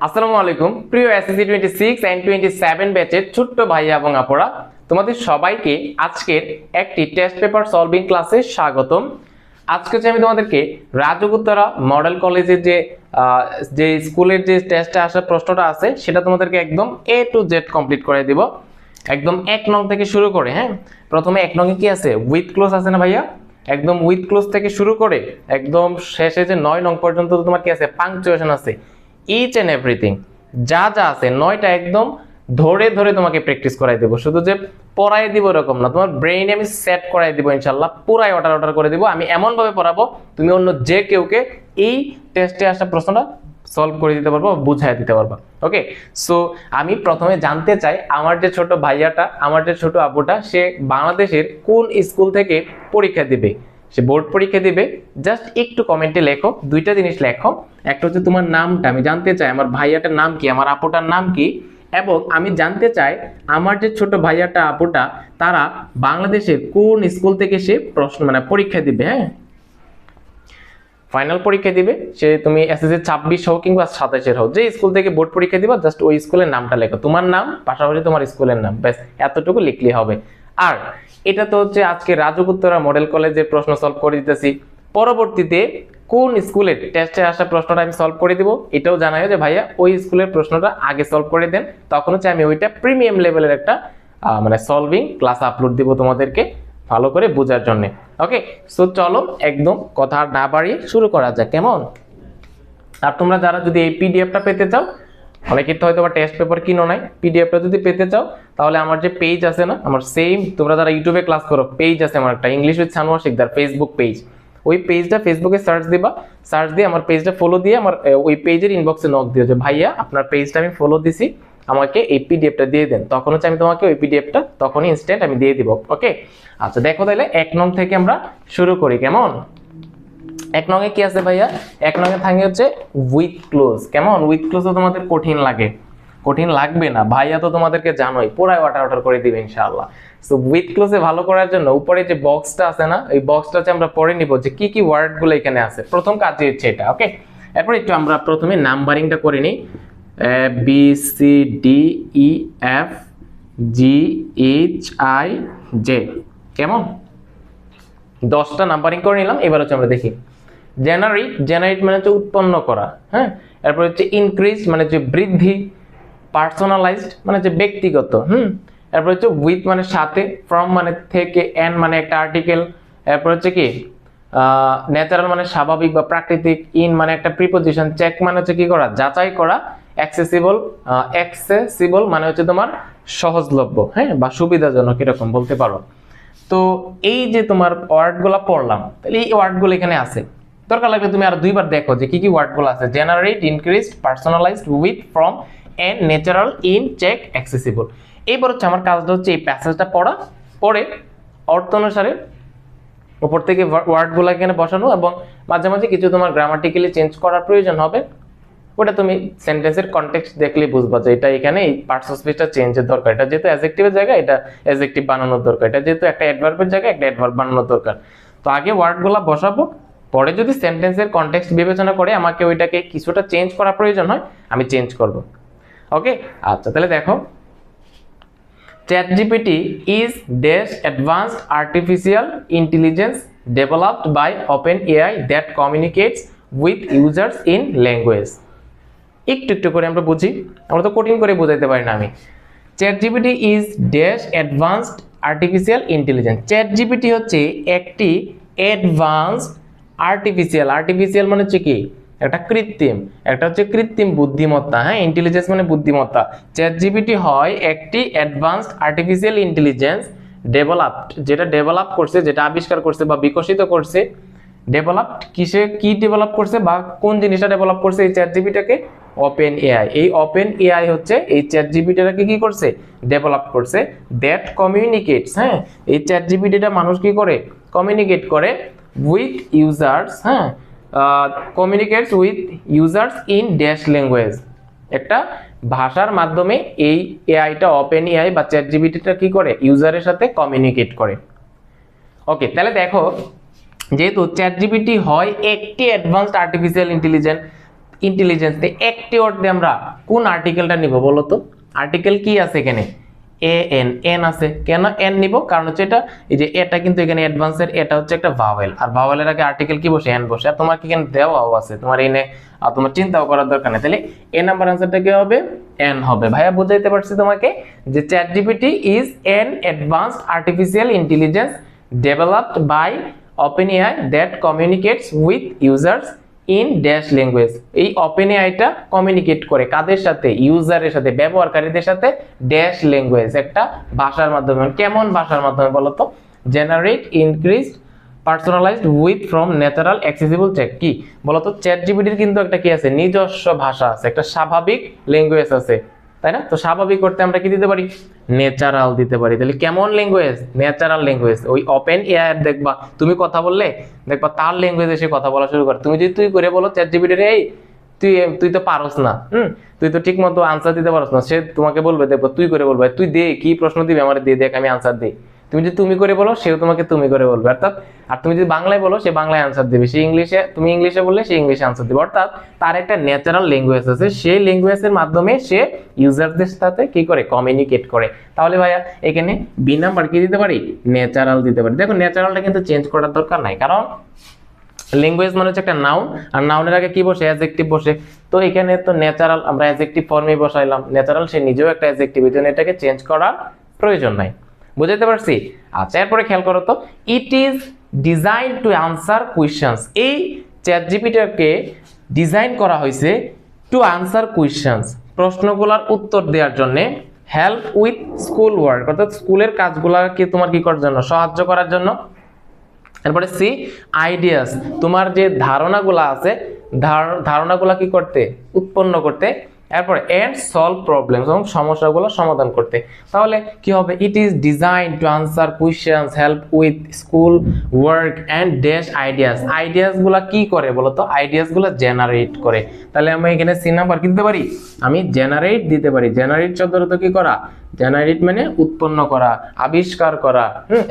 আসসালামু আলাইকুম প্রিয় এসএসসি 26 এন্ড 27 ব্যাচের ছোট্ট ভাইয়া এবং আপুরা, তোমাদের সবাইকে আজকের একটি টেস্ট পেপার সলভিং ক্লাসে স্বাগতম। আজকে আমি তোমাদেরকে রাজগুত্তরা মডেল কলেজের যে স্কুলের যে টেস্টে আসা প্রশ্নটা আছে সেটা তোমাদেরকে একদম A to Z কমপ্লিট করে দিব। একদম 1 নং থেকে শুরু করে, হ্যাঁ, প্রথমে 1 নং এ কি আছে, উইথ ক্লোজ আছে না ভাইয়া, একদম উইথ ক্লোজ থেকে শুরু করে একদম শেষে যে 9 নং পর্যন্ত তোমার কি আছে, পাংচুয়েশন আছে, ইচ এন্ড এভরিথিং যা যা আছে 9টা একদম ধরে ধরে তোমাকে প্র্যাকটিস করাই দেবো। শুধু যে পড়াই দিব এরকম না, তোমার ব্রেইনে আমি সেট করাই দিব ইনশাআল্লাহ, পুরাই অর্ডার করে দিব। আমি এমন ভাবে পড়াবো তুমি অন্য যে কেউকে এই টেস্টে আসা প্রশ্নটা সলভ করে দিতে পারবো, বুঝাই দিতে পারবো। ওকে, সো আমি প্রথমে জানতে চাই আমার যে ছোট ভাইয়াটা, আমার যে ছোট আপুটা, সে বাংলাদেশের কোন স্কুল থেকে পরীক্ষা দিবে, সে বোর্ড পরীক্ষা দিবে। জাস্ট একটু কমেন্টে লেখো, দুইটা জিনিস লেখো। একটা হচ্ছে তোমার নামটা, আমি জানতে চাই আমার ভাইয়াটার নাম কি, আমার আপুটার নাম কি, এবং আমি জানতে চাই আমার যে ছোট ভাইয়াটা আপুটা তারা বাংলাদেশের কোন স্কুল থেকে সে প্রশ্ন পরীক্ষা দিবে। হ্যাঁ, ফাইনাল পরীক্ষা দিবে, সে তুমি এসএসসি 26 হোক কিংবা 27 হোক, যে স্কুল থেকে বোর্ড পরীক্ষা দিবা, জাস্ট ওই স্কুলের নামটা লেখো, তোমার নাম পাশাপাশি তোমার স্কুলের নাম, ব্যাস এতটুকু লিখলেই হবে। আর এটা তো হচ্ছে আজকে রাজগুত্তরা মডেল কলেজের প্রশ্ন সলভ করে দিতেছি। পরবর্তীতে কোন স্কুলের টেস্টে আসা প্রশ্নটা আমি সলভ করে দিব এটাও জানাইও যে ভাইয়া ওই স্কুলের প্রশ্নটা আগে সলভ করে দেন, তখন হচ্ছে আমি ওইটা প্রিমিয়াম লেভেলের একটা সলভিং ক্লাস আপলোড দিব তোমাদেরকে ভালো করে বোঝার জন্য। ওকে, সো চলো একদম কথা না বাড়িয়ে শুরু করা যাক, কেমন? আর তোমরা যারা যদি এই পিডিএফটা পেতে চাও, অনেকে তো হয়তো টেস্ট পেপার কিনো নাই, পিডিএফটা যদি পেতে চাও তাহলে আমার যে পেজ আছে না, আমার সেম তোমরা যারা ইউটিউবে ক্লাস করো পেজ আছে আমার একটা, English with Sanowar Sikder Facebook page. ওই পেজটা ফেসবুকে সার্চ দিবা, সার্চ দিয়ে আমার পেজটা ফলো দিয়ে আমার ওই পেজের ইনবক্সে নক দিও যে ভাইয়া আপনার পেজটা আমি ফলো দিছি, আমাকে এই পিডিএফটা দিয়ে দেন, তখন হচ্ছে আমি তোমাকে ওই পিডিএফটা তখনই ইনস্ট্যান্ট আমি দিয়ে দিব। ওকে, আচ্ছা দেখো তাহলে 1 নং থেকে আমরা শুরু করি, কেমন? 1 নং এ কি আছে ভাইয়া? 1 নং এ থাকে হচ্ছে উইথ ক্লোজ। কেমন? উইথ ক্লোজ তো তোমাদের কঠিন লাগে? কঠিন লাগবে না, ভাইয়া তো তোমাদেরকে জানোই পুরাই অর্ডার করে দিবে ইনশাআল্লাহ। সো উইথ ক্লোজে ভালো করার জন্য উপরে যে বক্সটা আছে না, এই বক্সটা হচ্ছে আমরা পড়ে নিব যে কি কি ওয়ার্ড গুলো এখানে আছে। প্রথম কাজই হচ্ছে এটা। ওকে, এরপর একটু আমরা প্রথমে নাম্বারিংটা করে নিই, A B C D E F G H I J। কেমন? 10টা নাম্বারিং করে নিলাম। এবার হচ্ছে আমরা দেখি জেনারেট মানে হচ্ছে উৎপন্ন করা, হ্যাঁ। এরপর হচ্ছে ইনক্রিজ মানে হচ্ছে বৃদ্ধি, পার্সোনালাইজড মানে হচ্ছে ব্যক্তিগত, এরপর হচ্ছে উইথ মানে সাথে, ফ্রম মানে থেকে, এন্ড মানে একটা আর্টিকেল, এরপর হচ্ছে কি ন্যাচারাল মানে স্বাভাবিক বা প্রাকৃতিক, ইন মানে একটা প্রিপজিশন, চেক মানে হচ্ছে কি করা, যাচাই করা, অ্যাক্সেসিবল মানে হচ্ছে তোমার সহজলভ্য, হ্যাঁ, বা সুবিধাজনক এরকম বলতে পারো। তো এই যে তোমার ওয়ার্ডগুলো পড়লাম, তাহলে এই ওয়ার্ডগুলো এখানে আছে, দরকার লাগলে তুমি আর দুইবার দেখো যে কি কি ওয়ার্ডগুলো আছে। Generate, increased, personalised, with, from, and, natural, in, check, accessible. এইবার হচ্ছে আমার কাজটা হচ্ছে এই প্যাসেজটা পড়া, পড়ে অর্থ অনুসারে উপর থেকে ওয়ার্ডগুলো এখানে বসানো, এবং মাঝে মাঝে কিছু তোমার গ্রামাটিক্যালি চেঞ্জ করার প্রয়োজন হবে, ওটা তুমি সেন্টেন্সের কনটেক্সট দেখলেই বুঝবা যে এটা এখানে এই পার্টস অফ স্পিচটা চেঞ্জের দরকার, এটা যেহেতু অ্যাডজেক্টিভের জায়গায় এটা অ্যাডজেক্টিভ বানানোর দরকার, এটা যেহেতু একটা অ্যাডভার্বের জায়গায় একটা অ্যাডভার্ব বানানোর দরকার। তো আগে ওয়ার্ডগুলো বসাবো, পরে যদি সেন্টেন্সের কনটেক্সট বিবেচনা করে আমাকে ওইটাকে কিছুটা চেঞ্জ করার প্রয়োজন হয় আমি চেঞ্জ করব। ওকে, আচ্ছা তাহলে দেখো, ChatGPT is dash advanced artificial intelligence developed by OpenAI that communicates with users in language। একটু একটু করে আমরা বুঝি, আমরা তো কঠিন করে বোঝাইতে পারি না আমি। ChatGPT is dash advanced artificial intelligence। ChatGPT হচ্ছে একটি অ্যাডভান্সড আর্টিফিশিয়াল মানে হচ্ছে কি, একটা কৃত্রিম, একটা হচ্ছে কৃত্রিম বুদ্ধিমত্তা, হ্যাঁ, ইন্টেলিজেন্স মানে বুদ্ধিমত্তা। ChatGPT হয় একটি অ্যাডভান্সড আর্টিফিশিয়াল ইন্টেলিজেন্স ডেভেলপড, যেটা ডেভেলপ করছে, যেটা আবিষ্কার করছে বা বিকশিত করছে। ডেভেলপড কিসে, কি ডেভেলপ করছে বা কোন জিনিসটা ডেভেলপ করছে এই ChatGPT-টাকে? OpenAI। এই OpenAI হচ্ছে এই ChatGPT-টাকে কি করছে, ডেভেলপ করছে। দ্যাট কমিউনিকেটস, হ্যাঁ, এই ChatGPT-টা মানুষ কি করে, কমিউনিকেট করে উইথ ইউজার্স, হ্যাঁ, communicates with users in dash language, একটা ভাষার মাধ্যমে এই এআইটা OpenAI বা ChatGPT-টা কি করে, ইউজারের সাথে কমিউনিকেট করে। ওকে, তাহলে দেখো যেহেতু ChatGPT হয় একটি অ্যাডভান্সড আর্টিফিশিয়াল ইন্টেলিজেন্স, ইন্টেলিজেন্স দিয়ে একটি ওয়ার্ড দিয়ে আমরা কোন আর্টিকেলটা নিব বলো তো? আর্টিকেল কি আছে এখানে? এন, এন আছে। কেন এন নিব? কারণ হচ্ছে এটা, এই যে এটা কিন্তু এখানে অ্যাডভান্সের, এটা হচ্ছে একটা ভাওয়েল, আর ভাওয়েলের আগে আর্টিকেল কি বসে? এন বসে। আর তোমার কি এখানে দেওয়াও আছে, তোমার এনে তোমার চিন্তাও করার দরকার নেই। তাহলে এ নাম্বার আনসারটা কি হবে? এন হবে। ভাইয়া বুঝাইতে পারছি তোমাকে যে ChatGPT is an advanced artificial intelligence developed by OpenAI that communicates with users in dash language. এই OpenAI-টা কমিউনিকেট করে কাদের সাথে? ইউজারের সাথে, ব্যবহারকারীদের সাথে ড্যাশ ল্যাঙ্গুয়েজ, একটা ভাষার মাধ্যমে। কেমন ভাষার মাধ্যমে বলো তো? Generate increased personalised with from natural accessible text. কি বলো তো? চ্যাট জিপিটির কিন্তু একটা কি আছে? নিজস্ব ভাষা আছে, একটা স্বাভাবিক ল্যাঙ্গুয়েজ আছে, তাই না? তো স্বাভাবিক করতে আমরা কি দিতে পারি? ন্যাচারাল দিতে পারি। তাহলে কেমন ল্যাঙ্গুয়েজ? Natural language. ওই OpenAI দেখবা তুমি কথা বললে, দেখবা তার ল্যাঙ্গুয়েজে সে কথা বলা শুরু করে। তুমি যদি তুই করে বলো চ্যাট জিপিটির, এই তুই তো পারস না, তুই তো ঠিক মতো আনসার দিতে পারস না, সে তোমাকে বলবে, দেখবো তুই করে বলবে, তুই দে কি প্রশ্ন দিবে আমার, দিয়ে দেখ আমি আনসার দিই। তুমি যদি তুমি করে বলো, সেও তোমাকে তুমি করে বলবে। অর্থাৎ, আর তুমি যদি বাংলায় বলো, সে বাংলায় আনসার দিবে, সে ইংলিশে, তুমি ইংলিশে বললে সে ইংলিশে আনসার দিবে। অর্থাৎ তার একটা ন্যাচারাল ল্যাঙ্গুয়েজ আছে, সেই ল্যাঙ্গুয়েজের মাধ্যমে সে ইউজারদের সাথে কি করে? কমিউনিকেট করে। তাহলে ভাইয়া এখানে বি নাম্বার কি দিতে পারি? ন্যাচারাল দিতে পারি। দেখো ন্যাচারালটা কিন্তু চেঞ্জ করার দরকার নাই, কারণ ল্যাঙ্গুয়েজ মানে হচ্ছে একটা নাউন, আর নাউনের আগে কি বসে? অ্যাডজেক্টিভ বসে। তো এখানে তো ন্যাচারাল আমরা অ্যাডজেক্টিভ ফর্মে বসাইলাম, ন্যাচারাল সে নিজেও একটা অ্যাডজেক্টিভ, এই জন্য এটাকে চেঞ্জ করার প্রয়োজন নাই। বুঝাইতে পারছি? আচ্ছা, এরপরে খেয়াল করো তো, it is design to answer questions. এই চ্যাট জিপিটিকে ডিজাইন করা হয়েছে টু আনসার কোয়েশ্চেন্স, প্রশ্নগুলোর উত্তর দেওয়ার জন্য, হেল্প উইথ স্কুল ওয়ার্ক, অর্থাৎ স্কুলের কাজগুলোকে তোমার কি করার জন্য? সাহায্য করার জন্য। এরপরে সি আইডিয়াস, তোমার যে ধারণাগুলো আছে, ধারণাগুলো কি করতে? উৎপন্ন করতে। এরপরে এন্ড সলভ প্রবলেম, এবং সমস্যাগুলো সমাধান করতে। তাহলে কি হবে? It is design to answer questions, help with school work and dash ideas. আইডিয়াসগুলো কি করে বলো তো? আইডিয়াসগুলো জেনারেট করে। তাহলে আমি এখানে সি নাম্বার কি দিতে পারি? আমি জেনারেট দিতে পারি। জেনারেট শব্দটা তো কি করা? জেনারেট মানে উৎপন্ন করা, আবিষ্কার করা,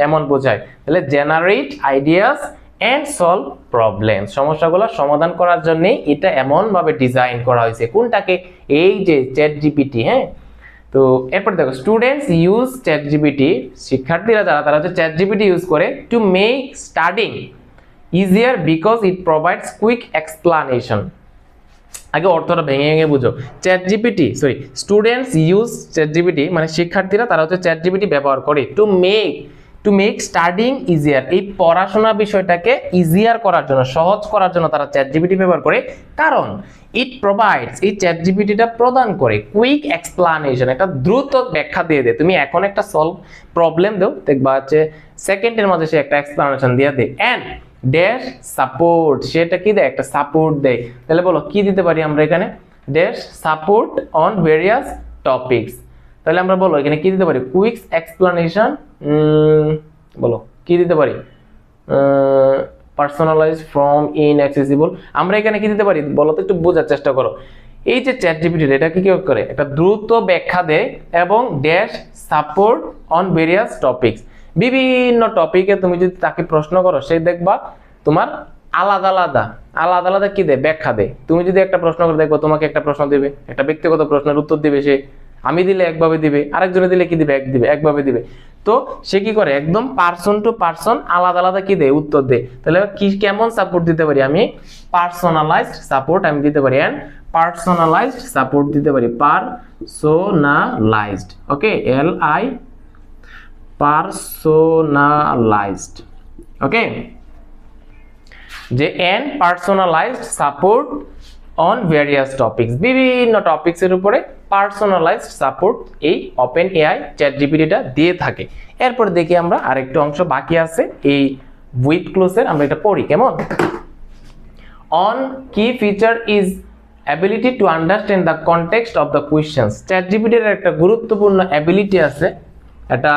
এমন বোঝায়। তাহলে generate ideas and solve problem, সমস্যাগুলো সমাধান করার জন্য এটা এমন ভাবে ডিজাইন করা হয়েছে। কোনটাকে? এই যে চ্যাট জিপিটি। হ্যাঁ, তো এরপর দেখো, স্টুডেন্টস ইউজ চ্যাট জিপিটি, শিক্ষার্থীরা যারা, তারা হচ্ছে চ্যাট জিপিটি ইউজ করে to make studying easier because it provides quick explanation. আগে অর্থটা ভেঙে ভেঙে বুঝো। Chat GPT, sorry, students use chat GPT মানে শিক্ষার্থীরা, তারা হচ্ছে চ্যাট জিপিটি ব্যবহার করে টু মেক স্টাডিং ইজিয়ার, এই পড়াশোনা বিষয়টাকে ইজিয়ার করার জন্য, সহজ করার জন্য তারা চ্যাট জিপিটি ব্যবহার করে। কারণ ইট প্রোভাইডস, এই চ্যাট জিপিটিটা প্রদান করে কুইক এক্সপ্লানেশন, একটা দ্রুত ব্যাখ্যা দিয়ে দেয়। তুমি এখন একটা সলভ প্রবলেম দাও, দেখবা হচ্ছে সেকেন্ডের মধ্যে সে একটা এক্সপ্লানেশন দিয়ে দেয়। এন্ড ড্যাশ সাপোর্ট, সেটা কি দেয়? একটা সাপোর্ট দেয়। তাহলে বলো কি দিতে পারি আমরা এখানে? Dash support on various topics. তাহলে আমরা বলো এখানে কি দিতে পারি? কুইক এক্সপ্লানেশন, বলো কি দিতে পারি? Personalize from ইনঅ্যাক্সেসিবল। আমরা এখানে কি দিতে পারি বলো তো? একটু বোঝার চেষ্টা করো। এই যে চ্যাট জিপিটি, এটা কি করে? একটা দ্রুত ব্যাখ্যা দেয় এবং dash support on various topics, বিভিন্ন টপিকে তুমি যদি তাকে প্রশ্ন করো, সে দেখবা তোমার আলাদা আলাদা কি দেয়? ব্যাখ্যা দেয়। তুমি যদি একটা প্রশ্ন করে দেখবো, তোমাকে একটা প্রশ্ন দিবে, একটা ব্যক্তিগত প্রশ্নের উত্তর দিবে সে, আমি দিলে একভাবে দিবে, আরেকজনে দিলে কি দিবে? একভাবে দিবে। তো সে কি করে? একদম পার্সন টু পার্সন আলাদা কি দেয়? উত্তর দেয়। তাহলে কি কেমন সাপোর্ট দিতে পারি? আমি পার্সোনালাইজড সাপোর্ট আমি দিতে পারি, এন্ড পার্সোনালাইজড সাপোর্ট দিতে পারি, personalised, okay, LI personalised, okay, যে and personalised support on various topics, বিভিন্ন টপিকসের উপরে পার্সোনালাইজড সাপোর্ট এই OpenAI চ্যাট জিপিটিটা দিয়ে থাকে। এরপর দেখি আমরা আরেকটা অংশ বাকি আছে এই উইথ ক্লোজের, আমরা এটা পড়ি কেমন। One key feature is ability to understand the context of the questions. Chat জিপিটির একটা গুরুত্বপূর্ণ অ্যাবিলিটি আছে, একটা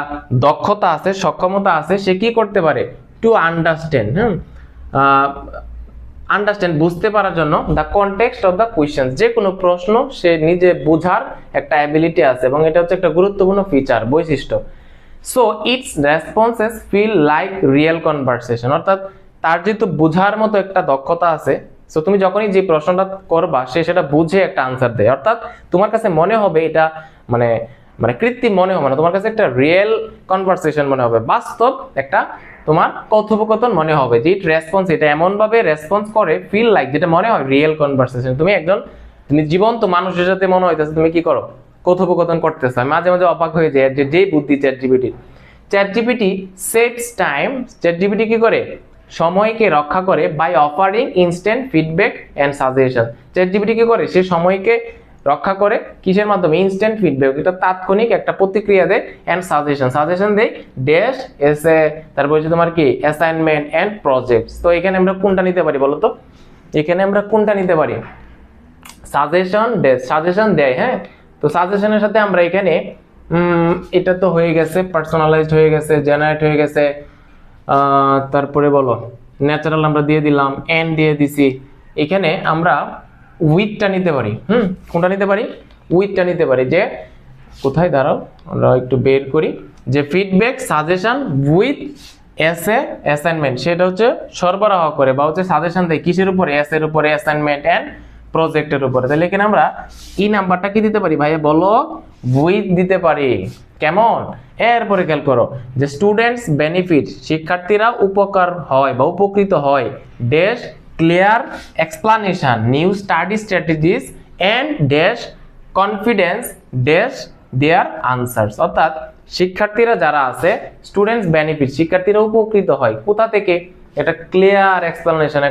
দক্ষতা আছে, সক্ষমতা আছে, সে কি করতে পারে? টু আন্ডারস্ট্যান্ড, আন্ডারস্ট্যান্ড বুঝতে পারার জন্য, the context of the questions, যে কোনো প্রশ্ন সে নিজে বোঝার একটা অ্যাবিলিটি আছে, এবং এটা হচ্ছে একটা গুরুত্বপূর্ণ ফিচার, বৈশিষ্ট্য। So its responses feel like real conversation, অর্থাৎ তার যেহেতু বোঝার মতো একটা দক্ষতা আছে, সো তুমি যখনই যে প্রশ্নটা করবা সে সেটা বুঝে একটা আনসার দেয়, অর্থাৎ তোমার কাছে মনে হবে এটা মানে মানে কৃত্রিম মনে হবে না, তোমার কাছে একটা রিয়েল কনভারসেশন মনে হবে, বাস্তব একটা তোমার কথোপকথন মনে হবে, যে রেসপন্স এটা এমন ভাবে রেসপন্স করে ফিল লাইক যেটা মনে হয় রিয়েল কনভারসেশন। তুমি একজন তুমি জীবন্ত মানুষের সাথে মনে হইতেছে তুমি কি করো, কথোপকথন করতেছো। আমি মাঝে মাঝে অবাক হয়ে যায় যে বুদ্ধি ChatGPT saves time. ChatGPT কি করে, সময়কে রক্ষা করে by offering instant feedback and suggestion. ChatGPT কি করে, সে সময়কে রক্ষা করে কিসের মাধ্যমে, ইনস্ট্যান্ট ফিডব্যাক, এটা তাৎক্ষণিক একটা প্রতিক্রিয়া দেয়, এন্ড সাজেশন দেয় ড্যাশ এসে, তারপর হচ্ছে তোমার কি অ্যাসাইনমেন্ট এন্ড প্রজেক্টস। তো এখানে আমরা কোনটা নিতে পারি বলো তো, এখানে আমরা কোনটা নিতে পারি, সাজেশন দেয়। হ্যাঁ, তো সাজেশনের সাথে আমরা এখানে এটা তো হয়ে গেছে, পার্সোনালাইজড হয়ে গেছে, জেনারেট হয়ে গেছে, তারপরে বলো ন্যাচারাল আমরা দিয়ে দিলাম, এন্ড দিয়ে দিছি। এখানে আমরা উইথটা নিতে পারি, কোনটা নিতে পারি, উইথটা নিতে পারি, যে কোথায় দাঁড়াও আমরা একটু বের করি, যে ফিডব্যাক সাজেশন উইথ এসে অ্যাসাইনমেন্ট, সেটা হচ্ছে সরবরাহ করে বা হচ্ছে সাজেশন দেয় কিসের উপরে, এস এর উপরে, অ্যাসাইনমেন্ট এন্ড প্রজেক্টের উপরে। তাহলে এখানে আমরা ই নাম্বারটা কি দিতে পারি ভাইয়া বলো, উইথ দিতে পারি। কেমন, এরপরে খেয়াল করো যে স্টুডেন্টস বেনিফিট, শিক্ষার্থীরা উপকার হয় বা উপকৃত হয় dash clear explanation, new study strategies and dash confidence dash their answers. অর্থাৎ শিক্ষার্থীরা যারা আছে, স্টুডেন্টস বেনিফিট, শিক্ষার্থীরা উপকৃত হয় কোথা থেকে, এটা ক্লিয়ার এক্সপ্লানেশন,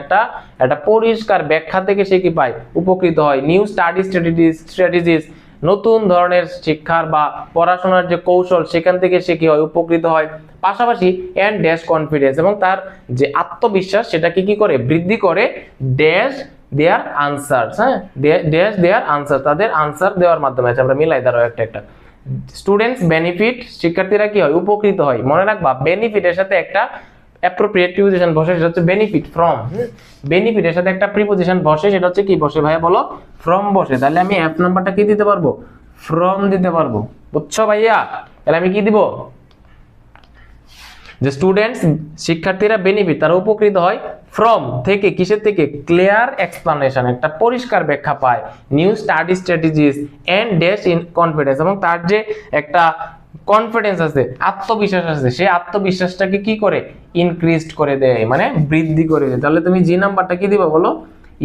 একটা পরিষ্কার ব্যাখ্যা থেকে সে কি পায়, উপকৃত হয়। নিউ স্টাডি স্ট্র্যাটেজিস, নতুন ধরনের শিক্ষার বা পড়াশোনার যে কৌশল সেখান থেকে সে কি হয়, উপকৃত হয়। পাশাপাশি এন্ড ড্যাশ কনফিডেন্স, এবং তার যে আত্মবিশ্বাস সেটাকে কি করে, বৃদ্ধি করে ড্যাশ দেয়ার আনসার্স। হ্যাঁ, ড্যাশ দেয়ার আনসার, তাদের আনসার দেওয়ার মাধ্যমে। আমরা মিলাই দাঁড়াও একটা স্টুডেন্টস বেনিফিট, শিক্ষার্থীরা কি হয়, উপকৃত হয়। মনে রাখবা বেনিফিটের সাথে একটা অ্যাপ্রোপ্রিয়েট প্রিপোজিশন বসে, সেটা হচ্ছে বেনিফিট ফ্রম। বেনিফিটের সাথে একটা প্রিপোজিশন বসে, সেটা হচ্ছে কি বসে ভাইয়া বলো, ফ্রম বসে। তাহলে আমি এফ নাম্বারটা কি দিতে পারবো, ফ্রম দিতে পারবো। বুঝছো ভাইয়া, তাহলে আমি কি দিব, যে স্টুডেন্টস শিক্ষার্থীরা বেনিফিট, তারা উপকৃত হয় ফ্রম থেকে, কিসের থেকে, ক্লিয়ার এক্সপ্লানেশন, একটা পরিষ্কার ব্যাখ্যা পায়, new study strategies and dash in confidence, এবং তার যে একটা কনফিডেন্স আছে, আত্মবিশ্বাস আছে, সেই আত্মবিশ্বাসটাকে কি করে, ইনক্রিজড করে দেয়, মানে বৃদ্ধি করে দেয়। তাহলে তুমি জি নাম্বারটা কি দিবা বলো,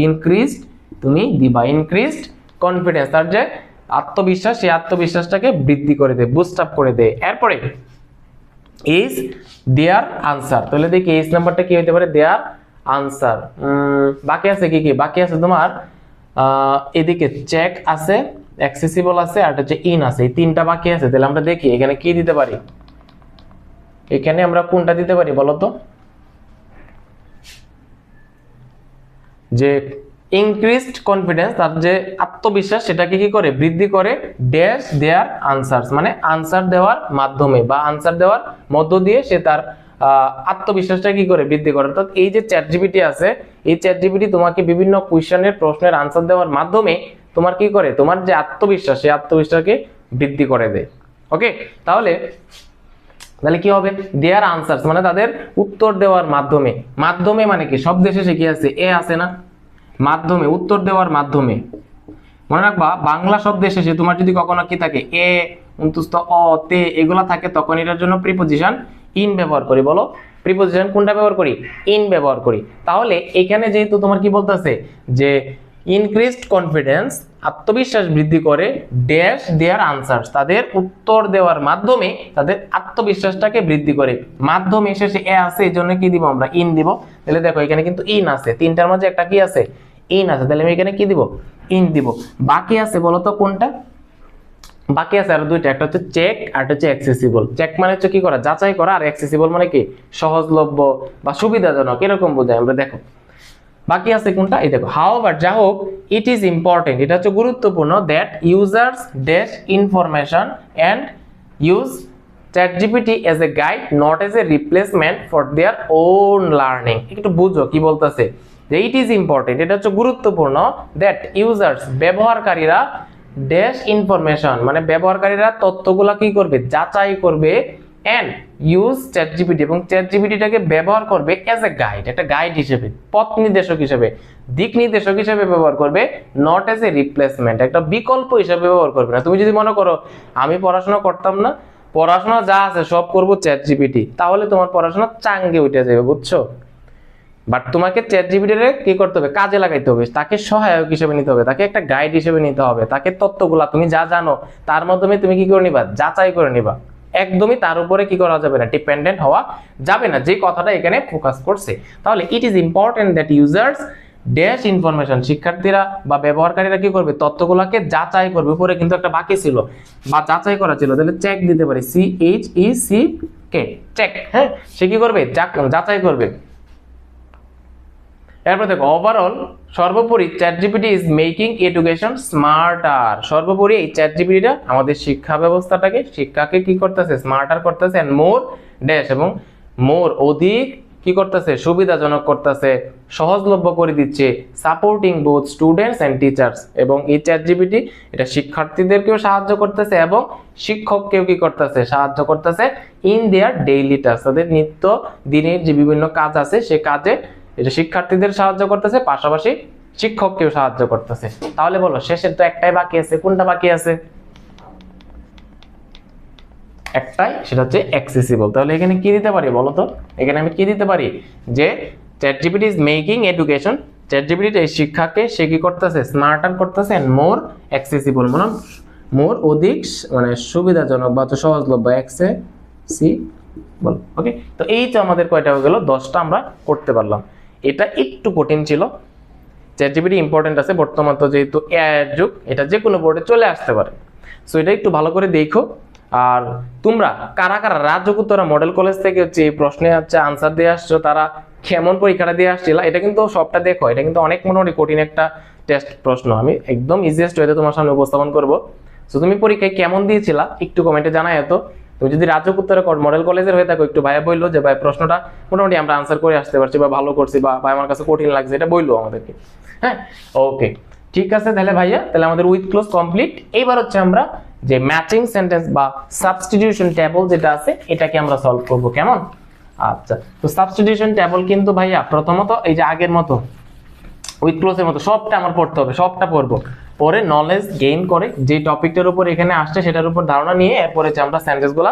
ইনক্রিজড তুমি দিবা, ইনক্রিজড কনফিডেন্স, তার যে আত্মবিশ্বাস, সেই আত্মবিশ্বাসটাকে বৃদ্ধি করে দেয়, বুস্ট আপ করে দেয়। এরপরে ইজ দেয়ার আনসার, তাহলে দেখি এইচ নাম্বারটা কি হতে পারে, দেয়ার আনসার। বাকি আছে কি কি, বাকি আছে তোমার এদিকে চেক আছে, অ্যাক্সেসিবল আছে, আর হচ্ছে ইন আছে, এই তিনটা বাকি আছে। তাহলে আমরা দেখি এখানে কি দিতে পারি, এখানে আমরা কোনটা দিতে পারি বলো তো, যে ইনক্রিজড কনফিডেন্স, তার যে আত্মবিশ্বাস সেটাকে কি করে, বৃদ্ধি করে ড্যাশ দেয়ার আনসার্স, মানে আনসার দেওয়ার মাধ্যমে বা আনসার দেওয়ার মধ্য দিয়ে সে তার আত্মবিশ্বাসটা কি করে, বৃদ্ধি করে। অর্থাৎ এই যে চ্যাট জিপিটি আছে, এই চ্যাট জিপিটি তোমাকে বিভিন্ন কোয়েশ্চেনের প্রশ্নের আনসার দেওয়ার মাধ্যমে তোমার কি করে, তোমার যে আত্মবিশ্বাস, সেই আত্মবিশ্বাসকে বৃদ্ধি করে দেয়। ওকে, তাহলে কি হবে, দেয়ার আনসার্স মানে তাদের উত্তর দেওয়ার মাধ্যমে। মাধ্যমে মানে কি, সব দেশে সে কি আছে, এ আছে না, মাধ্যমে, উত্তর দেওয়ার মাধ্যমে। মনে রাখবা বাংলা শব্দ শেষে তোমার যদি কখনো কি থাকে, এ অন্তস্থ অ তে এগুলা থাকে, তখন এটার জন্য প্রিপোজিশন ইন ব্যবহার করি। বলো প্রিপোজিশন কোনটা ব্যবহার করি, ইন ব্যবহার করি। তাহলে এখানে যেহেতু তোমার কি বলতেছে যে ইনক্রিজড কনফিডেন্স, আত্মবিশ্বাস বৃদ্ধি করে ড্যাশ দেয়ার আনসার্স, তাদের উত্তর দেওয়ার মাধ্যমে তাদের আত্মবিশ্বাসটাকে বৃদ্ধি করে। মাধ্যমে শেষে এ আছে, এই জন্য কি দিব আমরা, ইন দিব। তাহলে দেখো এখানে কিন্তু ইন আছে, তিনটার মাঝে একটা কি আছে, ইন আছে। তাহলে আমি এখানে কি দিব, ইন দিব। বাকি আছে বলতো কোনটা, বাকি আছে আরো দুইটা, একটা হচ্ছে চেক আর একটা হচ্ছে অ্যাক্সেসিবল। চেক মানে হচ্ছে কি করা, যাচাই করা, আর অ্যাক্সেসিবল মানে কি সহজলভ্য বা সুবিধাজনক, এরকম বোঝায়। আমরা দেখো বাকি আছে কোনটা, এই দেখো হাউএভার, যা হোক, ইট ইজ ইম্পর্টেন্ট, এটা হচ্ছে গুরুত্বপূর্ণ, that users dash information and use ChatGPT as a guide, not as a replacement for their own learning। একটু বুঝো কি বলতেছে, যে ইট ইজ ইম্পর্টেন্ট, এটা হচ্ছে গুরুত্বপূর্ণ, দ্যাট ইউজার্স ব্যবহারকারীরা ড্যাশ ইনফরমেশন মানে ব্যবহারকারীরা তথ্যগুলা কি করবে, যাচাই করবে, অ্যান্ড ইউজ চ্যাট জিপিটি, এবং চ্যাট জিপিটিটাকে ব্যবহার করবে অ্যাজ এ গাইড, একটা গাইড হিসেবে, পথ নির্দেশক হিসেবে, দিক নির্দেশক হিসেবে ব্যবহার করবে, নট এজ এ রিপ্লেসমেন্ট, একটা বিকল্প হিসেবে ব্যবহার করবে না। তুমি যদি মনে করো আমি পড়াশোনা করতাম না, পড়াশোনা যা আছে সব করবো চ্যাট জিপিটি, তাহলে তোমার পড়াশোনা চাঙ্গে উঠে যাবে, বুঝছো? বাট তোমাকে চ্যাট জিপিটিরে কি করতে হবে, কাজে লাগাইতে হবে, তাকে সহায়ক হিসেবে নিতে হবে, তাকে একটা গাইড হিসেবে নিতে হবে, তাকে তত্ত্বগুলা তুমি যা জানো তার মাধ্যমে তুমি কি করে নিবা, যাচাই করে নিবা। একদমই তার উপরে কি করা যাবে না, ডিপেন্ডেন্ট হওয়া যাবে না, যে কথাটা এখানে ফোকাস করছে। তাহলে it is important that users dash information, শিক্ষার্থীরা বা ব্যবহারকারীরা কি করবে, তথ্যগুলোকে যাচাই করবে। উপরে কিন্তু একটা বাকি ছিল বা যাচাই করা ছিল, তাহলে চেক দিতে পারি, CHECK, চেক। হ্যাঁ, সে কি করবে, যাচাই করবে। এরপর দেখো ওভারঅল, সর্বোপরি chat GPT is making education smarter. সর্বোপরি এই চ্যাট জিপিটিটা আমাদের শিক্ষা ব্যবস্থাটাকে, শিক্ষাকে কি করতেছে, স্মার্টার করতেছে, এন্ড মোর ড্যাশ, এবং মোর অধিক কি করতেছে, সুবিধাজনক করতেছে, সহজলভ্য করে দিচ্ছে, supporting both students and teachers. এবং এই চ্যাট জিপিটি এটা শিক্ষার্থীদেরকেও সাহায্য করতেছে এবং শিক্ষককেও কি করতেছে, সাহায্য করতেছে ইন দেয়ার ডেইলি টাস্ক, তাদের নিত্য দিনের যে বিভিন্ন কাজ আছে সে কাজে এটা শিক্ষার্থীদের সাহায্য করতেছে, পাশাপাশি শিক্ষককেও সাহায্য করতেছে। তাহলে বলো শেষের তো একটাই বাকি আছে, কোনটা বাকি আছে? একটাই, সেটা হচ্ছে অ্যাক্সেসিবল। তাহলে এখানে কি দিতে পারি বলো তো, এখানে আমি কি দিতে পারি, যে ChatGPT is making education, chat GPT এই শিক্ষাকে সে কি করতেছে, স্মার্টার করতেছে, এন্ড মোর অ্যাক্সেসিবল, মানে মোর অধিক মানে সুবিধাজনক বা সহজলভ্য, অ্যাক্সেসিবল। ওকে, তো এই তো আমাদের কয়টা হয়ে গেল, 10টা আমরা করতে পারলাম। এটা একটু কঠিন ছিল, চ্যাট জিপিটি ইম্পর্টেন্ট আছে, বর্তমান তো যেহেতু এআই এর যুগ, এটা যে কোনো বোর্ডে চলে আসতে পারে, সো এটা একটু ভালো করে দেখো। আর তোমরা কারা কারা রাজউত্তরা মডেল কলেজ থেকে হচ্ছে এই প্রশ্নে হচ্ছে আনসার দিয়ে আসছো, তারা কেমন পরীক্ষাটা দিয়ে আসছিল, এটা কিন্তু সবটা দেখো, এটা কিন্তু অনেক মোটামুটি কঠিন একটা টেস্ট প্রশ্ন, আমি একদম ইজিয়েস্ট ওয়েতে তোমার সামনে উপস্থাপন করবো। সো তুমি পরীক্ষায় কেমন দিয়েছিলা একটু কমেন্টে জানাই। তো তুমি যদি রাজউত্তরা মডেল কলেজের হয়ে থাকো, একটু ভাইয়া বললো যে ভাই প্রশ্নটা মোটামুটি আমরা আনসার করে আসতে পারছি বা ভালো করছি, বা ভাই আমার কাছে কঠিন লাগছে, এটা বললো আমাদেরকে। হ্যাঁ, ওকে, ঠিক আছে তাহলে ভাইয়া, তাহলে আমাদের উইথ ক্লোজ কমপ্লিট। এইবার হচ্ছে আমরা যে ম্যাচিং সেন্টেন্স বা সাবস্টিটিউশন টেবল যেটা আছে এটাকে আমরা সলভ করব, কেমন? আচ্ছা, তো সাবস্টিটিউশন টেবল কিন্তু ভাইয়া প্রথমত এই যে আগের মতো উইথ ক্লোজের মতো সবটা আমার পড়তে হবে, সবটা পড়বো, পরে নলেজ গেইন করে যে টপিকটার উপর এখানে আসছে সেটার উপর ধারণা নিয়ে এরপরে যে আমরা সেন্টেন্সগুলো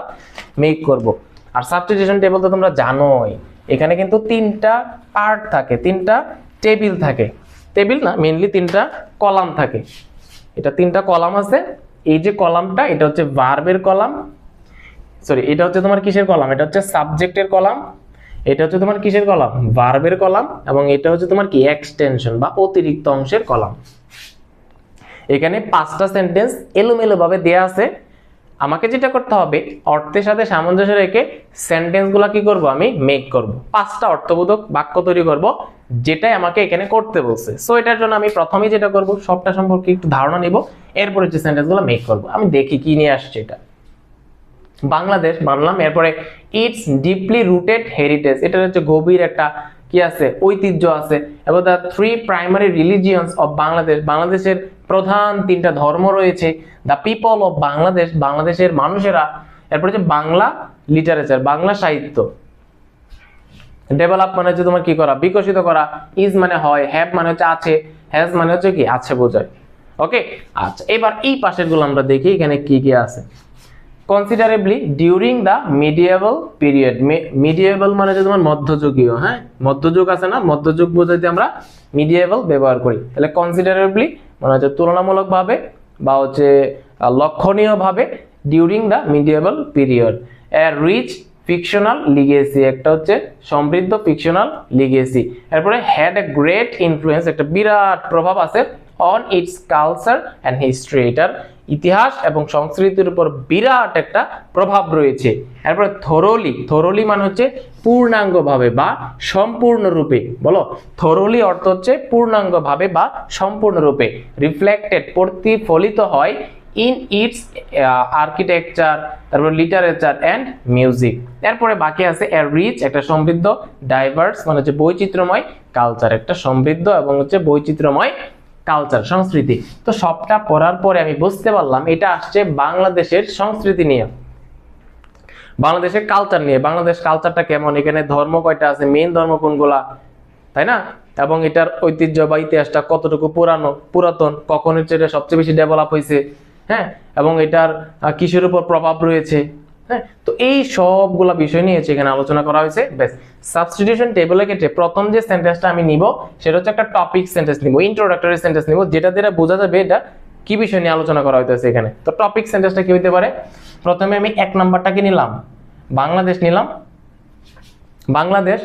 মেক করব। আর সাবস্টিটিউশন টেবল তো তোমরা জানোই, এখানে কিন্তু 3টা পার্ট থাকে, 3টা টেবিল থাকে, টেবিল না মেইনলি 3টা কলাম থাকে। এটা 3টা কলাম আছে, এই যে কলামটা এটা হচ্ছে ভার্বের কলাম, সরি এটা হচ্ছে তোমার কিসের কলাম, এটা হচ্ছে সাবজেক্টের কলাম, এটা হচ্ছে তোমার কিসের কলাম, ভার্বের কলাম, এবং এটা হচ্ছে তোমার কি এক্সটেনশন বা অতিরিক্ত অংশের কলাম। এখানে 5টা সেন্টেন্স এলোমেলো ভাবে দেয়া আছে, আমাকে যেটা করতে হবে অর্থের সাথে সামঞ্জস্য রেখে সেন্টেন্সগুলো কি করব, আমি মেক করব, 5টা অর্থবোধক বাক্য তৈরি করব, যেটাই আমাকে এখানে করতে বলছে। সো এটার জন্য আমি প্রথমেই যেটা করব, সবটা সম্পর্কে একটু ধারণা নিব, এরপরে যে সেন্টেন্সগুলো মেক করব। আমি দেখি কি নিয়ে আসছে, এটা বাংলাদেশ বানলাম, এরপরে ইটস ডিপলি রুটেড হেরিটেজ, এটা হচ্ছে গভীর একটা কি আছে, ঐতিহ্য আছে, এবং the 3 primary religions of Bangladesh, বাংলাদেশের প্রধান 3টা ধর্ম রয়েছে, দ্য পিপল অফ বাংলাদেশ, বাংলাদেশের মানুষেরা, এরপরে হচ্ছে বাংলা লিটারেচার, বাংলা সাহিত্য, ডেভেলপ মানে হচ্ছে তোমার কি করা, বিকশিত করা, ইজ মানে হয়, হ্যাভ মানে হচ্ছে আছে, হ্যাজ মানে হচ্ছে কি আছে বোঝায়। ওকে, আচ্ছা এবার এই পাশের গুলো আমরা দেখি এখানে কি কি আছে। Considerably during the medieval period, medieval মানে হচ্ছে তোমার মধ্যযুগীয়, হ্যাঁ মধ্যযুগ আছে না, মধ্যযুগ বোঝাইতে আমরা মিডিয়েবল ব্যবহার করি, তাহলে কনসিডারেবলি মানে হচ্ছে তুলনামূলকভাবে বা হচ্ছে লক্ষণীয়ভাবে, during the medieval period, a rich fictional legacy, একটা হচ্ছে সমৃদ্ধ ফিকশনাল লিগেসি, এরপরে হ্যাড এ গ্রেট ইনফ্লুয়েন্স, একটা বিরাট প্রভাব আছে, on its culture and history, এটার ইতিহাস এবং সংস্কৃতির উপর বিরাট একটা প্রভাব রয়েছে। এরপরে থরোলি, থরোলি মানে হচ্ছে পূর্ণাঙ্গভাবে বা সম্পূর্ণরূপে, বলো থরোলি অর্থ হচ্ছে পূর্ণাঙ্গভাবে বা সম্পূর্ণরূপে, রিফ্লেক্টেড প্রতিফলিত হয়, ইন ইটস আর্কিটেকচার, তারপর লিটারেচার অ্যান্ড মিউজিক। এরপরে বাকি আছে এ রিচ, একটা সমৃদ্ধ, ডাইভার্স মানে হচ্ছে বৈচিত্র্যময়, কালচার একটা সমৃদ্ধ এবং হচ্ছে বৈচিত্র্যময় কালচার সংস্কৃতি। তো সবটা পড়ার পরে আমি বুঝতে পারলাম এটা আসছে বাংলাদেশের সংস্কৃতি নিয়ে। বাংলাদেশের কালচার নিয়ে, বাংলাদেশ কালচারটা কেমন, এখানে ধর্ম কয়টা আছে, মেইন ধর্ম কোনগুলা, তাই না, এবং এটার ঐতিহ্য বা ইতিহাসটা কতটুকু পুরাতন, কখন এটা সবচেয়ে বেশি ডেভেলপ হয়েছে, হ্যাঁ, এবং এটার কিসের উপর প্রভাব রয়েছে, হ্যাঁ। তো এই সবগুলা বিষয় নিয়ে এখানে আলোচনা করা হয়েছে। বেশ, সাবস্টিটিউশন টেবিলের ক্ষেত্রে প্রথম যে সেন্টেন্সটা আমি নিব সেটা হচ্ছে একটা টপিক সেন্টেন্স নিব, ইন্ট্রোডাক্টরি সেন্টেন্স নিব, যেটা দিয়ে বোঝা যাবে এটা কি বিষয় নিয়ে আলোচনা করা হইতেছে এখানে। তো টপিক সেন্টেন্সটা কি হইতে পারে, প্রথমে আমি 1 নাম্বারটাকে নিলাম, বাংলাদেশ নিলাম, বাংলাদেশ।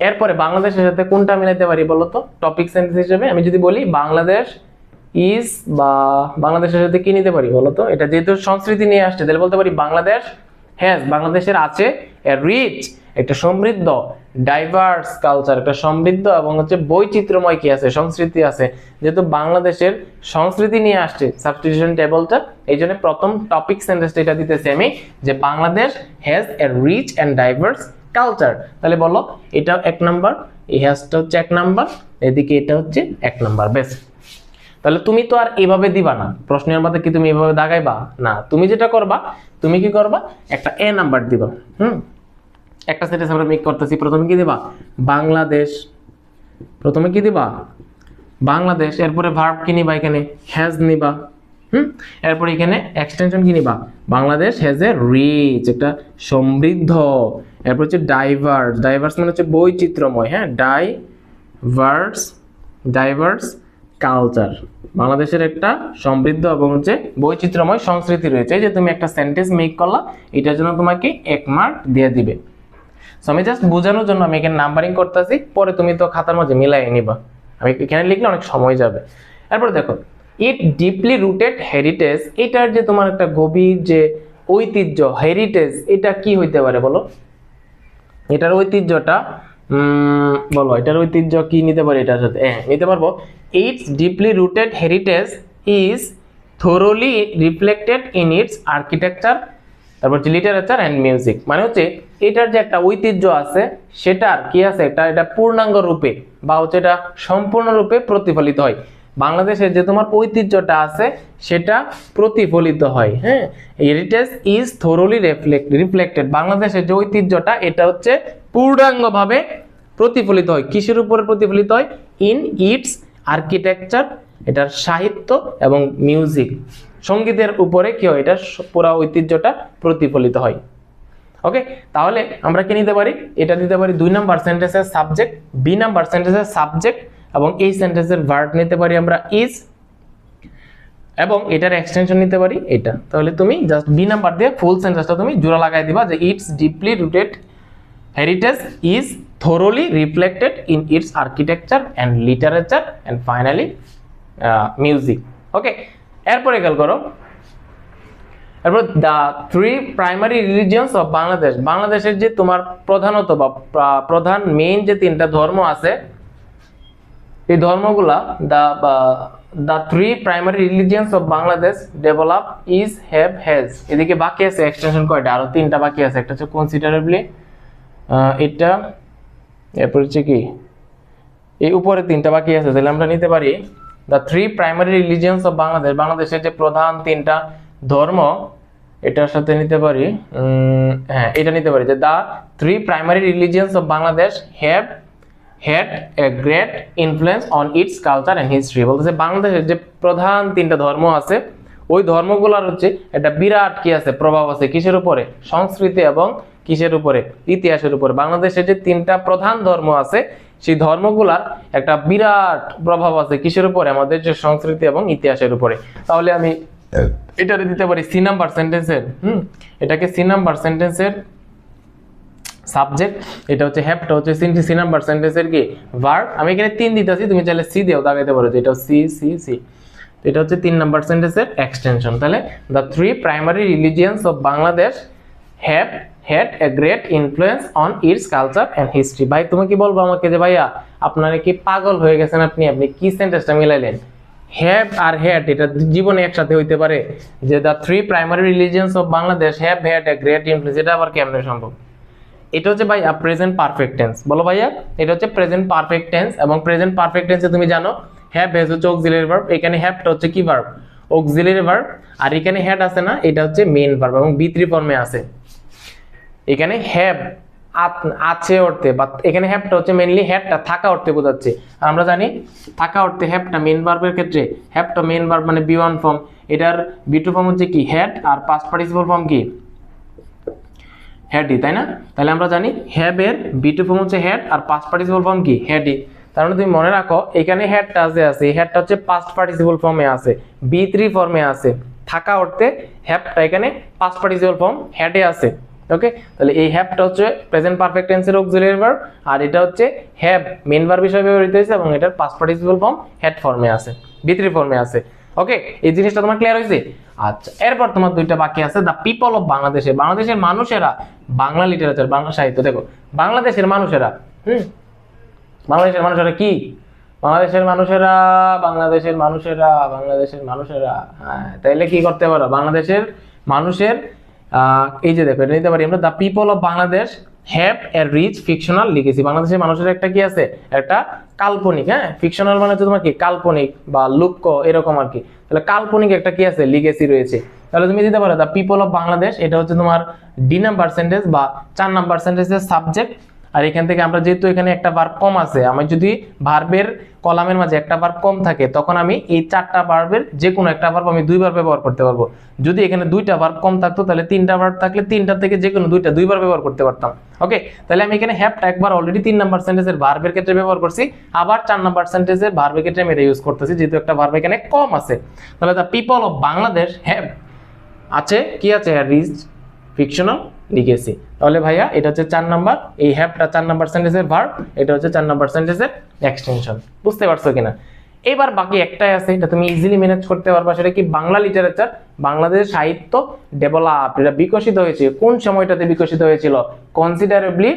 এরপরে বাংলাদেশের সাথে কোনটা মিলাইতে পারি বলো তো টপিক সেন্টেন্স হিসেবে? আমি যদি বলি বাংলাদেশ ইজ, বা বাংলাদেশের সাথে কি নিতে পারি বলো তো? এটা যেহেতু সংস্কৃতি নিয়ে আসছে তাহলে বলতে পারি বাংলাদেশ হ্যাজ, বাংলাদেশের আছে এ রিচ, একটা সমৃদ্ধ, ডাইভার্স কালচার, একটা সমৃদ্ধ এবং হচ্ছে বৈচিত্র্যময় কি আছে, সংস্কৃতি আছে। যেহেতু বাংলাদেশের সংস্কৃতি নিয়ে আসছে সাবস্টিটিউশন টেবলটা, এই জন্য প্রথম টপিক সেন্টেন্সটা এটা দিতেছি আমি, যে Bangladesh has a rich and diverse culture. তাহলে বলো এটা 1 নাম্বার, এই হ্যাজটা হচ্ছে 1 নাম্বার, এদিকে এটা হচ্ছে 1 নাম্বার। বেশ, তাহলে তুমি তো আর এভাবে দিবা না, প্রশ্নের মধ্যে কি তুমি এভাবে দাগাইবা না, তুমি যেটা করবা, তুমি কি করবা, একটা এ নাম্বার দিবা। একটা সেন্টেন্স আমরা মেক করতেছি, প্রথমে কি দিবা, বাংলাদেশ, প্রথমে কি দিবা, বাংলাদেশ, এরপরে ভার্ব কি নিবা, এখানে হ্যাজ নিবা, এরপরে এখানে এক্সটেনশন কি নিবা, বাংলাদেশ হ্যাজ এ রিচ, একটা সমৃদ্ধ, এরপর হচ্ছে ডাইভার্স, ডাইভার্স মানে হচ্ছে বৈচিত্র্যময়, হ্যাঁ, ডাইভার্স কালচার, বাংলাদেশের একটা সমৃদ্ধ এবং হচ্ছে বৈচিত্র্যময় সংস্কৃতি রয়েছে। এই যে তুমি একটা সেন্টেন্স মেক করলা, এটার জন্য তোমাকে 1 মার্ক দিয়ে দিবে। সো আমি জাস্ট বোঝানোর জন্য আমি এখানে নাম্বারিং করতেছি, পরে তুমি তো খাতার মাঝে মিলাই নিবা, আমি এখানে লিখলে অনেক সময় যাবে। এরপর দেখো ইট ডিপলি রুটেড হেরিটেজ, এটার যে তোমার একটা গভীর যে ঐতিহ্য, হেরিটেজ, এটা কি হইতে পারে বলো, এটার ঐতিহ্যটা বলো, এটার ঐতিহ্য কি নিতে পারি এটার সাথে? নিতে পারবো, its deeply rooted heritage is thoroughly reflected in its architecture, তারপর হচ্ছে লিটারেচার অ্যান্ড মিউজিক। মানে হচ্ছে এটার যে একটা ঐতিহ্য আছে সেটার কি আছে, এটা পূর্ণাঙ্গ রূপে বা হচ্ছে এটা সম্পূর্ণরূপে প্রতিফলিত হয়, বাংলাদেশের যে তোমার ঐতিহ্যটা আছে সেটা প্রতিফলিত হয়, হ্যাঁ। হেরিটেজ ইজ থোরোলি রিফ্লেক্টেড, বাংলাদেশের যে ঐতিহ্যটা এটা হচ্ছে পূর্ণাঙ্গভাবে প্রতিফলিত হয়, কিসের উপরে প্রতিফলিত হয়, ইন ইটস আর্কিটেকচার, এটার সাহিত্য এবং মিউজিক, সঙ্গীতের উপরে কি হয়, এটা পুরো ঐতিহ্যটা প্রতিফলিত হয়। ওকে, তাহলে আমরা কি নিতে পারি, এটা নিতে পারি 2 নাম্বার সেন্টেন্সের সাবজেক্ট, বি নাম্বার সেন্টেন্সের সাবজেক্ট, এবং এই সেন্টেন্সের ভার্ব নিতে পারি আমরা ইজ, এবং এটার এক্সটেনশন নিতে পারি এটা। তাহলে তুমি জাস্ট বি নাম্বার দিয়ে ফুল সেন্টেন্সটা তুমি জোড়া লাগাই দিবা, যে it's deeply rooted heritage is thoroughly reflected in its architecture and literature and finally music. ওকে, এরপরে খেয়াল করো, এরপর the 3 primary religions of Bangladesh, বাংলাদেশের যে তোমার প্রধানত বা প্রধান মেইন যে 3টা ধর্ম আছে, এই ধর্মগুলা the 3 primary religions of Bangladesh develop is have has, এদিকে বাকি আছে এক্সটেনশন কয়টা, আরো 3টা বাকি আছে, একটা হচ্ছে কনসিডারেবলি, এটা, এরপর হচ্ছে কি এই উপরে 3টা বাকি আছে। তাহলে আমরা নিতে পারি the 3 primary religions of Bangladesh, বাংলাদেশের যে প্রধান 3টা ধর্ম, এটার সাথে নিতে পারি, হ্যাঁ এটা নিতে পারি, যে the 3 primary religions of Bangladesh have had a great influence on its culture and history. বলতেছে বাংলাদেশের যে প্রধান 3টা ধর্ম আছে, ওই ধর্মগুলোর হচ্ছে একটা বিরাট কি আছে, প্রভাব আছে, কিসের উপরে, সংস্কৃতি এবং কিসের উপরে, ইতিহাসের উপরে। বাংলাদেশের যে 3টা প্রধান ধর্ম আছে সেই ধর্মগুলার একটা বিরাট প্রভাব আছে কিসের উপরে, আমাদের যে সংস্কৃতি এবং ইতিহাসের উপরে। তাহলে আমি এটা দিতে পারি সি নাম্বার সেন্টেন্সের, এটাকে সি নাম্বার সেন্টেন্সের সাবজেক্ট, এটা হচ্ছে হ্যাভটা হচ্ছে সি নাম্বার সেন্টেন্সের কি ভার্ব। আমি এখানে 3 দিতেছি, তুমি চাইলে সি দিও, দাগাইতে পারো, এটা সি সি সি, এটা হচ্ছে 3 নাম্বার সেন্টেন্সের এক্সটেনশন। তাহলে the 3 primary religions of Bangladesh have had a great influence on its culture and history। ভাই তুমি কি বলবো আমাকে, যে ভাইয়া আপনারা কি পাগল হয়ে গেছেন, আপনি কি সেন্টেন্সটা মিলাইলেন, হ্যাভ আর হ্যাড এটা জীবনে একসাথে হইতে পারে, যে the 3 primary religions of Bangladesh have had a great influence, এটা আবার কেমনে সম্ভব? এটা হচ্ছে ভাইয়া প্রেজেন্ট পারফেক্ট টেন্স, বলো ভাইয়া এটা হচ্ছে প্রেজেন্ট পারফেক্ট টেন্স, এবং প্রেজেন্ট পারফেক্ট টেন্সে তুমি জানো হ্যাভ হ্যাজ হচ্ছে অক্সিলারি ভার্ব, এখানে হ্যাভটা হচ্ছে কি ভার্ব, অক্সিলারি ভার্ব, আর এখানে হ্যাড আছে না, এটা হচ্ছে মেইন ভার্ব এবং বি3 ফর্মে আছে। এখানে হ্যাভ আছে অর্থে, বা এখানে হ্যাভটা হচ্ছে মেইনলি হ্যাভটা থাকা অর্থে বোঝাচ্ছে। আর আমরা জানি থাকা অর্থে হ্যাভটা মেইন ভার্বের ক্ষেত্রে হ্যাভটা মেইন ভার্ব মানে বি ওয়ান ফর্ম, এটার বি টু ফর্ম হচ্ছে কি হ্যাড, আর পাস্ট পার্টিসিপল ফর্ম কি হ্যাডি, তাই না? তাহলে আমরা জানি হ্যাভ এর বি টু ফর্ম হচ্ছে হ্যাড আর পাস্ট পার্টিসিপল ফর্ম কি হ্যাডি। তার মানে তুমি মনে রাখো এখানে হ্যাডটা আছে, এই হ্যাডটা হচ্ছে পাস্ট পার্টিসিপল ফর্মে আছে, বি থ্রি ফর্মে আছে, থাকা অর্থে হ্যাভটা এখানে পাস্ট পার্টিসিপল ফর্ম হ্যাডে আছে। ওকে, তাহলে এই হ্যাভটা হচ্ছে প্রেজেন্ট পারফেক্ট টেন্সের অক্সিলিয়ারি ভার্ব, আর এটা হচ্ছে হ্যাভ মেইন ভার্ব হিসেবে ব্যবহৃত হয়েছে এবং এটার পাস্ট পার্টিসিপল ফর্ম হ্যাড ফর্মে আছে, বি থ্রি ফর্মে আছে। ওকে, এই জিনিসটা তোমার ক্লিয়ার হয়েছে? আচ্ছা, এরপর তোমার দুইটা বাকি আছে, দ্য পিপল অফ বাংলাদেশে, বাংলাদেশের মানুষেরা, বাংলা লিটারেচার, বাংলা সাহিত্য। দেখো বাংলাদেশের মানুষেরা, বাংলাদেশের মানুষেরা কি? বাংলাদেশের মানুষেরা, বাংলাদেশের মানুষেরা, বাংলাদেশের মানুষেরা। হ্যাঁ, তাইলে কি করতে পারো? বাংলাদেশের মানুষের এই যে দেখো এটা নিতে পারি আমরা, the people of Bangladesh have a rich fictional legacy. বাংলাদেশের মানুষের একটা কি আছে? একটা কাল্পনিক, হ্যাঁ ফিকশনাল মানে হচ্ছে তোমার কি কাল্পনিক বা লুক্য এরকম আর কি। তাহলে কাল্পনিক একটা কি আছে? লিগেসি রয়েছে। তাহলে তুমি দিতে পারো দ্য পিপল অফ বাংলাদেশ, এটা হচ্ছে তোমার ডি নাম্বার সেন্টেন্স বা 4 নাম্বার সেন্টেন্সের সাবজেক্ট। আর এখান থেকে আমরা যেহেতু এখানে একটা ভার্ব কম আছে, আমি যদি ভার্বের কলামের মাঝে একটা ভার্ব কম থাকে তখন আমি এই 4টা ভার্বের যে কোনো একটা ভার্ব আমি দুইবার ব্যবহার করতে পারবো। যদি এখানে 2টা ভার্ব কম থাকতো তাহলে 3টা ভার্ব থাকলে 3টা থেকে যে কোনো 2টা দুইবার ব্যবহার করতে পারতাম। ওকে, তাহলে আমি এখানে হ্যাভটা একবার অলরেডি 3 নাম্বার সেন্টেন্সের ভার্বের ক্ষেত্রে ব্যবহার করছি, আবার 4 নাম্বার সেন্টেন্সের ভার্বের ক্ষেত্রে আমি এটা ইউজ করতেছি যেহেতু একটা ভার্ব এখানে কম আছে। তাহলে the people of Bangladesh have আছে কি আছে? Rich fictional legacy. তাহলে ভাইয়া এটা হচ্ছে 4 নাম্বার, এই হ্যাভটা 4 নাম্বার সেন্টেন্সের ভার্ব, এটা হচ্ছে 4 নাম্বার সেন্টেন্সের এক্সটেনশন। বুঝতে পারছো কিনা? এবার বাকি একটাই আছে, এটা তুমি ইজিলি ম্যানেজ করতে পারবা, সেটা কি বাংলা লিটারেচার, বাংলাদেশের সাহিত্য ডেভেলপ, এটা বিকশিত হয়েছে কোন সময়টাতে বিকশিত হয়েছিল? Considerably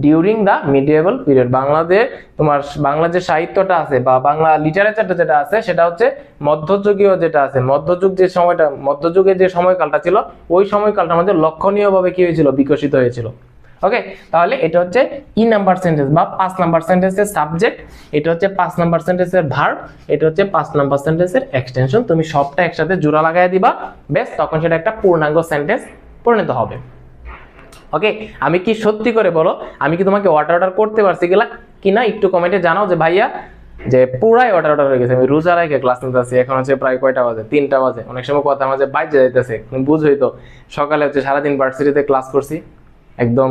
during the medieval period. Bangladesh তোমার বাংলা যে সাহিত্যটা আছে বা বাংলা লিটারেচারটা যেটা আছে সেটা হচ্ছে মধ্যযুগীয় যেটা আছে, মধ্যযুগ যে সময়টা, মধ্যযুগের যে সময়কালটা ছিল ওই সময়কালটা আমাদের লক্ষণীয়ভাবে কি হয়েছিল? বিকশিত হয়েছিল। ওকে, তাহলে এটা হচ্ছে ই নাম্বার সেন্টেন্স বা 5 নাম্বার সেন্টেন্সের সাবজেক্ট, এটা হচ্ছে 5 নাম্বার সেন্টেন্সের ভার্ব, এটা হচ্ছে 5 নাম্বার সেন্টেন্সের এক্সটেনশন। তুমি সবটা একসাথে জোড়া লাগাই দিবা, বেশ তখন সেটা একটা পূর্ণাঙ্গ সেন্টেন্স পরিণত হবে। ওকে, আমি কি সত্যি করে বলো, আমি কি তোমাকে অর্ডার করতে পারছি গেলা কিনা একটু কমেন্টে জানাও যে ভাইয়া যে পুরাই অর্ডার হয়ে গেছে। আমি রোজা রেখে ক্লাস নিতে আসছি, এখন হচ্ছে প্রায় কয়টা বাজে? 3টা বাজে। অনেক সময় কথা মাঝে বাইরে যাইতেছে, তুমি বুঝোই তো। সকালে হচ্ছে সারাদিন ভার্সিটিতে ক্লাস করছি একদম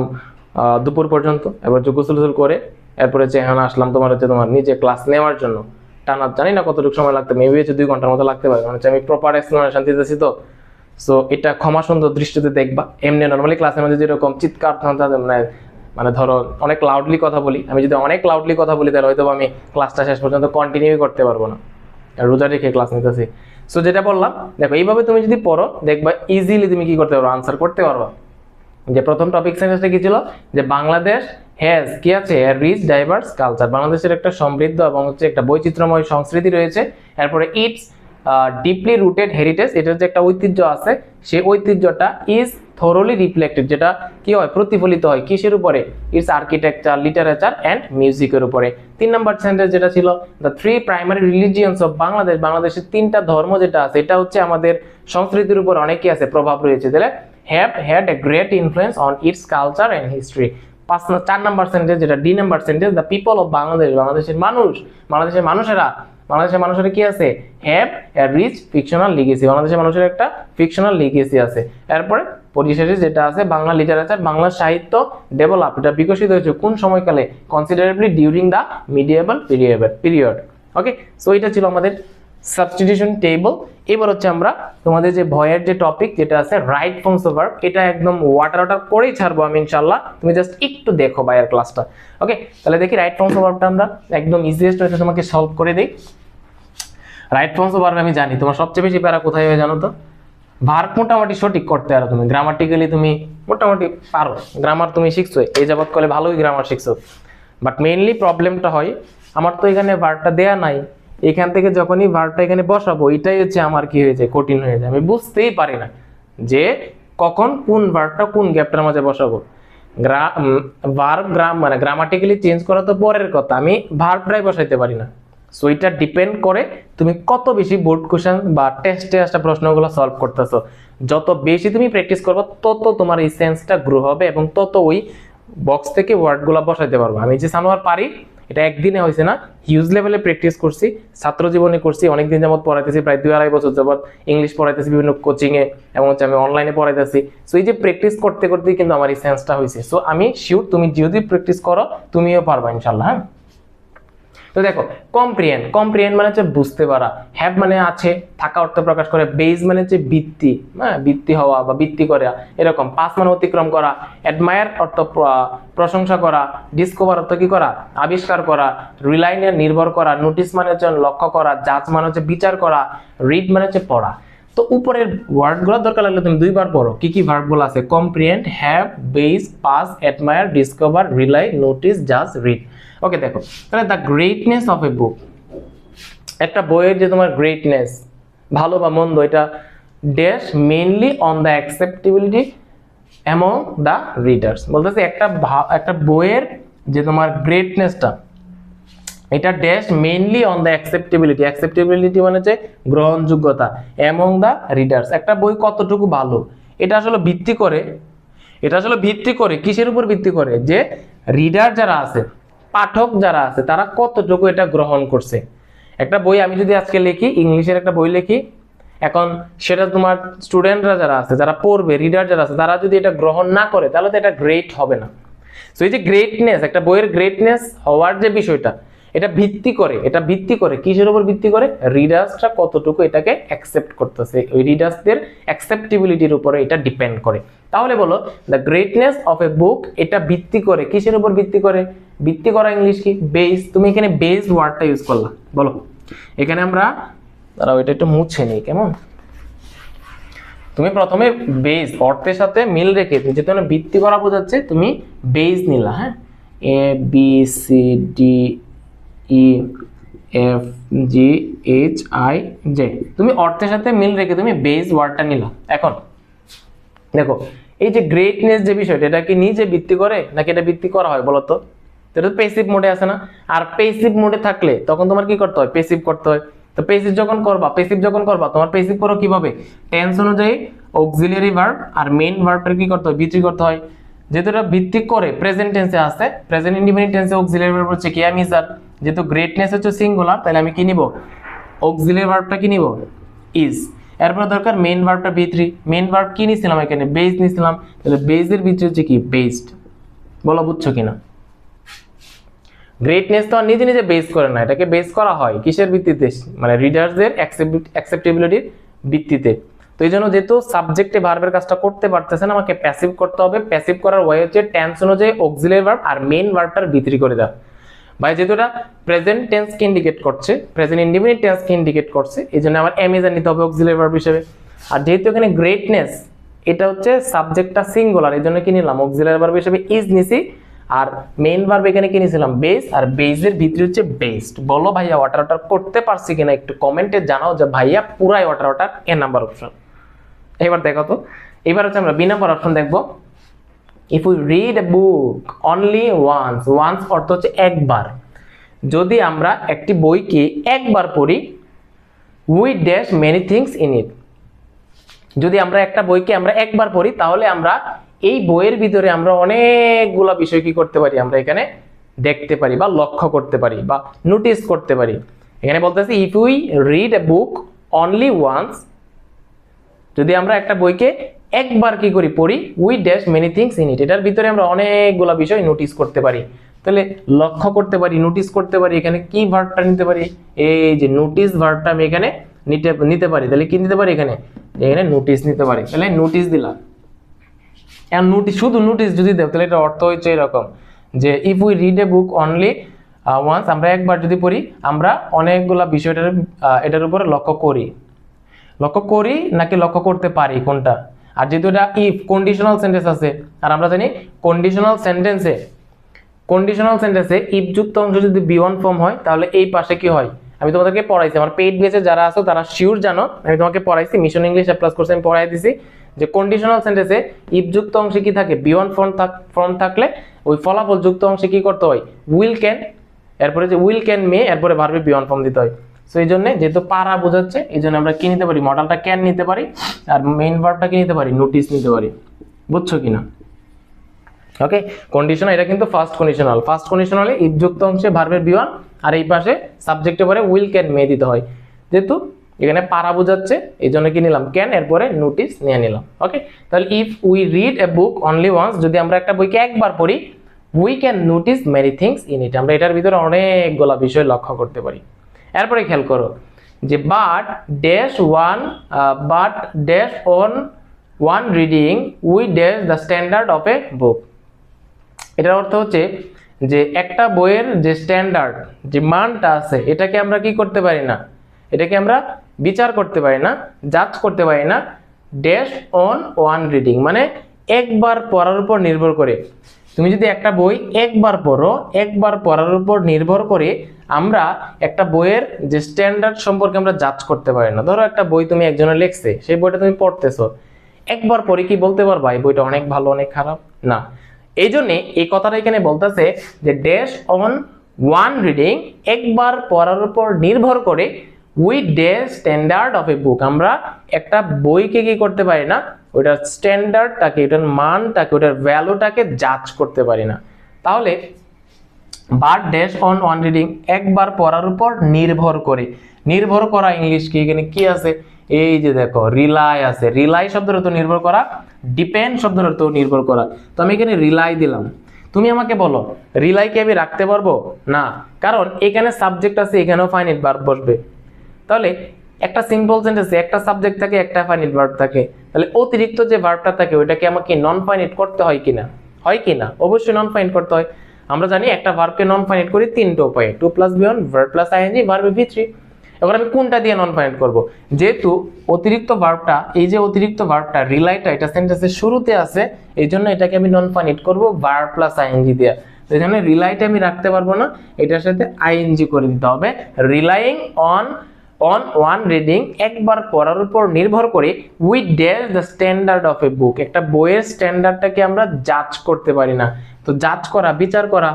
দুপুর পর্যন্ত, এবার গোসল করে এরপরে হচ্ছে এখন আসলাম তোমার হচ্ছে তোমার নিজে ক্লাস নেওয়ার জন্য। টানা জানি না কতটুকু সময় লাগতে, মেবি হচ্ছে 2 ঘন্টার মতো লাগতে পারে, হচ্ছে আমি প্রপার এক্সপ্লেনেশন দিতেছি তো। সো এটা ক্ষমা সুন্দর দৃষ্টিতে দেখবা। এমনি নর্মালি ক্লাসের মধ্যে যেরকম চিৎকার মানে ধরো অনেক লাউডলি কথা বলি, আমি যদি অনেক লাউডলি কথা বলি তাহলে হয়তো আমি ক্লাসটা শেষ পর্যন্ত কন্টিনিউ করতে পারবো না, রোজা রেখে ক্লাস নিতেছি। সো যেটা বললাম দেখো, এইভাবে তুমি যদি পড়ো দেখবা ইজিলি তুমি কি করতে পারো? আনসার করতে পারবা। যে প্রথম টপিক সেন্টেন্সটা কি ছিল? যে বাংলাদেশ হ্যাজ কি আছে? রিচ ডাইভার্স কালচার, বাংলাদেশের একটা সমৃদ্ধ এবং হচ্ছে একটা বৈচিত্র্যময় সংস্কৃতি রয়েছে। এরপরে ইটস ডিপলি রুটেড হেরিটেজ, এটার যে একটা ঐতিহ্য আছে সেই ঐতিহ্যটা ইজ থরোলি রিফ্লেক্টেড, যেটা কি হয়? প্রতিফলিত হয় কিসের উপরে? ইটস আর্কিটেকচার, লিটারেচার অ্যান্ড মিউজিকের উপরে। 3 নাম্বার সেন্টেন্স যেটা ছিল the 3 primary religions of Bangladesh, বাংলাদেশের 3টা ধর্ম যেটা আছে এটা হচ্ছে আমাদের সংস্কৃতির উপর অনেক কি আছে? প্রভাব রয়েছে। তাহলে have had a great influence on its culture and history। 4 number sentence যেটা D number sentence the people of Bangladesh, বাংলাদেশের মানুষ, বাংলাদেশের মানুষেরা, বাংলাদেশের মানুষের কি আছে? Have a rich fictional legacy, বাংলাদেশের মানুষের একটা ফিকশনাল লিগেসি আছে। এরপরে পরিশেষে যেটা আছে বাংলা লিটারেচার, বাংলা সাহিত্য ডেভেলপ, এটা বিকশিত হয়েছে কোন সময়কালে? Considerably during the medieval period. Okay, so এটা ছিল আমাদের সাবস্টিটিউশন টেবল। এবার হচ্ছে আমরা তোমাদের যে ভয়ের যে টপিক যেটা আছে রাইট ফর্মস অফ ভার্ব, এটা একদম ওয়াটার করেই ছাড়বো আমি ইনশাআল্লাহ, তুমি জাস্ট একটু দেখো ভাইয়ের ক্লাসটা। ওকে, তাহলে দেখি রাইট ফর্মস অফ ভার্বটা আমরা একদম ইজিয়েস্ট হয়েছে তোমাকে সলভ করে দেই। রাইট ফর্মস অফ ভার্ব আমি জানি তোমার সবচেয়ে বেশি প্যারা কোথায় হয় জানো তো? ভার্ব মোটামুটি সঠিক করতে পারো তুমি, গ্রামাটিক্যালি তুমি মোটামুটি পারো, গ্রামার তুমি শিখছো, এই যাবত করলে ভালোই গ্রামার শিখছো। বাট মেইনলি প্রবলেমটা হয় আমার তো এখানে ভার্বটা দেয়া নাই, এখান থেকে যখনই ভার্বটা এখানে বসাবো এটাই হচ্ছে আমার কি হয়ে যায়? কঠিন হয়ে যায়। আমি বুঝতেই পারি না যে কখন কোন ভার্বটা কোন গ্যাপটার মাঝে বসাবো। ভার্ব মানে গ্রামাটিক্যালি চেঞ্জ করা তো পরের কথা, আমি ভার্বটাই বসাইতে পারি না। সো এটা ডিপেন্ড করে তুমি কত বেশি বোর্ড কোশ্চেন বা টেস্টে আসা প্রশ্নগুলো সলভ করতেছো। যত বেশি তুমি প্র্যাকটিস করবে তত তোমার এই সেন্সটা গ্রো হবে এবং তত ওই বক্স থেকে ওয়ার্ডগুলো বসাইতে পারবো। আমি যে সানোয়ার পারি এটা একদিনে হয়েছে না, হিউজ লেভেলে প্র্যাকটিস করছি, ছাত্র জীবনে করছি, অনেকদিন যাবত পড়াইতেছি, প্রায় 2-2.5 বছর যাবত ইংলিশ পড়াইতেছি বিভিন্ন কোচিংয়ে এবং হচ্ছে আমি অনলাইনে পড়াইতেছি। সো এই যে প্র্যাকটিস করতে করতেই কিন্তু আমার এই সেন্সটা হয়েছে। সো আমি শিওর তুমি যদি প্র্যাকটিস করো তুমিও পারবা ইনশাল্লাহ। হ্যাঁ, তো দেখো কম্প্রিহেন্ড, কম্প্রিহেন্ড মানে হচ্ছে বুঝতে পারা, হ্যাভ মানে আছে থাকা অর্থ প্রকাশ করে, বেজ মানে হচ্ছে ভিত্তি, হ্যাঁ ভিত্তি হওয়া বা ভিত্তি করা এরকম, পাস মানে অতিক্রম করা, অ্যাডমায়ার অর্থ প্রশংসা করা, ডিসকভার অর্থ কি করা আবিষ্কার করা, রিলাইনে নির্ভর করা, নোটিস মানে হচ্ছে লক্ষ্য করা, জাজ মানে হচ্ছে বিচার করা, রিড মানে হচ্ছে পড়া। তো উপরের ওয়ার্ডগুলো দরকার লাগলে তুমি দুইবার পড়ো। কি কি ভার্বগুলো আছে? Comprehend, have, base, pass, admire, discover, rely, notice, জাজ, রিড। ওকে দেখো তাহলে the greatness of a book, একটা বইয়ের যে তোমার গ্রেটনেস ভালো বা মন্দ এটা dash mainly on the acceptability among the readers. বলতেছে একটা বইয়ের যে তোমার গ্রেটনেসটা এটা dash mainly on the acceptability, acceptability মানে হচ্ছে গ্রহণযোগ্যতা, অ্যামং দ্য রিডার্স, একটা বই কতটুকু ভালো এটা আসলে ভিত্তি করে কিসের উপর ভিত্তি করে? যে রিডার যারা আছে, পাঠক যারা আছে তারা কতটুকু এটা গ্রহণ করছে। একটা বই আমি যদি আজকে লিখি, ইংলিশের একটা বই লিখি, এখন সেটা তোমার স্টুডেন্টরা যারা আছে, যারা পড়বে, রিডার যারা আছে, তারা যদি এটা গ্রহণ না করে তাহলে তো এটা গ্রেট হবে না। সো এই যে গ্রেটনেস, একটা বইয়ের গ্রেটনেস হওয়ার যে বিষয়টা এটা ভিত্তি করে কিসের উপর ভিত্তি করে? রিডার্সরা কতটুকু এটাকে অ্যাকসেপ্ট করতেছে, ওই রিডার্সদের অ্যাকসেপ্টেবিলিটির উপরে এটা ডিপেন্ড করে। তাহলে বলো দ্য গ্রেটনেস অফ এ বুক এটা ভিত্তি করে কিসের উপর ভিত্তি করে? ভিত্তি করা ইংলিশ কি? বেস। তুমি এখানে বেস ওয়ার্ডটা ইউজ করলা, বলো এখানে আমরা দাঁড়াও এটা একটু মুছে নিই কেমন। তুমি প্রথমে বেস অর্থের সাথে মিল রেখে যেহেতু ভিত্তি করা বোঝাচ্ছে তুমি বেস নিলা। হ্যাঁ, A B C D E F G H I J, তুমি অর্থের সাথে মিল রেখে তুমি বেস ওয়ার্ডটা নিলা। এখন দেখো এই যে গ্রেটনেস যে বিষয়টা এটা কি নিজে ভিত্তি করে নাকি এটা ভিত্তি করা হয় বলো তো? এটা তো প্যাসিভ মোডে আছে না, আর প্যাসিভ মোডে থাকলে তখন তোমার কি করতে হয়? প্যাসিভ করতে হয়। তো প্যাসিভ যখন করবা তোমার প্যাসিভ করো কিভাবে? টেন্স অনুযায়ী অক্সিলিয়ারি ভার্ব আর মেইন ভার্বটার কি করতে হয়? ভিত্তি করতে হয়। যেহেতু এটা ভিত্তি করে প্রেজেন্ট টেন্সে আছে, প্রেজেন্ট ইনডিফিনিট টেন্সে অক্সিলিয়ারি ভার্ব হচ্ছে কি? আমি স্যার। যেহেতু গ্রেটনেস হচ্ছে সিঙ্গুলার তাহলে আমি কি নিব? অক্সিলিয়ারি ভার্বটা কি নিব? ইজ। এরপর দরকার মেইন ভার্বটা V3, মেইন ভার্ব কি নিছিলাম এখানে? বেস নিছিলাম, তাহলে বেসের ভিতরে হচ্ছে কি? বেসড। বলো বুঝছো কিনা? গ্রেটনেস তো নিজে নিজে বেস করে না, এটাকে বেস করা হয় কিসের ভিত্তিতে? মানে রিডার্সদের অ্যাকসেপ্টেবিলিটির ভিত্তিতে। তো এই জন্য যেহেতু সাবজেক্টে ভার্বের কাজটা করতে পারতেছে না, আমাকে প্যাসিভ করতে হবে। প্যাসিভ করার ওয়ে হচ্ছে টেন্স অনুযায়ী অক্সিলিয়ারি ভার্ব আর মেইন ভার্বটার ভিতরি করে দাও। ভাই যেহেতু এটা প্রেজেন্ট টেন্সকে ইন্ডিকেট করছে, প্রেজেন্ট ইনডিফিনিট টেন্সকে ইন্ডিকেট করছে, এই জন্য আমার এমএজআর নিতে হবে অক্সিলিয়ারি ভার্ব হিসেবে। আর যেহেতু এখানে গ্রেটনেস এটা হচ্ছে সাবজেক্টটা সিঙ্গুলার, এই জন্য কি নিলাম? অক্সিলিয়ারি ভার্ব হিসেবে ইজ নিছি। আর মেইন ভার্ব এখানে কি নিছিলাম? বেস। আর বেসের ভিতরে হচ্ছে বেসড। বলো ভাইয়া ওয়াটার করতে পারছি কিনা একটু কমেন্টে জানাও যে ভাইয়া পুরাই ওয়াটার এ নাম্বার অপশন। এবার দেখো তো, এবার হচ্ছে আমরা বি নাম্বার অপশন দেখবো। If we read a book only once অর্থ হচ্ছে একবার। যদি আমরা একটি বইকে একবার পড়ি, we dash many things in it. যদি আমরা একটা বইকে আমরা একবার পড়ি তাহলে আমরা এই বইয়ের ভিতরে আমরা অনেকগুলা বিষয় কি করতে পারি? আমরা এখানে দেখতে পারি বা লক্ষ্য করতে পারি বা নোটিস করতে পারি। এখানে বলতেছি if we read a book only once, যদি আমরা একটা বইকে একবার কি করি? পড়ি, we dash many things in it, এটার ভিতরে আমরা অনেকগুলা বিষয় নোটিস করতে পারি। তাহলে লক্ষ্য করতে পারি, নোটিস করতে পারি, এখানে কি ভার্বটা নিতে পারি? এই যে নোটিস ভার্বটা আমি এখানে নিতে পারি। তাহলে কি নিতে পারি? এখানে নোটিস নিতে পারি। তাহলে নোটিস দিলাম। এখন নোটিস, শুধু নোটিস যদি দেব তাহলে এটা অর্থ হচ্ছে এরকম যে if we read a book only once, আমরা একবার যদি পড়ি আমরা অনেকগুলা বিষয়টার এটার উপরে লক্ষ্য করি নাকি লক্ষ্য করতে পারি কোনটা? আর যেহেতু এটা ইফ কন্ডিশনাল সেন্টেন্স আছে, আর আমরা জানি কন্ডিশনাল সেন্টেন্সে ইফ যুক্ত অংশ যদি বি1 ফর্ম হয় তাহলে এই পাশে কি হয়? আমি তোমাদেরকে পড়াইছি, আমার পেইড বেসে যারা আছো তারা শিওর জানো, আমি তোমাকে পড়াইছি, মিশন ইংলিশ অ্যাপ্লাস কোর্সে আমি পড়াই দিছি যে কন্ডিশনাল সেন্টেন্সে ইফ যুক্ত অংশে কি থাকে? বি1 ফর্ম থাকলে ওই ফলাফল যুক্ত অংশে কি করতে হয়? উইল ক্যান এরপরে যে উইল ক্যান মে এরপরে ভার্বের বি ওয়ান ফর্ম দিতে হয়। সো এই জন্য যেহেতু পারা বোঝাচ্ছে এই জন্য আমরা কি নিতে পারি, মডেলটা ক্যান নিতে পারি আর মেইন ভার্বটা কি নিতে পারি, নোটিস নিতে পারি। বুঝছো কিনা? ওকে, কন্ডিশনাল এটা কিন্তু ফার্স্ট কন্ডিশনাল। ফার্স্ট কন্ডিশনালে ইফ যুক্ত অংশে ভার্বের বি ওয়ান আর এই পাশে সাবজেক্টে পরে উইল ক্যান মে দিতে হয়। যেহেতু এখানে পারা বোঝাচ্ছে এই জন্য কি নিলাম, ক্যান, এরপরে নোটিস নিয়ে নিলাম। ওকে, তাহলে if we read a book only once, যদি আমরা একটা বইকে একবার পড়ি, we can notice many things in it, আমরা এটার ভিতরে অনেকগুলা বিষয় লক্ষ্য করতে পারি। এরপরে খেয়াল করো যে but dash on one reading we dash the standard of a book. এটার অর্থ হচ্ছে যে একটা বইয়ের যে স্ট্যান্ডার্ড, যে মানটা আছে, এটাকে আমরা কি করতে পারি না, এটাকে আমরা বিচার করতে পারি না, জাজ করতে পারি না ড্যাশ অন ওয়ান রিডিং, মানে একবার পড়ার উপর নির্ভর করে। তুমি যদি একটা বই একবার পড়ো, একবার পড়ার উপর নির্ভর করে আমরা একটা বইয়ের যে স্ট্যান্ডার্ড সম্পর্কে আমরা জাজ করতে পারি না। ধরো একটা বই তুমি একজনের লিখছে, সেই বইটা তুমি পড়তেছো, একবার পরে কি বলতে পারবা এই বইটা অনেক ভালো অনেক খারাপ? না। এই জন্য এই কথাটা এখানে বলতেছে যে ড্যাশ অন ওয়ান রিডিং, একবার পড়ার উপর নির্ভর করে we dash standard of a book, আমরা একটা বইকে কি করতে পারি না, ওইটার স্ট্যান্ডার্ডটাকে, ওইটার মানটাকে, ওইটার ভ্যালুটাকে জাজ করতে পারি না। তাহলে but dash on one reading, একবার পড়ার উপর নির্ভর করে, নির্ভর করা ইংলিশ কি এখানে কি আছে, এই যে দেখো রিলাই আছে, রিলাই শব্দের অর্থ নির্ভর করা, ডিপেন্ড শব্দের অর্থ নির্ভর করা। তো আমি এখানে রিলাই দিলাম। তুমি আমাকে বলো রিলাই কি আমি রাখতে পারবো? না, কারণ এখানে সাবজেক্ট আছে, এখানেও ফাইনাইট ভার্ব বসবে। তাহলে একটা সিম্পল সেন্টেন্সে একটা সাবজেক্ট থাকে, একটা ফাইনাইট ভার্ব থাকে, তাহলে অতিরিক্ত যে ভার্বটা থাকে ওইটাকে আমাকে নন ফাইনাইট করতে হয় কিনা? হয় কিনা? অবশ্যই নন ফাইনাইট করতে হয়। আমরা জানি একটা ভার্বকে নন ফাইনাইট করি তিনটা উপায়ে, to plus V one, verb plus ING, verb V three. এবার আমি কোনটা দিয়ে নন ফাইনাইট করব? যেহেতু অতিরিক্ত ভার্বটা, এই যে অতিরিক্ত ভার্বটা রিলাইটা এটা সেন্টেন্সের শুরুতে আছে, এই জন্য এটাকে আমি নন ফাইনাইট করব ভার্ব প্লাস আইএনজি দিয়ে। এই জন্য রিলাইটা আমি রাখতে পারবো না, এটার সাথে আইএনজি করে দিতে হবে। রিলাইং অন ওয়ান রিডিং, একবার পড়ার উপর নির্ভর করে we dash the standard of a book, একটা বইয়ের স্ট্যান্ডার্ডটাকে আমরা জাজ করতে পারি না। তো জাজ করা, বিচার করা,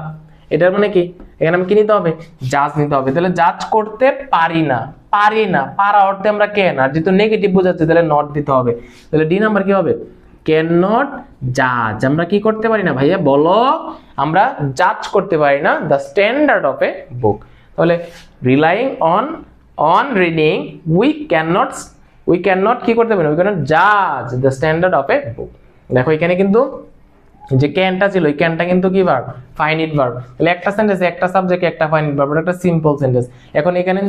এটার মানে কি, এখানে আমি কি নিতে হবে, জাজ নিতে হবে। তাহলে জাজ করতে পারি না, পারি না, পারা অর্থে আমরা ক্যান, আর যেহেতু নেগেটিভ বোঝাচ্ছে তাহলে নট দিতে হবে। তাহলে ডি নাম্বার কি হবে, ক্যান নট জাজ, আমরা কি করতে পারি না ভাইয়া বলো, আমরা জাজ করতে পারি না দ্য স্ট্যান্ডার্ড অফ এ বুক। তাহলে relying on reading we can not কি করতে পারি না, উই ক্যান নট জাজ দ্য স্ট্যান্ডার্ড অফ এ বুক। দেখো এখানে কিন্তু যে ক্যানটা ছিল, এই ক্যানটা কিন্তু কি ভার্ব, ফাইনাইট ভার্ব। তাহলে একটা সেন্টেন্সে একটা সাবজেক্টে একটা ফাইনাইট ভার্ব, একটা সিম্পল সেন্টেন্স। এখন এখানে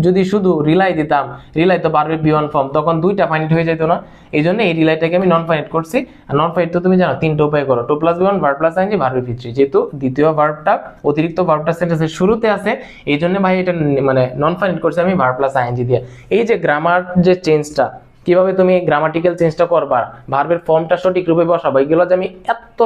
যদি শুধু রিলাই দিতাম, রিলাই তো ভার্বের বি ওয়ান ফর্ম, তখন দুইটা ফাইনাইট হয়ে যেত না। এই জন্য এই রিলাইটাকে আমি নন ফাইনাইট করছি। আর নন ফাইনাইট তো তুমি জানো তিনটা উপায় করো, to plus V one, verb plus ING, verb V three. যেহেতু দ্বিতীয় ভার্বটা, অতিরিক্ত ভার্বটা সেন্টেন্সের শুরুতে আছে, এই জন্য ভাই এটা মানে নন ফাইনাইট করছি আমি ভার্ব প্লাস আইএনজি দিয়ে। এই যে গ্রামার যে চেঞ্জটা, কিভাবে তুমি গ্রামাটিক্যাল চেঞ্জটা করবা, ভার্বের ফর্মটা সঠিক রূপে বসাবো, এগুলো যে আমি এত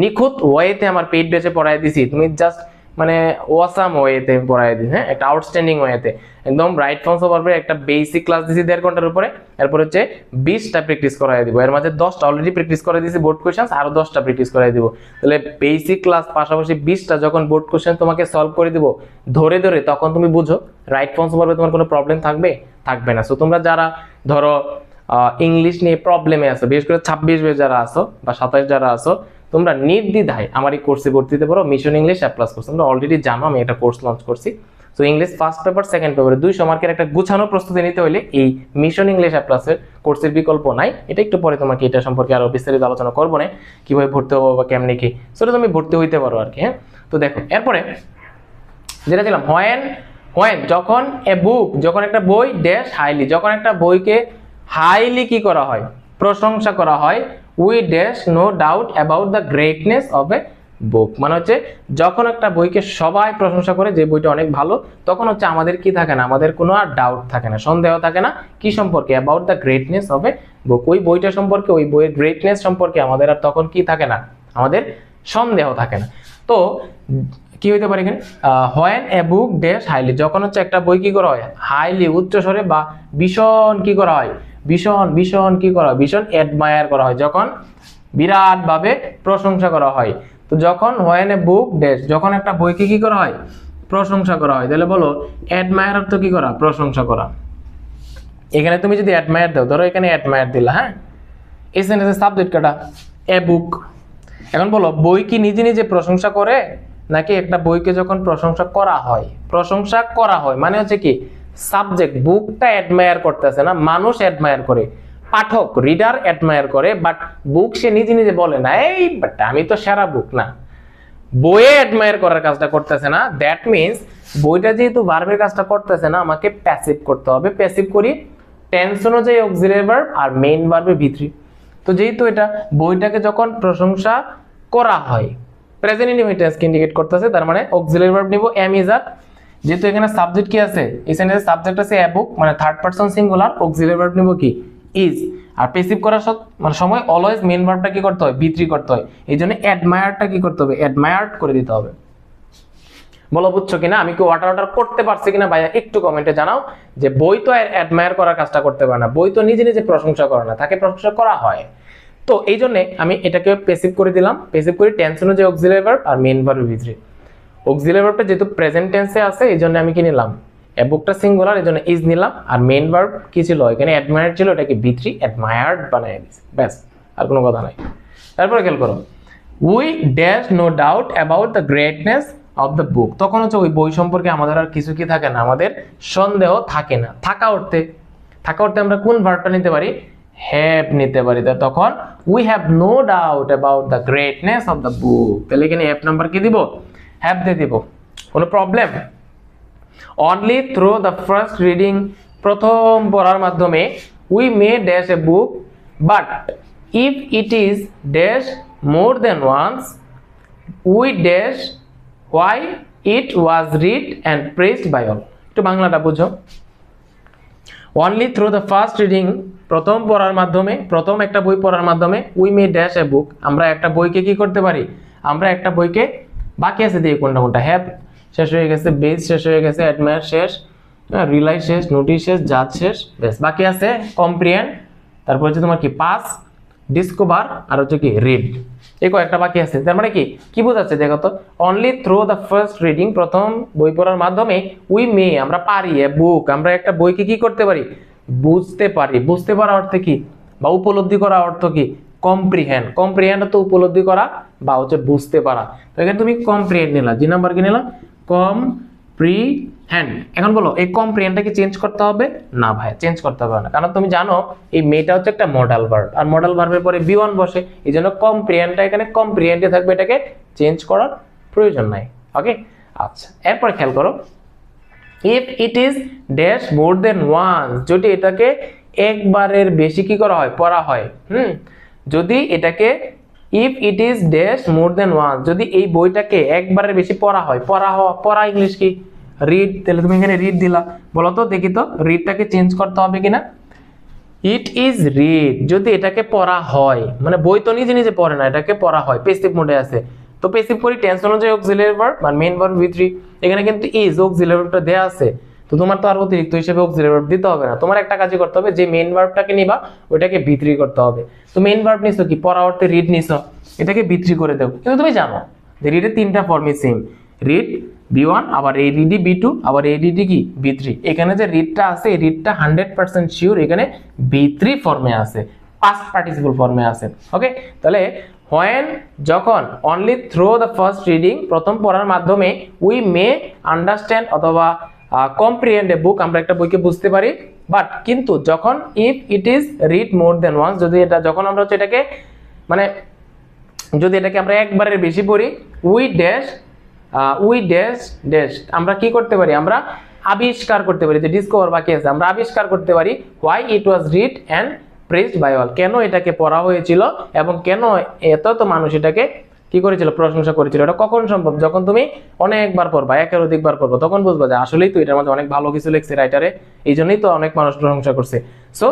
নিখুঁত ওয়েতে আমার পেইড ব্যাচে পড়াই দিছি, তুমি জাস্ট মানে ওয়াসাম ওয়েতে পড়াই দিছি। হ্যাঁ, একটা আউটস্ট্যান্ডিং ওয়েতে একদম রাইট ফর্মস অফ ভার্বের একটা বেসিক ক্লাস দিছি 1.5 ঘন্টার উপরে। এরপর হচ্ছে 20টা প্র্যাকটিস করাই দিব, এর মাঝে 10টা অলরেডি প্র্যাকটিস করে দিয়েছি বোর্ড কোশ্চেন্স, আরো 10টা প্র্যাকটিস করাই দিব। তাহলে বেসিক ক্লাস পাশাপাশি 20টা যখন বোর্ড কোশ্চেন তোমাকে সলভ করে দিব ধরে ধরে, তখন তুমি বুঝো রাইট ফর্মস অফ ভার্বে তোমার কোনো প্রবলেম থাকবে না। সো তোমরা যারা ধরো ইংলিশ নিয়ে প্রবলেমে আছো, বিশেষ করে 26 ব্যাচ যারা আছো বা 27 যারা আছো, তোমরা নির্দ্বিধায় আমার এই কোর্সে ভর্তি দিতে পারো। মিশন ইংলিশ অ্যাপ্লাস কোর্স, তোমরা অলরেডি জানো আমি একটা কোর্স লঞ্চ করছি। So English first paper, second পেপারে 200 মার্কের একটা গুছানো প্রস্তুতি নিতে হলে এই মিশন ইংলিশ অ্যাপ্লাসের কোর্সের বিকল্প নাই। এটা একটু পরে তোমাকে এটা সম্পর্কে আরো বিস্তারিত আলোচনা করবো না, কিভাবে ভর্তি হবো বা কেমনে কি, সেটা তুমি ভর্তি হইতে পারো আর কি। হ্যাঁ, তো দেখো এরপরে যেটা ছিলাম, হোয়েন যখন এ বুক, যখন একটা বই ড্যাশ হাইলি, যখন একটা বইকে হাইলি কি করা হয়, প্রশংসা করা হয়, we dash no doubt about the greatness of a book, মানে হচ্ছে যখন একটা বইকে সবাই প্রশংসা করে যে বইটা অনেক ভালো, তখন হচ্ছে আমাদের কি থাকে না, আমাদের কোনো আর ডাউট থাকে না, সন্দেহ থাকে না কি সম্পর্কে, about the greatness of a বুক, ওই বইটা সম্পর্কে, ওই বইয়ের গ্রেটনেস সম্পর্কে আমাদের আর তখন কি থাকে না, আমাদের সন্দেহ থাকে না। তো কি হইতে পারে এখানে, when a book dash highly, যখন হচ্ছে একটা বই কি করা হয় হাইলি, উচ্চস্বরে বা ভীষণ কি করা হয়, ভীষণ কি করা হয়, ভীষণ অ্যাডমায়ার করা হয়, যখন বিরাট ভাবে প্রশংসা করা হয়। তো যখন হোয়েন এ বুক ড্যাশ, যখন একটা বইকে কি করা হয় প্রশংসা করা হয়, তাহলে বলো অ্যাডমায়ার অর্থ কি করা? প্রশংসা করা। এখানে তুমি যদি অ্যাডমায়ার দাও, ধরো এখানে অ্যাডমায়ার দিলা, হ্যাঁ, এই সেন্টেন্সের সাবজেক্ট কাটা এ বুক। এখন বলো বই কি নিজে নিজে প্রশংসা করে, নাকি একটা বইকে যখন প্রশংসা করা হয়? প্রশংসা করা হয় মানে হচ্ছে কি সাবজেক্ট বুকটা অ্যাডমায়ার করতেছে না, মানুষ অ্যাডমায়ার করে, পাঠক রিডার অ্যাডমায়ার করে, বাট বুক সে নিজে নিজে বলে না এই বাট আমি তো সেরা বুক না, বইয়ে অ্যাডমায়ার করার কাজটা করতেছে না। দ্যাট মিনস বইটা যেহেতু ভার্বের কাজটা করতেছে না, আমাকে প্যাসিভ করতে হবে। প্যাসিভ করি টেন্স অনুযায়ী অক্সিলারি ভার্ব আর মেইন ভার্বের ভিতরে। তো যেহেতু এটা বইটাকে যখন প্রশংসা করা হয়, প্রেজেন্ট ইনডিফিনিট টেন্সকে ইন্ডিকেট করতেছে, তার মানে অক্সিলারি ভার্ব নিব এম ইজ আর। যেহেতু এখানে সাবজেক্ট কি আছে, এই সেন্টেন্সে সাবজেক্ট আছে এ বুক, মানে third person singular, auxiliary verb নিব কি ইজ। আর প্যাসিভ করার মানে সময় অলওয়েজ মেইন ভার্বটা কি করতে হয়? ভিতরি করতে হয়। এই জন্য অ্যাডমায়ারটা কি করতে হবে? অ্যাডমায়ার্ড করে দিতে হবে। বলো বুঝছো কিনা? আমি কি ওয়াটার করতে পারছি কিনা ভাইয়া একটু কমেন্টে জানাও। যে বই তো অ্যাডমায়ার করার কাজটা করতে পারে না, বই তো নিজে নিজে প্রশংসা করে না, তাকে প্রশংসা করা হয়। তো এই জন্য আমি এটাকে প্যাসিভ করে দিলাম। প্যাসিভ করে টেন্স অনুযায়ী অক্সিলারি ভার্ব আর মেইন ভার্বের ভিতরে। অক্সিলারি ভার্বটা যেহেতু প্রেজেন্ট টেন্সে আছে, এই জন্য আমি কি নিলাম? এ বুকটা সিঙ্গুলার, এই জন্য ইজ নিলাম। আর মেইন ভার্ব কি ছিল? এখানে অ্যাডমায়ার্ড ছিল, এটাকে ভিতরি অ্যাডমায়ার্ড বানিয়ে দিয়েছি, ব্যাস, আর কোনো কথা নাই। তারপরে খেয়াল করো, we dash no doubt about the greatness of the book. তখন হচ্ছে ওই বই সম্পর্কে আমাদের আর কিছু কি থাকে না, আমাদের সন্দেহ থাকে না। থাকা অর্থে আমরা কোন ভার্বটা নিতে পারি? হ্যাভ নিতে পারি। তখন we have no doubt about the greatness of the book. তাহলে এখানে এফ নাম্বার কি দিব? হ্যাভ দিয়ে দিব। কোনো problem? Only through the first reading, প্রথম পড়ার মাধ্যমে, we may dash a book, but if it is dash more than once, we dash why it was read and praised by all. একটু বাংলাটা বুঝো। Only through the first reading, প্রথম পড়ার মাধ্যমে, প্রথম একটা বই পড়ার মাধ্যমে, we may dash a book, আমরা একটা বইকে কি করতে পারি? আমরা একটা বইকে, বাকি আছে দিয়ে কোনটা কোনটা? হ্যাভ শেষ হয়ে গেছে, বেস শেষ হয়ে গেছে, অ্যাডমায়ার শেষ, রিলাই শেষ, নোটিস শেষ, জাজ শেষ, বেশ বাকি আছে কম্প্রিহেন্ড, তারপর হচ্ছে তোমার কি পাস, ডিসকভার, আর হচ্ছে কি রিড। এই কয়েকটা বাকি আছে। তার মানে কি বোঝাচ্ছে দেখো তো? Only through the first reading, প্রথম বই পড়ার মাধ্যমে, উই মে আমরা পারি, এ বুক আমরা একটা বইকে কি করতে পারি? বুঝতে পারি। বুঝতে পারা অর্থে কি, বা উপলব্ধি করা অর্থ কি? কম্প্রিহেন্ড। কম্প্রিহেন্ড তো উপলব্ধি করা বা হচ্ছে বুঝতে পারা। তো এখানে তুমি কম্প্রিহেন্ড নিলা, জি নাম্বার কি নিলাম? কম্প্রিহেন্ড। এখন বলো এই কম্প্রিহেন্ডটাকে চেঞ্জ করতে হবে না? ভাই চেঞ্জ করতে হবে না, কারণ তুমি জানো এই মেটা হচ্ছে একটা মডাল ভার্ব, আর মডাল ভার্বের পরে বি1 বসে, এই জন্য কম্প্রিহেন্ডটা এখানে কম্প্রিহেন্ডে থাকবে, এটাকে চেঞ্জ করার প্রয়োজন নাই। ওকে, আচ্ছা, এরপর খেয়াল করো, if it is dash more than once, যদি এটাকে একবারের বেশি কি করা হয়? পড়া হয়। যদি এটাকে if it is dash more than once, যদি এই বইটাকে একবারের বেশি পড়া হয়, পড়া ইংলিশ কি? রিড। তাহলে তুমি এখানে রিড দিলা। বলো তো দেখি তো রিডটাকে চেঞ্জ করতে হবে কিনা? ইট ইজ রিড, যদি এটাকে পড়া হয়, মানে বই তো নিজে নিজে পড়ে না, এটাকে পড়া হয়, প্যাসিভ মোডে আছে। তো প্যাসিভ করি টেন্স অনুযায়ী অক্সিলারি ভার্ব আর মেইন ভার্ব ভিতরি। এখানে কিন্তু ইজ অক্সিলারি ভার্বটা দেয়া আছে, তো তোমার তো আর অতিরিক্ত হিসেবে অক্সিলারি ভার্ব দিতে হবে না। তোমার একটা কাজই করতে হবে, যে মেইন ভার্বটাকে নিবা ওইটাকে ভিতরি করতে হবে। তো মেইন ভার্ব নিছো কি? পড়া অর্থে রিড নিছো, এটাকে ভিতরি করে দাও। কিন্তু তুমি জানো যে রিডের তিনটা ফর্মই সেম, রিড বি1, আবার এই রিডি বি2, আবার এই রিডি কি বি3। এখানে যে রিডটা আছে, এই রিডটা 100% শিওর এখানে বি3 ফর্মে আছে, পাস্ট পার্টিসিপল ফর্মে আছে। ওকে, তাহলে when, যখন, only through the first reading, প্রথম পড়ার মাধ্যমে, উই মে আন্ডারস্ট্যান্ড অথবা কম্প্রিহেন্ড এ বুক, আমরা একটা বইকে বুঝতে পারি। বাট কিন্তু যখন, if it is read more than once, যদি এটা যখন আমরা হচ্ছে এটাকে মানে যদি এটাকে আমরা একবারের বেশি পড়ি, উই ড্যাশ ড্যাশ আমরা কি করতে পারি? আমরা আবিষ্কার করতে পারি, যে ডিসকভার বাকি আছে, আমরা আবিষ্কার করতে পারি why it was read and praised by all, কেন এটাকে পড়া হয়েছিল এবং কেন এত মানুষ এটাকে কি করেছিল? প্রশংসা করেছিল। এটা কখন সম্ভব? যখন তুমি অনেকবার পড়বা, একের অধিকবার পড়বো, তখন বুঝবা যে আসলেই তো এটার মধ্যে অনেক ভালো কিছু লিখছে রাইটারে, এই জন্যই তো অনেক মানুষ প্রশংসা করছে। সো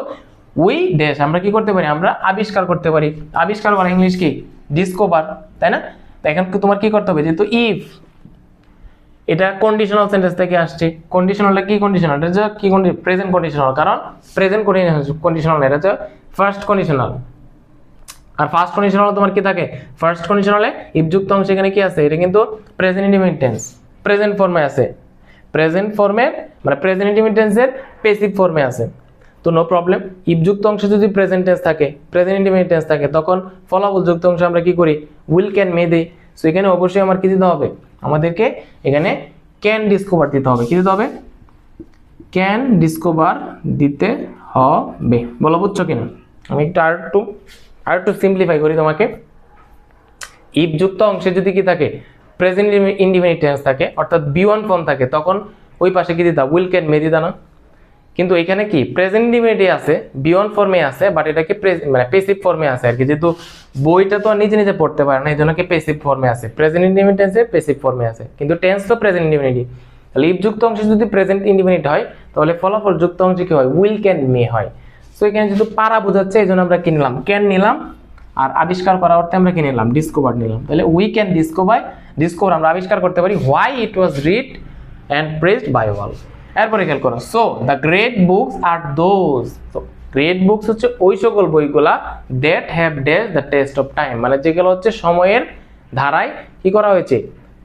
উই ড্যাশ আমরা কি করতে পারি? আমরা আবিষ্কার করতে পারি। আবিষ্কার করা ইংলিশ কি? ডিসকভার, তাই না? তো এখন তোমার কি করতে হবে? যেহেতু ইফ এটা কন্ডিশনাল সেন্টেন্স থেকে আসছে, কন্ডিশনালটা কি? কন্ডিশনাল এটা হচ্ছে কি? প্রেজেন্ট কন্ডিশনাল, কারণ প্রেজেন্ট কন্ডিশনাল এটা হচ্ছে ফার্স্ট কন্ডিশনাল। আর ফার্স্ট কন্ডিশনাল তোমার কি থাকে? ফার্স্ট কন্ডিশনালে ইফ যুক্ত অংশ এখানে কি আছে? এটা কিন্তু প্রেজেন্ট ইনডিফিনিট টেন্স, প্রেজেন্ট ফর্মে আছে, প্রেজেন্ট ফর্মে মানে প্রেজেন্ট ইনডিফিনিট টেন্সের প্যাসিভ ফর্মে আছে, তো নো প্রবলেম। ইফ যুক্ত অংশে যদি প্রেজেন্ট টেন্স থাকে, প্রেজেন্ট ইনডিফিনিট টেন্স থাকে, তখন ফলাফল যুক্ত অংশে আমরা কি করি, উইল ক্যান মে দিই। সো এখানে অবশ্যই আমার কি দিতে হবে, আমাদেরকে এখানে ক্যান ডিসকভার দিতে হবে। কি দিতে হবে, ক্যান ডিসকভার দিতে হবে। বলো বুঝছো কিনা? আমি একটু আর একটু সিম্পলিফাই করি তোমাকে। ইফ যুক্ত অংশে যদি কি থাকে, প্রেজেন্ট ইনডিফিনিট টেন্স থাকে, অর্থাৎ বি1 ফর্ম থাকে, তখন ওই পাশে কি দিতা, উইল ক্যান মে দিতা না। কিন্তু এখানে কি প্রেজেন্ট ইনডিফিনিটে আছে, বি1 ফর্মে আছে, বাট এটাকে মানে প্যাসিভ ফর্মে আছে আর কি, যেহেতু বইটা তো নিজে নিজে পড়তে পারে না, এই জন্য কি প্যাসিভ ফর্মে আছে, প্রেজেন্ট ইনডিফিনিট টেন্সে প্যাসিভ ফর্মে আছে, কিন্তু টেন্স তো প্রেজেন্ট ইনডিফিনিট। তাহলে ইফ যুক্ত অংশে যদি প্রেজেন্ট ইনডিফিনিট হয়, তাহলে ফলাফল যুক্ত অংশে কি হয়, উইল ক্যান মে হয়। সো এখানে যেহেতু পারা বোঝাচ্ছে, এই জন্য আমরা কি নিলাম, ক্যান নিলাম, আর আবিষ্কার করার অর্থে আমরা কি নিলাম, ডিসকভার নিলাম। তাহলে উই ক্যান ডিসকভার আমরা আবিষ্কার করতে পারি why it was read and praised by all. এরপরে খেয়াল করো, so the great books are those, so great books হচ্ছে ওই সকল বইগুলা that have days the test of time, মানে যেগুলো হচ্ছে সময়ের ধারায় কি করা হয়েছে,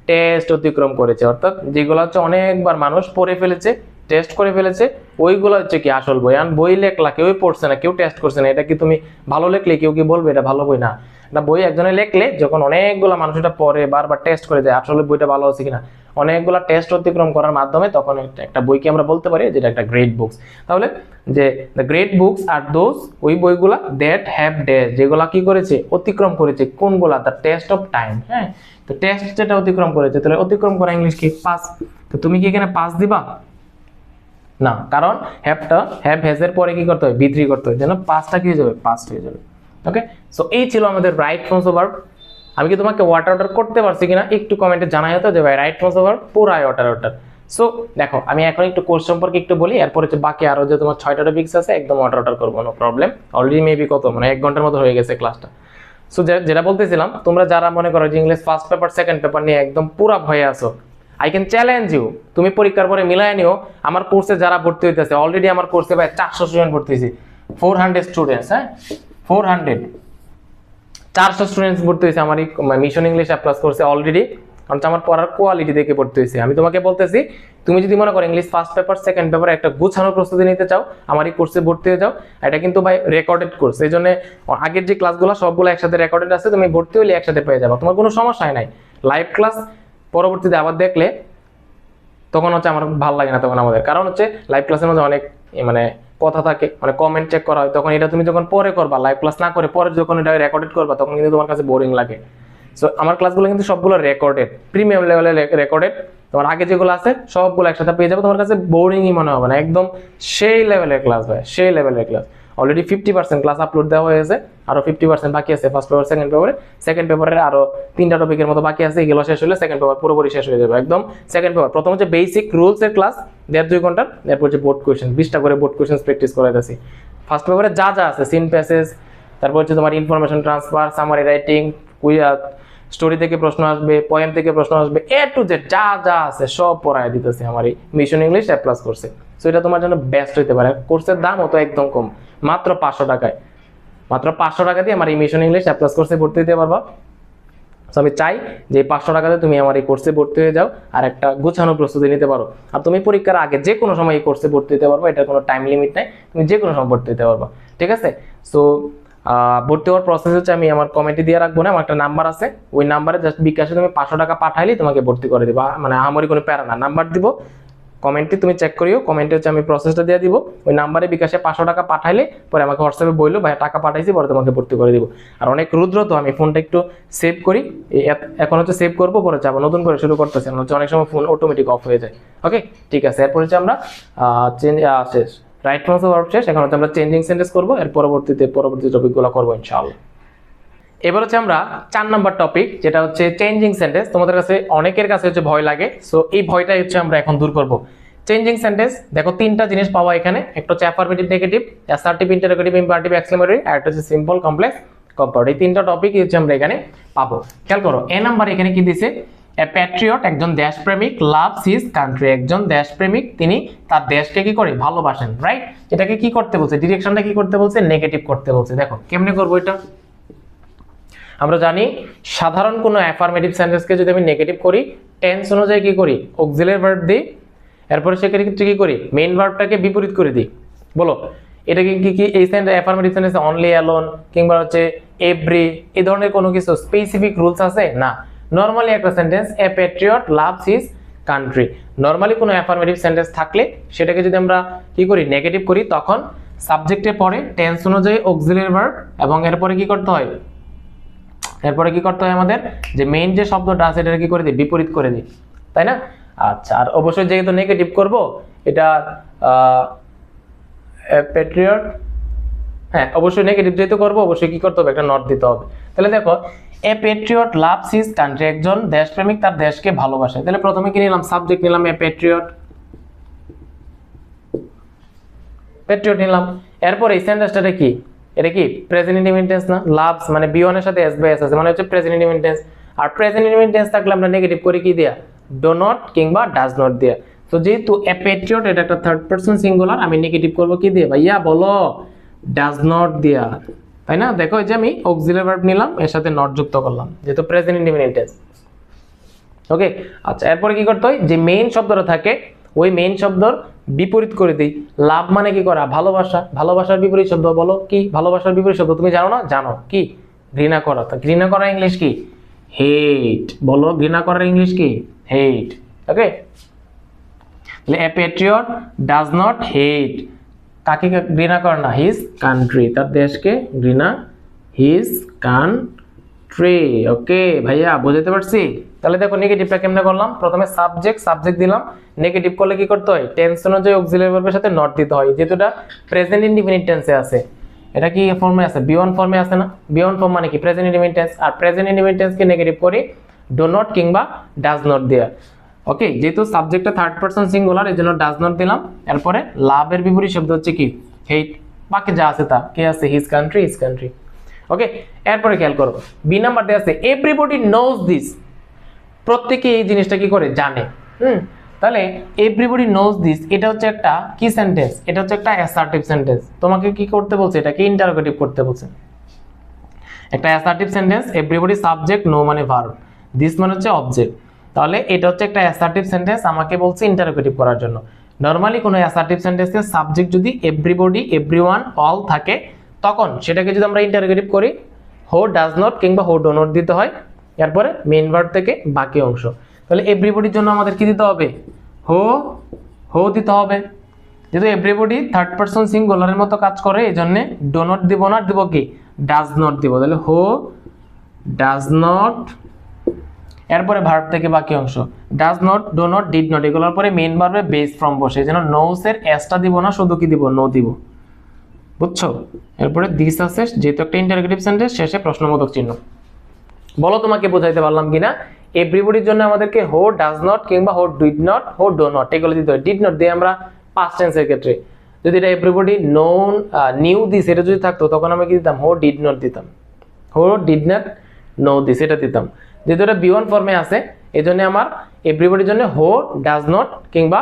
টেস্ট অতিক্রম করেছে, অর্থাৎ যেগুলো হচ্ছে অনেকবার মানুষ পড়ে ফেলেছে, টেস্ট করে ফেলেছে, ওইগুলো হচ্ছে কি আসল বই। আর বই লেখলা কেউই পড়ছে না, কেউ টেস্ট করছে না, এটা কি তুমি ভালো লেখলে কেউ কি বলবে এটা ভালো বই না? এটা বই একজনে লেখলে যখন অনেকগুলো মানুষ এটা পড়ে বারবার টেস্ট করে যায় আসলে বইটা ভালো আছে কিনা, অনেকগুলো টেস্ট অতিক্রম করার মাধ্যমে তখন একটা বইকে আমরা বলতে পারি যেটা একটা গ্রেট বুকস। তাহলে যে the great books are those, ওই বইগুলা দ্যাট হ্যাভ ডেজ, যেগুলা কি করেছে, অতিক্রম করেছে, কোনগুলা, দ্য টেস্ট অফ টাইম। হ্যাঁ, তো টেস্ট যেটা অতিক্রম করেছে, তাহলে অতিক্রম করা ইংলিশ কি, পাস। তো তুমি কি এখানে পাস দিবা না, কারণ হ্যাভ হ্যাজের পরে কি করতে হয়, বি3 করতে হয়, যেন পাসটা কি হয়ে যাবে, পাস্ট হয়ে যাবে। ওকে, সো এই ছিল আমাদের রাইট ফর্মস অফ ভার্ব। আমি কি তোমাকে ওয়াটার অর্ডার করতে পারছি কিনা একটু কমেন্টে জানাই হতো যে ভাই রাইট ফর্মস অফ ভার্ব পুরো ওয়াটার। সো দেখো আমি এখন একটু কোর্স সম্পর্কে একটু বলি, এরপর হচ্ছে বাকি আরো যে তোমার 6টা টপিকস আছে একদম ওয়াটার করবো, নো প্রবলেম। অলরেডি মেবি কত মানে 1 ঘন্টার মতো হয়ে গেছে ক্লাসটা। সো যেটা বলতেছিলাম, তোমরা যারা মনে করো যে English first paper second paper নিয়ে একদম পুরো ভয়ে আছো, আই ক্যান চ্যালেঞ্জ ইউ, তুমি পরীক্ষার পরে মিলাই নিও। আমার কোর্সে যারা ভর্তি হইতেছে, অলরেডি আমার কোর্সে প্রায় 400 স্টুডেন্ট ভর্তি হয়েছে, 400 স্টুডেন্টস, হ্যাঁ 400 স্টুডেন্টস ভর্তি হয়েছে আমার মিশন ইংলিশ অ্যাপ্লাস কোর্সে অলরেডি, কারণ আমার পড়ার কোয়ালিটি দেখে ভর্তি হয়েছে। আমি তোমাকে বলতেছি, তুমি যদি মনে করো English first paper second paper একটা গুছানো প্রস্তুতি নিতে চাও, আমার এই কোর্সে ভর্তি হয়ে যাও। এটা কিন্তু ভাই রেকর্ডেড কোর্স, এই জন্য আগের যে ক্লাসগুলো সবগুলো একসাথে রেকর্ডেড আছে, তুমি ভর্তি হলে একসাথে পেয়ে যাবে, তোমার কোনো সমস্যাই নাই। লাইভ ক্লাস পরবর্তীতে আবার দেখলে তখন হচ্ছে আমার ভালো লাগে না তখন আমাদের, কারণ হচ্ছে লাইভ ক্লাসের মধ্যে অনেক মানে কথা থাকে, মানে কমেন্ট চেক করা হয়, তখন এটা তুমি যখন পরে করবা, লাইভ ক্লাস না করে পরে যখন এটা রেকর্ডেড করবা, তখন কিন্তু তোমার কাছে বোরিং লাগে। সো আমার ক্লাসগুলো কিন্তু সবগুলো রেকর্ডেড, প্রিমিয়াম লেভেলে রেকর্ডেড, তোমার আগে যেগুলো আছে সবগুলো একসাথে পেয়ে যাবে, তোমার কাছে বোরিংই মনে হবে না, একদম সেই লেভেলের ক্লাস ভাই, সেই লেভেলের ক্লাস। অলরেডি 50% ক্লাস আপলোড দেওয়া হয়েছে, আরো 50% বাকি আছে ফার্স্ট পেপার সেকেন্ড পেপারের আরো 3টা টপিকের মতো বাকি আছে, এগুলো শেষ হলে সেকেন্ড পেপার পুরোপুরি শেষ হয়ে যাবে একদম। সেকেন্ড পেপার প্রথম হচ্ছে বেসিক রুলস এর ক্লাস 1.5-2 ঘন্টার, এরপর হচ্ছে বোর্ড কোয়েশ্চেন, 20টা করে বোর্ড কোয়েশ্চেন প্র্যাকটিস করাইতেছি। ফার্স্ট পেপারে যা যা আছে, সিন প্যাসেজ, তারপর হচ্ছে তোমার information transfer, summary writing, story থেকে প্রশ্ন আসবে, পোয়েম থেকে প্রশ্ন আসবে, এ টু জেড যা যা আছে সব পড়ায় দিতেছে আমার এই মিশন ইংলিশ অ্যাপ্লাস কোর্সে। সো এটা তোমার জন্য বেস্ট হইতে পারে। কোর্সের দাম তো একদম কম, মাত্র 500 টাকায়, মাত্র 500 টাকা দিয়ে আমার এই মিশন ইংলিশ অ্যাপ্লাস কোর্সে ভর্তি হতে পারবা। সো আমি চাই যে 500 টাকাতে তুমি আমার এই কোর্সে ভর্তি হয়ে যাও আর একটা গুছানো প্রস্তুতি নিতে পারো। আর তুমি পরীক্ষার আগে যে কোনো সময় এই কোর্সে ভর্তি হতে পারবা, এটার কোনো টাইম লিমিট নাই, তুমি যে কোনো সময় ভর্তি হতে পারবা, ঠিক আছে। সো ভর্তি হওয়ার প্রসেস হচ্ছে আমি আমার কমেন্টে দিয়ে রাখবো না, আমার একটা নাম্বার আছে, ওই নাম্বারে জাস্ট বিকাশে তুমি 500 টাকা পাঠাইলেই তোমাকে ভর্তি করে দিবা, মানে আমারই কোনো প্যারা না। নাম্বার দিব, কমেন্টে তুমি চেক করিও, কমেন্টে হচ্ছে আমি প্রসেসটা দিয়ে দিব, ওই নাম্বারে বিকাশে 500 টাকা পাঠাইলে পরে আমাকে হোয়াটসঅ্যাপে বললো ভাই টাকা পাঠাইছি, পরে তোমাকে ভর্তি করে দিব। আর অনেক রুদ্র তো আমি ফোনটা একটু সেভ করি, এখন হচ্ছে সেভ করবো, পরে যাবো নতুন করে শুরু করতেছি, হচ্ছে অনেক সময় ফোন অটোমেটিক অফ হয়ে যায়। ওকে ঠিক আছে, এরপর হচ্ছে আমরা শেষ, রাইট ফর্মস অফ ভার্ব শেষ, এখন হচ্ছে আমরা চেঞ্জিং সেন্টেন্স করবো, এর পরবর্তী টপিকগুলো করবো ইনশাআল্লাহ। এবার হচ্ছে আমরা 4 নম্বর টপিক, যেটা হচ্ছে চেঞ্জিং সেন্টেন্স। তোমাদের কাছে অনেকের কাছে হচ্ছে ভয় লাগে, সো এই ভয়টাই হচ্ছে আমরা এখন দূর করব। চেঞ্জিং সেন্টেন্স দেখো 3টা জিনিস পাওয়া এখানে, একটা হচ্ছে affirmative negative, assertive interrogative imperative exclamatory, আর একটা হচ্ছে সিম্পল কমপ্লেক্স কম্পাউন্ড। এই 3টা টপিক হচ্ছে আমরা এখানে পাবো। খেয়াল করো এ নাম্বার এখানে কি দিছে, এ প্যাট্রিয়ট একজন দেশপ্রেমিক, লাভস হিজ কান্ট্রি একজন দেশপ্রেমিক তিনি তার দেশকে কি করে ভালোবাসেন, রাইট। এটাকে কি করতে বলছে, ডিরেকশনটা কি করতে বলছে, নেগেটিভ করতে বলছে। দেখো কেমনে করবো এটা, আমরা জানি সাধারণ কোনো অ্যাফার্মেটিভ সেন্টেন্সকে যদি আমি নেগেটিভ করি টেন্স অনুযায়ী কি করি অক্সিলারি ভার্ব দিই, এরপরে সেক্ষেত্রে কি করি মেইন ভার্বটাকে বিপরীত করে দিই। বলো এটা কি এই সেন্টেন্স অ্যাফার্মেটিভ সেন্টেন্সে অনলি, অ্যালোন কিংবা হচ্ছে এভরি এই ধরনের কোনো কিছু স্পেসিফিক রুলস আছে না। নরমালি একটা সেন্টেন্স এ Patriot loves his country, normally কোনো অ্যাফার্মেটিভ সেন্টেন্স থাকলে সেটাকে যদি আমরা কি করি নেগেটিভ করি তখন সাবজেক্টের পরে টেন্স অনুযায়ী অক্সিলারি ভার্ব এবং এরপরে কি করতে হয়, এরপরে কি করতে হয় আমাদের যে মেইন যে শব্দটা আছে এটা কি করে দিই বিপরীত করে দিই, তাই না? আচ্ছা, আর অবশ্যই যেহেতু নেগেটিভ করব এটা প্যাট্রিয়ট, হ্যাঁ অবশ্যই নেগেটিভ যেহেতু করব অবশ্যই কি করতে হবে একটা নট দিতে হবে। তাহলে দেখো এ প্যাট্রিয়ট লাভস হিজ কান্ট্রি, একজন দেশপ্রেমিক তার দেশকে ভালোবাসে। তাহলে প্রথমে কি নিলাম সাবজেক্ট নিলাম এ প্যাট্রিয়ট, প্যাট্রিয়ট নিলাম। এরপর এই সেন্টেন্সটা কি এটা কি প্রেজেন্ট ইনডিফিনিট টেন্স না, লাভস মানে বি ওয়ান এর সাথে এস বাই এস আছে মানে হচ্ছে প্রেজেন্ট ইনডিফিনিট টেন্স। আর প্রেজেন্ট ইনডিফিনিট টেন্স থাকলে আমরা নেগেটিভ করি কি দিয়া ডো নট কিংবা ডাজ নট দিয়া। তো যেহেতু এ প্যাট্রিয়ট এটা একটা থার্ড পারসন সিঙ্গুলার আমি নেগেটিভ করব কি দিয়ে ভাইয়া বলো ডাজ নট দিয়া, তাই না? দেখো এই যে আমি অক্সিলারি ভার্ব নিলাম এর সাথে নট যুক্ত করলাম যেহেতু প্রেজেন্ট ইনডিফিনিট টেন্স। ওকে, আচ্ছা এরপরে কি করতে হয় যে মেইন শব্দটা থাকে ওই মেইন শব্দর বিপরীত করে দিই। লাভ মানে কি করা ভালোবাসা, ভালোবাসার বিপরীত শব্দ বলো কি, ভালোবাসার বিপরীত শব্দ তুমি জানো না? জানো কি ঘৃণা করা, তো ঘৃণা করার ইংলিশ কি হেট, বলো ঘৃণা করার ইংলিশ কি হেট। ওকে, তাহলে এ প্যাট্রিয়ট ডাজ নট হেট, কাকে ঘৃণা করে না হিজ কান্ট্রি, তার দেশকে ঘৃণা হিজ কান্ট্রি। ওকে ভাইয়া বুঝতে পারছি? তাহলে দেখো নেগেটিভটা কেমনে করলাম, প্রথমে সাবজেক্ট দিলাম, নেগেটিভ করলে কি করতে হয় টেন্স অনুযায়ী অক্সিলারি ভার্বের সাথে নট দিতে হয়, যেহেতু এটা প্রেজেন্ট ইনডিফিনিট টেন্সে আছে। এটা কি ফর্মে আছে বি ওয়ান ফর্মে আছে না, বি ওয়ান ফর্ম মানে কি প্রেজেন্ট ইনডিফিনিট টেন্স, আর প্রেজেন্ট ইনডিফিনিট টেন্সকে নেগেটিভ করি ডো নট কিংবা ডাজ নট দেয়া। ওকে, যেহেতু সাবজেক্টটা থার্ড পারসন সিঙ্গুলার এই জন্য ডাজ নট দিলাম। এরপরে লাভের বিপরীত শব্দ হচ্ছে কি হেট, বাকি যা আছে তা কে আছে হিজ কান্ট্রি। ওকে, এরপরে খেয়াল করো বি নাম্বার দেয়া আছে এভরিবডি নোজ দিস, প্রত্যেকে এই জিনিসটা কি করে জানে। তাহলে এভরিবডি নোজ দিস এটা হচ্ছে একটা কি সেন্টেন্স, এটা হচ্ছে একটা অ্যাসার্টিভ সেন্টেন্স। তোমাকে কি করতে বলছে, এটাকে ইন্টারোগেটিভ করতে বলছে। একটা assertive sentence, everybody subject, no মানে ভার্ব, দিস মানে হচ্ছে অবজেক্ট। তাহলে এটা হচ্ছে একটা অ্যাসার্টিভ সেন্টেন্স, আমাকে বলছে ইন্টারোগেটিভ করার জন্য। নরমালি কোনো অ্যাসার্টিভ সেন্টেন্সের সাবজেক্ট যদি এভরিবডি, এভরিওয়ান, অল থাকে তখন সেটাকে যদি আমরা ইন্টারোগেটিভ করি হো ডাজ নট কিংবা হো ডো নট দিতে হয়, এরপরে মেইন ভার্ব থেকে বাকি অংশ। তাহলে এভরিবডির জন্য আমাদের কি দিতে হবে হো দিতে হবে, যেহেতু এভরিবডি থার্ড পারসন সিঙ্গুলারের মতো কাজ করে এই জন্য ডো নট দিব না, দিব কি ডাজ নট দিব। তাহলে হো ডাজ নট, এরপরে ভার্ব থেকে বাকি অংশ does not, do not, did not, এগুলোর পরে মেইন ভার্বে বেস ফর্ম বসে, এই জন্য নোস এর এসটা দিব না, শুধু কি দিব নো দিব, বুঝছো? এরপরে দিস আছে যেহেতু একটা ইন্টারোগেটিভ সেন্টেন্স, শেষে প্রশ্নবোধক চিহ্ন। বলো তোমাকে বোঝাইতে পারলাম কিনা? এভরিবডির জন্য আমাদেরকে হো ডাজ নট কিংবা হো ডিড নট, হো ডো নট এগুলো দিতে হয়। ডিড নট দিয়ে আমরা পাস্ট টেন্সের ক্ষেত্রে, যদি এটা এভরিবডি নোন নিউ দিস এটা যদি থাকতো তখন আমরা কি দিতাম হো ডিড নট দিতাম, হো ডিড নট নো দিস এটা দিতাম। যেহেতু এটা বি ওয়ান ফর্মে আছে এই জন্য আমার এভরিবডির জন্য হো ডাজ নট কিংবা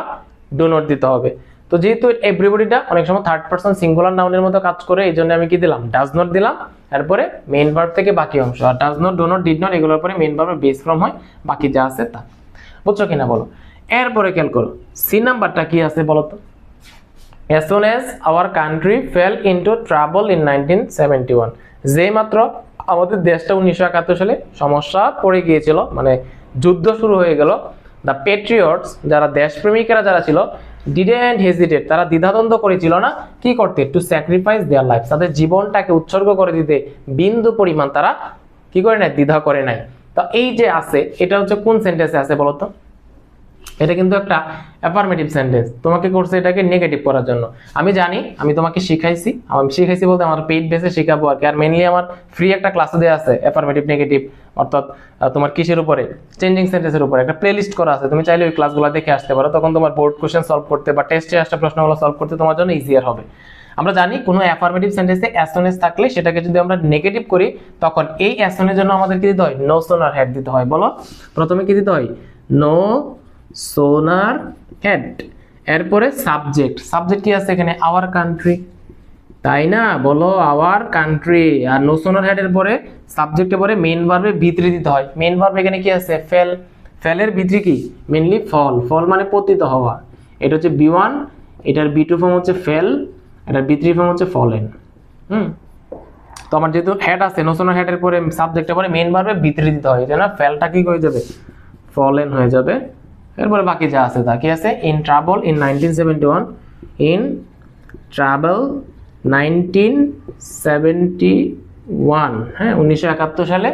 ডো নট দিতে হবে। তো যেহেতু এভরিবডিটা অনেক সময় থার্ড পারসন সিঙ্গুলার নাউনের মতো কাজ করে এই জন্য আমি কি দিলাম ডাজ নট দিলাম, এরপরে মেইন ভার্ব থেকে বাকি অংশ। আর does not, do not, did not এগুলোর পরে মেইন ভার্বের বেস ফর্ম হয়, বাকি যা আছে তা। বুঝছো কিনা বলো? এরপরে খেয়াল করো সি নাম্বারটা কি আছে বলো তো। As soon as our country fell into trouble in 1971, যেই মাত্র আমাদের দেশটা 1971 সালে সমস্যা পড়ে গিয়েছিল, মানে যুদ্ধ শুরু হয়ে গেল, দ্য পেট্রিয়টস যারা দেশপ্রেমিকেরা যারা ছিল ডিডেন্ট হেজিটেট, তারা দ্বিধাদ্বন্দ্ব করেছিল না কি করতে, টু স্যাক্রিফাইস দেয়ার লাইফ, তাদের জীবনটাকে উৎসর্গ করে দিতে বিন্দু পরিমাণ তারা কি করে নাই, দ্বিধা করে নাই। তো এই যে আছে এটা হচ্ছে কোন সেন্টেন্সে আছে বলো তো? এটা কিন্তু একটা অ্যাফার্মেটিভ সেন্টেন্স, তোমাকে করছে এটাকে নেগেটিভ করার জন্য। আমি জানি, আমি তোমাকে শিখাইছি, বলতে আমার পেইড বেসে শেখাবো আর কি। আর মেইনলি আমার ফ্রি একটা ক্লাস দেওয়া আছে অ্যাফার্মেটিভ নেগেটিভ, অর্থাৎ তোমার কিসের উপরে, চেঞ্জিং সেন্টেন্সের উপরে একটা প্লেলিস্ট করা আছে, তুমি চাইলে ওই ক্লাসগুলো দেখে আসতে পারো, তখন তোমার বোর্ড কোশ্চেন সলভ করতে বা টেস্টে আসা প্রশ্নগুলো সলভ করতে তোমার জন্য ইজিয়ার হবে। আমরা জানি কোনো অ্যাফার্মেটিভ সেন্টেন্সে অ্যাজ সুন এজ থাকলে সেটাকে যদি আমরা নেগেটিভ করি তখন এই অ্যাজ সুন এর জন্য আমাদের কি দিতে হয়, নো সোনার হেড দিতে হয়। বলো প্রথমে কি দিতে হয়, নো সোনার হেড। এরপরে সাবজেক্ট কি আছে এখানে, আওয়ার কান্ট্রি, তাই না? বলো our country. R no sooner হেডের পরে সাবজেক্টের পরে মেইন ভার্বে ভিতরে দিতে হয়। মেইন ভার্ব এখানে কি আছে? ফেল। ফেলের ভিতরে কি? মেইনলি ফল। ফল মানে পতিত হওয়া। এটা হচ্ছে বি1, এটার বি2 ফর্ম হচ্ছে ফেল, এটার বি3 ফর্ম হচ্ছে ফলেন। তো আমার যেহেতু হেড আছে, নো সোনার হেডের পরে সাবজেক্টের পরে মেইন ভার্বে ভিতরে দিতে হয়, তাই না? ফেলটা কি হয়ে যাবে? ফলেন হয়ে যাবে। এরপরে বাকি যা আছে তা কি আছে? In trouble in 1971, in travel 1971, হ্যাঁ 1971 সালে।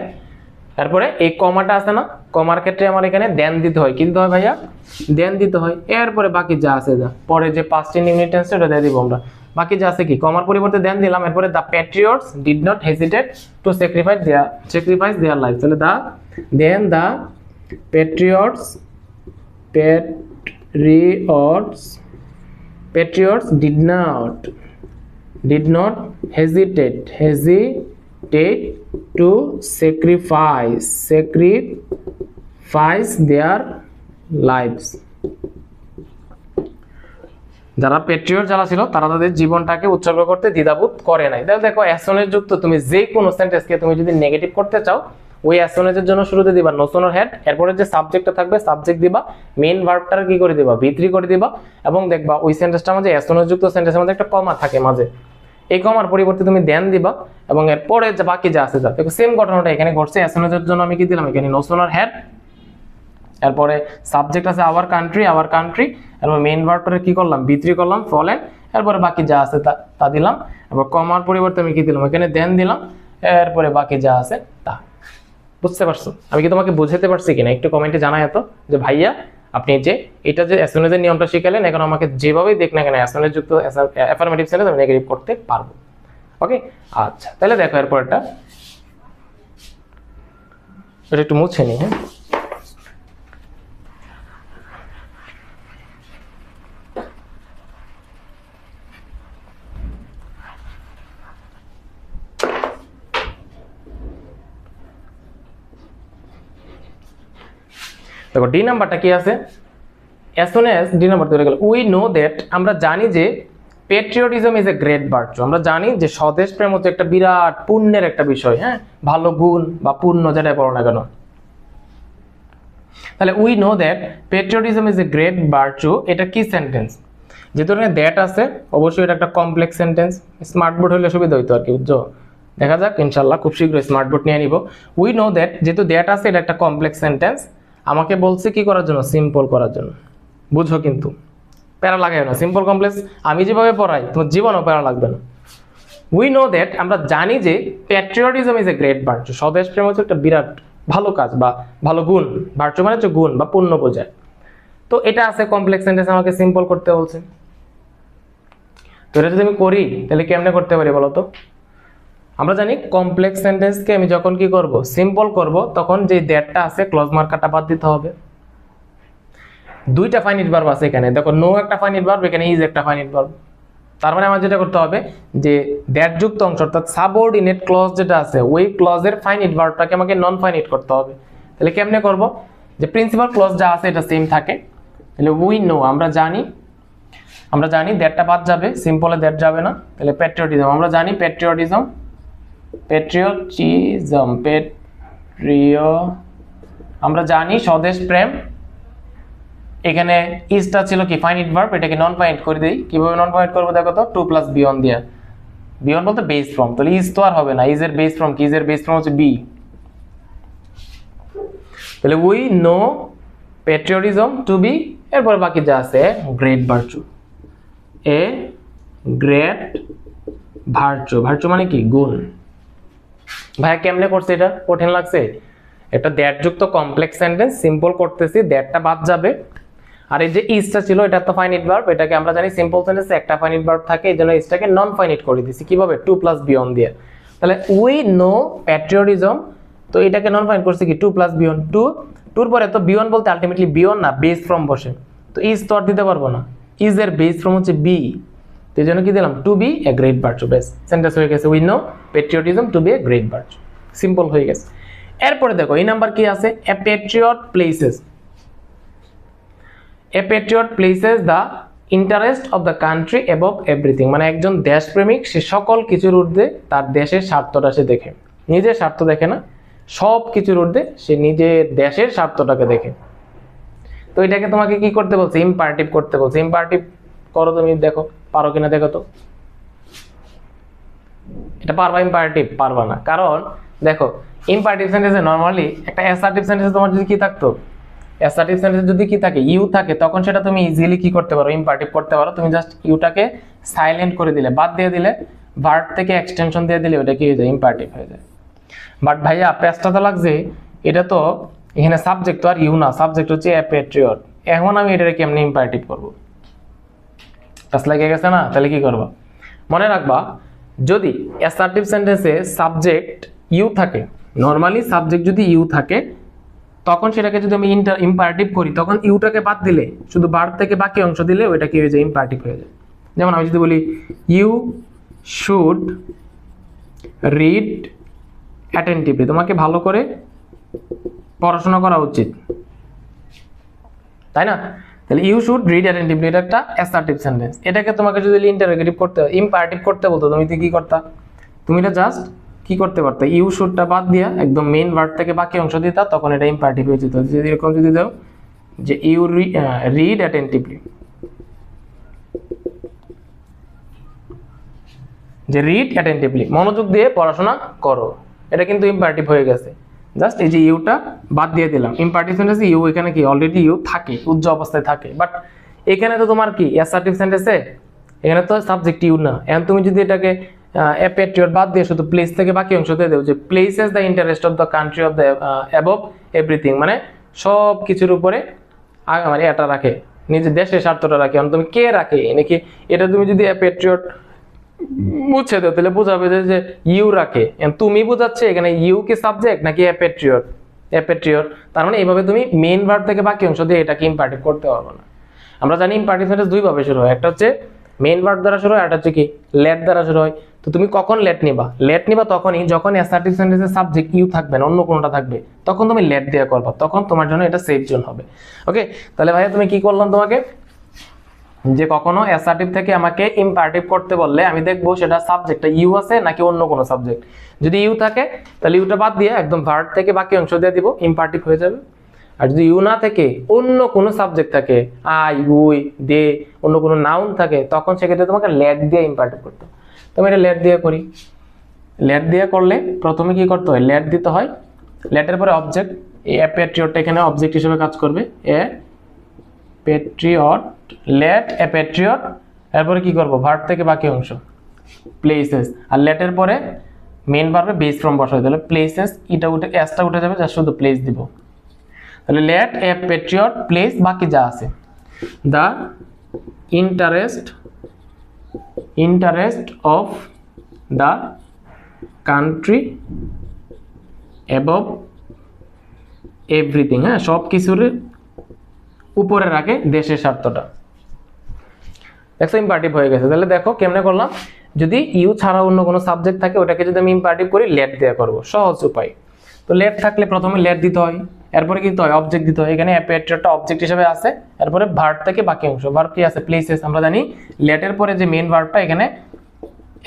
তারপরে এই কমাটা আছে না, কমার ক্ষেত্রে আমার এখানে দেন দিতে হয়। কি দিতে হয় ভাইয়া? দেন দিতে হয়। এরপরে বাকি যা আছে যা পরে যে পাস্ট ইনডিফিনিট টেন্স ওটা দিয়ে দিব আমরা। বাকি যা আছে কি? কমার পরিবর্তে দেন দিলাম। এরপরে the patriots did not hesitate to sacrifice their life. তাহলে the patriots did not hesitate to sacrifice their lives. যারা পেট্রিয়ট যারা ছিল তারা তাদের জীবনটাকে উৎসর্গ করতে দ্বিধাবোধ করে নাই। তাহলে দেখো অ্যাসনের যুক্ত তুমি যে কোনো সেন্টেন্সকে তুমি যদি নেগেটিভ করতে চাও, ওই অ্যাসনের জন্য শুরুতে দিবা নো সোনার হেড, এরপরে যে সাবজেক্টটা থাকবে সাবজেক্ট দিবা, মেইন ভার্বটার কি করে দিবা? ভিতরি করে দিবা, এবং দেখবা ওই সেন্টেন্সটার মধ্যে অ্যাসনের যুক্ত সেন্টেন্সের মধ্যে একটা কমা থাকে মাঝে। এই কমার পরিবর্তে তুমি দেন দিবা, এবং এরপরে যে বাকি যা আছে যা দেখো সেম ঘটনাটা এখানে ঘটছে। অ্যাসনের জন্য আমি কি দিলাম? এখানে নো সোনার হেড, এরপরে সাবজেক্ট আছে আওয়ার কান্ট্রি, এরপর মেইন ভার্বটারে কি করলাম? ভিতরি করলাম, ফলেন। এরপরে বাকি যা আছে তা দিলাম। এরপর কমার পরিবর্তে আমি কি দিলাম? এখানে দেন দিলাম। এরপরে বাকি যা আছে তা। বুঝতে পারছো আমি কি তোমাকে বুঝাতে পারছি কিনা? একটু কমেন্টে জানাই তো যে ভাইয়া আপনি যে এটা যে অ্যাসোনেজের নিয়মটা শিখালেন, এখন আমাকে যেভাবেই দেখ না কেন অ্যাসোনেজ যুক্ত অ্যাফার্মেটিভ সেন্টেন্স আমি নেগেটিভ করতে পারবো। ওকে, আচ্ছা তাহলে দেখো এরপর এটা একটু মুছে নিই। হ্যাঁ, দেখো ডি নাম্বারটা কি আছে? as soon as D number তৈরি গেল, উই নো দ্যাট, আমরা জানি যে patriotism is a great virtue. আমরা জানি যে স্বদেশ প্রেম হচ্ছে একটা বিরাট পুণ্যের একটা বিষয়। হ্যাঁ, ভালো গুণ বা পুণ্য যেটাই বলো না কেন। তাহলে we know that patriotism is a great virtue, এটা কি সেন্টেন্স? যেহেতু এখানে দ্যাট আছে অবশ্যই এটা একটা কমপ্লেক্স সেন্টেন্স। স্মার্ট বোর্ড হলে সুবিধা হইতো আর কি, বুঝছো? দেখা যাক ইনশাল্লাহ খুব শীঘ্রই স্মার্ট বোর্ড নিয়ে নিব। উই নো দ্যাট, যেহেতু দ্যাট আছে এটা একটা কমপ্লেক্স সেন্টেন্স, আমাকে বলছে কি করার জন্য? সিম্পল করার জন্য। বুঝো কিন্তু প্যারা লাগাই না। সিম্পল কমপ্লেক্স আমি যেভাবে পড়াই তোমার জীবনও প্যারা লাগবে না। উই নো দ্যাট, আমরা জানি যে patriotism is a great virtue, স্বদেশ প্রেম হচ্ছে একটা বিরাট ভালো কাজ বা ভালো গুণ। ভার্চু মানে হচ্ছে গুণ বা পুণ্য বোঝায়। তো এটা আছে কমপ্লেক্স সেন্টেন্স, আমাকে সিম্পল করতে বলছে। তো এটা যদি আমি করি তাহলে কেমনে করতে পারি বলো তো? আমরা জানি কমপ্লেক্স সেন্টেন্সকে আমি যখন কি করব? সিম্পল করব, তখন যে দ্যাটটা আছে ক্লজ মার্কারটা বাদ দিতে হবে। দুইটা ফাইনিট ভার্ব আছে এখানে, দেখো নো একটা ফাইনিট ভার্ব, এখানে ইজ একটা ফাইনিট ভার্ব। তার মানে আমার যেটা করতে হবে যে দ্যাট যুক্ত অংশ অর্থাৎ সাবঅর্ডিনেট ক্লজ যেটা আছে ওই ক্লজের ফাইনিট ভার্বটাকে আমাকে নন ফাইনিট করতে হবে। তাহলে কেমনে করব? যে প্রিন্সিপাল ক্লজ যা আছে এটা সেম থাকে। তাহলে উই নো, আমরা জানি দ্যাটটা বাদ যাবে, সিম্পলে দ্যাট যাবে না। তাহলে প্যাট্রিয়টিজম, আমরা জানি প্যাট্রিয়টিজম আমরা জানি স্বদেশ প্রেম। এখানে ইজটা ছিল কি? ফাইনিট ভার্ব, এটাকে নন ফাইনিট করে দেই। কিভাবে নন ফাইনিট করবো দেখো তো? 2 + বিয়ন দিয়ে। বিয়ন বলতে বেস ফর্ম, তাহলে ইজ তো আর হবে না। ইজের বেস ফর্ম কি? ইজের বেস ফর্ম হচ্ছে বি। তাহলে we know patriotism to be, এরপর বাকি যা আছে great virtue. A great virtue, virtue মানে কি? গুণ। ভাইয়া কেমনে করছে? এটা কঠিন লাগছে? এটা দ্যাট যুক্ত কমপ্লেক্স সেন্টেন্স, সিম্পল করতেছি, দ্যাটটা বাদ যাবে। আর এই যে ইজটা ছিল এটা তো ফাইনিট ভার্ব, এটাকে আমরা জানি সিম্পল সেন্টেন্সে একটা ফাইনিট ভার্ব থাকে, এই জন্য ইজটাকে নন ফাইনিট করে দিছি। কিভাবে? 2 + বিয়ন দিয়ে। তাহলে উই নো প্যাট্রিয়টিজম, তো এটাকে নন ফাইনিট করছি কি? 2 + বিয়ন। টুর পরে তো বিয়ন বলতে আলটিমেটলি বিয়ন না, বেস ফর্ম বসে। তো ইজ তো আর দিতে পারবো না, ইজ এর বেস ফর্ম হচ্ছে বি। তো এই জন্য কি দিলাম? To be a great virtue. Base sentence হয়ে গেছে, we know patriotism to be a great virtue. Simple হয়ে গেছে। এরপরে দেখো এই নাম্বার কি আছে? A patriot places the interest of the country above everything, মানে একজন দেশপ্রেমিক সে সকল কিছুর ঊর্ধ্বে তার দেশের স্বার্থটা সে দেখে, নিজের স্বার্থ দেখে না, সব কিছুর ঊর্ধ্বে সে নিজের দেশের স্বার্থটাকে দেখে। তো এটাকে তোমাকে কি করতে বলছে? ইম্পারেটিভ করতে বলছে। ইম্পারেটিভ করো, তুমি দেখো পারো কিনা দেখো তো। এটা পারবা? ইম্পারেটিভ পারবা না, কারণ দেখো ইম্পারেটিভ সেন্টেন্সে নরমালি একটা অ্যাসার্টিভ সেন্টেন্সে তোমার যদি কি থাকতো, অ্যাসার্টিভ সেন্টেন্সে যদি কি থাকে, ইউ থাকে, তখন সেটা তুমি ইজিলি কি করতে পারো? ইম্পারেটিভ করতে পারো। তুমি জাস্ট ইউটাকে সাইলেন্ট করে দিলে, বাদ দিয়ে দিলে, ভার্ব থেকে এক্সটেনশন দিয়ে দিলে, ওটা কি হয়ে যায়? ইম্পারেটিভ হয়ে যায়। বাট ভাইয়া পেজটা তো লাগছে, এটা তো এখানে সাবজেক্ট তো আর ইউ না, সাবজেক্ট হচ্ছে এ প্যাট্রিয়ট। এখন আমি এটাকে কেমনে ইম্পারেটিভ করবো? টাচ লেগে গেছে না? তাহলে কি করবা? মনে রাখবা, যদি অ্যাসার্টিভ সেন্টেন্সে সাবজেক্ট ইউ থাকে, নরমালি সাবজেক্ট যদি ইউ থাকে, তখন সেটাকে যদি আমি ইম্পারেটিভ করি, তখন ইউটাকে বাদ দিলে, শুধু ভার্ব থেকে বাকি অংশ দিলে ওইটা কি হয়ে যায়? ইম্পারেটিভ হয়ে যায়। যেমন আমি যদি বলি ইউ শুড রিড অ্যাটেন্টিভলি, তোমাকে ভালো করে পড়াশোনা করা উচিত, তাই না? তাহলে ইউ শুড রিড অ্যাটেন্টিভলি, এটা একটা অ্যাসার্টিভ সেন্টেন্স। এটাকে তোমাকে যদি ইন্টারোগেটিভ করতে, ইম্পারেটিভ করতে বলতো, তুমি কি করতা? তুমি এটা জাস্ট কি করতে পারতা? ইউ শুডটা বাদ দিয়া একদম মেইন ভার্ব থেকে বাকি অংশ দিতা, তখন এটা ইম্পারেটিভ হয়ে যেত। যদি এরকম যদি দাও যে ইউ রিড অ্যাটেন্টিভলি, যে রিড অ্যাটেন্টিভলি, মনোযোগ দিয়ে পড়াশোনা করো, এটা কিন্তু ইম্পারেটিভ হয়ে গেছে। জাস্ট এই যে ইউটা বাদ দিয়ে দিলাম। ইম্পারেটিভ সেন্টেন্সে ইউ এখানে কি অলরেডি ইউ থাকে, উজ্জ্ব অবস্থায় থাকে, বাট এখানে তো তোমার কি অ্যাসার্টিভ সেন্টেন্সে এখানে তো সাবজেক্ট ইউ না। এখন তুমি যদি এটাকে এ প্যাট্রিয়ট বাদ দিয়ে শুধু প্লেস থেকে বাকি অংশ দিয়ে দেও, যে places the interest of the country of the above everything, মানে সব কিছুর উপরে মানে এটা রাখে, নিজের দেশের স্বার্থটা রাখে। এখন তুমি কে রাখে নাকি, এটা তুমি যদি এ প্যাট্রিয়ট মুছে দেও, তাহলে বোঝাবে যে ইউ রাখে। তুমি বোঝাচ্ছে এখানে ইউ কি সাবজেক্ট নাকি এ প্যাট্রিয়ট? এ প্যাট্রিয়ট। তার মানে এইভাবে তুমি মেইন ভার্ব থেকে বাকি অংশ দিয়ে এটাকে ইম্পারেটিভ করতে পারবে না। আমরা জানি ইম্পারেটিভ সেন্টেন্স দুই ভাবে শুরু হয়, একটা হচ্ছে মেইন ভার্ব দ্বারা শুরু হয়, একটা হচ্ছে কি লেট দ্বারা শুরু হয়। তো তুমি কখন লেট নিবা? লেট নিবা তখনই যখন অ্যাসার্টিভ সেন্টেন্সের সাবজেক্ট ইউ থাকবে না, অন্য কোনটা থাকবে, তখন তুমি লেট দিয়ে করবা, তখন তোমার জন্য এটা সেফ জোন হবে। ওকে, তাহলে ভাইয়া তুমি কি করলাম, তোমাকে যে কখনো অ্যাসার্টিভ থেকে আমাকে ইম্পারেটিভ করতে বললে আমি দেখবো সেটা সাবজেক্টটা ইউ আছে নাকি অন্য কোনো সাবজেক্ট। যদি ইউ থাকে তাহলে ইউটা বাদ দিয়ে একদম ভার্ব থেকে বাকি অংশ দিয়ে দিব, ইম্পারেটিভ হয়ে যাবে। আর যদি ইউ না থেকে অন্য কোনো সাবজেক্ট থাকে, আই, উই, দে, অন্য কোনো নাউন থাকে, তখন সেক্ষেত্রে তোমাকে লেট দিয়ে ইম্পারেটিভ করতে হবে। তো আমি এটা লেট দিয়ে করি। লেট দিয়ে করলে প্রথমে কি করতে হয়? লেট দিতে হয়, লেটের পরে অবজেক্ট, এ প্যাট্রিয়টটা এখানে অবজেক্ট হিসেবে কাজ করবে, a patriot, let a patriot, এরপরে কি করব? ভার্ব থেকে বাকি অংশ প্লেসেস, আর লেটের পরে মেইন ভার্বে বেস ফর্ম বসাই দিলে প্লেসেস, এটা উঠে এসটা উঠে যাবে, যা শুধু প্লেস দিব। তাহলে লেট এ প্যাট্রিয়ট প্লেস, বাকি যা আছে the interest of the country above everything, হ্যাঁ, সব কিছুর উপরে রাখে দেশের স্বার্থটা। দেখো ইম্পারেটিভ হয়ে গেছে। তাহলে দেখো কেমনে করলাম, যদি ইউ ছাড়া অন্য কোনো সাবজেক্ট থাকে ওটাকে যদি আমি ইম্পারেটিভ করি, লেট দেয়া করবো, সহজ উপায়। তো লেট থাকলে প্রথমে লেট দিতে হয়, এরপরে কি দিতে হয়? অবজেক্ট দিতে হয়। এখানে প্যাট্রিয়টটা অবজেক্ট হিসেবে আছে, এরপরে ভার্ব থেকে বাকি অংশ, ভার্ব কি আছে? প্লেসেস। আমরা জানি লেটের পরে যে মেইন ভার্বটা এখানে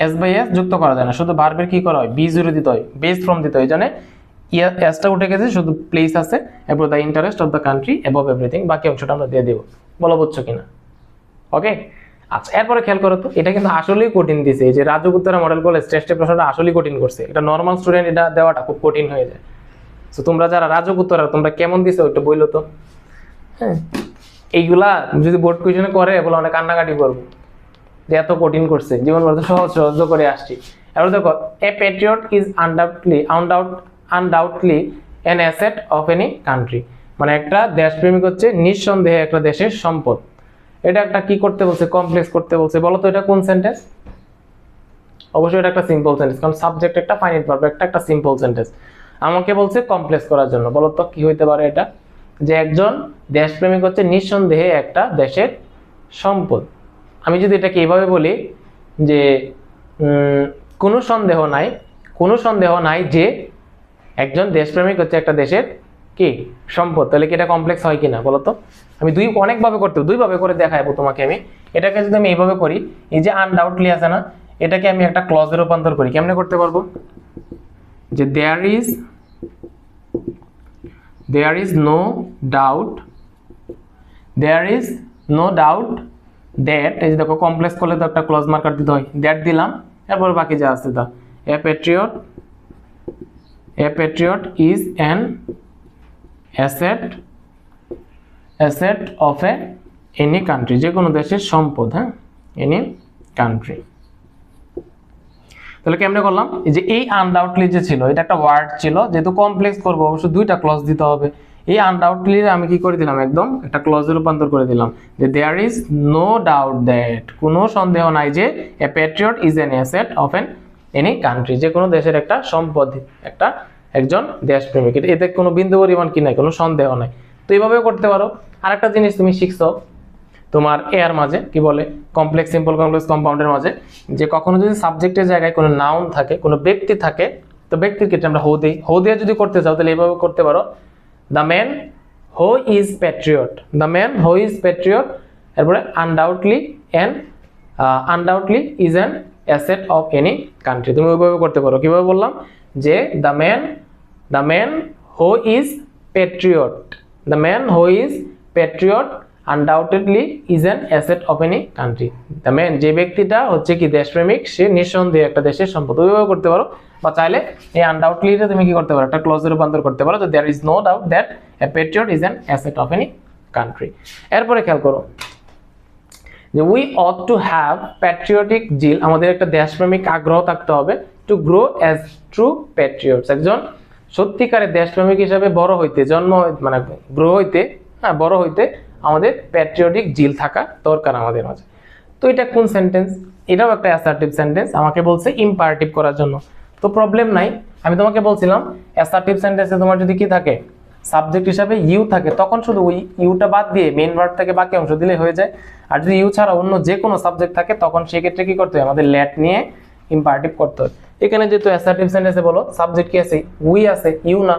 এস বাই এস যুক্ত করা যায় না, শুধু ভার্বের কি করা হয়? বি জিরো দিতে হয়, বেস ফর্ম দিতে হয়। এই জন্য এসটা উঠে গেছে, শুধু প্লেস আছে, এরপর the interest of the country above everything, বাকি অংশটা আমরা দিয়ে দেবো। বলো বুঝছো কিনা? ওকে, আচ্ছা, এরপরে খেয়াল করো তো, এটা কিন্তু আসলেই কঠিন দিছে। এই যে রাজু গুপ্তরা মডেল কলেজ টেস্টের প্রশ্নটা আসলেই কঠিন করছে। এটা নর্মাল স্টুডেন্ট এটা দেওয়াটা খুব কঠিন হয়ে যায়। তো তোমরা যারা রাজু গুপ্তরা, তোমরা কেমন দিছো ওইটা বইলো তো। হ্যাঁ, এইগুলা যদি বোর্ড কোয়েশনে করে বলে অনেক কান্নাকাটি করবো যে এত কঠিন করছে, জীবন বলতে সহজ সহজ করে আসছি। এবার দেখো, এ patriot is undoubtedly an asset of any country, মানে একটা দেশপ্রেমিক হচ্ছে নিঃসন্দেহে একটা দেশের সম্পদ। এটা একটা কি করতে বলছে? কমপ্লেক্স করতে বলছে। বলো তো এটা কোন সেন্টেন্স? অবশ্যই এটা একটা সিম্পল সেন্টেন্স, কারণ সাবজেক্ট একটা, ফাইনাইট ভার্ব একটা সিম্পল সেন্টেন্স। আমাকে বলছে কমপ্লেক্স করার জন্য। বলো তো কি হইতে পারে এটা? যে একজন দেশপ্রেমিক হচ্ছে নিঃসন্দেহে একটা দেশের সম্পদ। আমি যদি এটাকে এইভাবে বলি যে কোনো সন্দেহ নাই যে একজন দেশপ্রেমিক হচ্ছে একটা দেশের কি সম্পদ, তাহলে কি এটা কমপ্লেক্স হয় কিনা বলো তো? আমি অনেকভাবে করতে দুইভাবে করে দেখাবো তোমাকে আমি। এটাকে যদি আমি এইভাবে করি, এই যে আনডাউটলি আছে না, এটাকে আমি একটা ক্লজে রূপান্তর করি, কেমনে করতে পারবো? যে there is no doubt that, এই যে দেখো কমপ্লেক্স করলে তো একটা ক্লজ মার্কার দিতে হয়, দ্যাট দিলাম, এরপর বাকি যা আছে তা, এ patriot is an asset of any country, যে কোনো দেশের সম্পদ, হ্যাঁ, এনি কান্ট্রি। তাহলে কেমনে করলাম? এই যে এই আনডাউটলি যে ছিল, এটা একটা ওয়ার্ড ছিল, যেহেতু কমপ্লেক্স করবো অবশ্যই দুইটা ক্লজ দিতে হবে। এই আনডাউটলি আমি কি করে দিলাম, একদম একটা ক্লজে রূপান্তর করে দিলাম, যে there is no doubt that, কোনো সন্দেহ নাই যে a patriot is an asset of any country, যে কোনো দেশের একটা সম্পদ, একজন দেশপ্রেমিক, এতে কোনো বিন্দু পরিমাণ কি নাই, কোনো সন্দেহ নাই। তো এইভাবেও করতে পারো। আরেকটা জিনিস তুমি শিখছো তোমার এর মাঝে, কি বলে, কমপ্লেক্স, সিম্পল, কমপ্লেক্স, কম্পাউন্ডের মাঝে, যে কখনো যদি সাবজেক্টের জায়গায় কোনো নাউন থাকে, কোনো ব্যক্তি থাকে, তো ব্যক্তির ক্ষেত্রে আমরা হো দিয়ে যদি করতে চাও তাহলে এইভাবে করতে পারো, the man who is patriot, এরপরে undoubtedly is an asset of any country. তুমি ওইভাবে করতে পারো। কিভাবে বললাম? যে the man who is patriot undoubtedly is an asset of any country. The man, যে ব্যক্তিটা হচ্ছে কি দেশপ্রেমিক, সে নিঃসন্দেহে একটা দেশের সম্পদ। ওইভাবে করতে পারো। বা চাইলে এই আনডাউটলিটা তুমি কি করতে পারো, একটা ক্লজে রূপান্তর করতে পারো, there is no doubt that a patriot is an asset of any country. এরপরে খেয়াল করো যে we ought to have patriotic zeal, আমাদের একটা দেশপ্রেমিক আগ্রহ থাকতে হবে, to grow as true patriots, একজন সত্যিকারের দেশপ্রেমিক হিসাবে বড় হইতে, মানে বড় হইতে আমাদের প্যাট্রিয়টিক জিল থাকা দরকার আমাদের মাঝে। তো এটা কোন সেন্টেন্স? এটাও একটা অ্যাসার্টিভ সেন্টেন্স, আমাকে বলছে ইম্পারেটিভ করার জন্য। তো প্রবলেম নাই, আমি তোমাকে বলছিলাম অ্যাসার্টিভ সেন্টেন্সে তোমার যদি কি থাকে, সাবজেক্ট হিসাবে ইউ থাকে, তখন শুধু ওই ইউটা বাদ দিয়ে মেইন ভার্ব থেকে বাকি অংশ দিলে হয়ে যায়। আর যদি ইউ ছাড়া অন্য যে কোনো সাবজেক্ট থাকে, তখন সেক্ষেত্রে কি করতে হয়, আমাদের লেট নিয়ে ইম্পারেটিভ করতে হয়। এখানে যেহেতু অ্যাসার্টিভ সেন্টেন্সে বলো সাবজেক্ট কি আছে, উই আছে, ইউ না,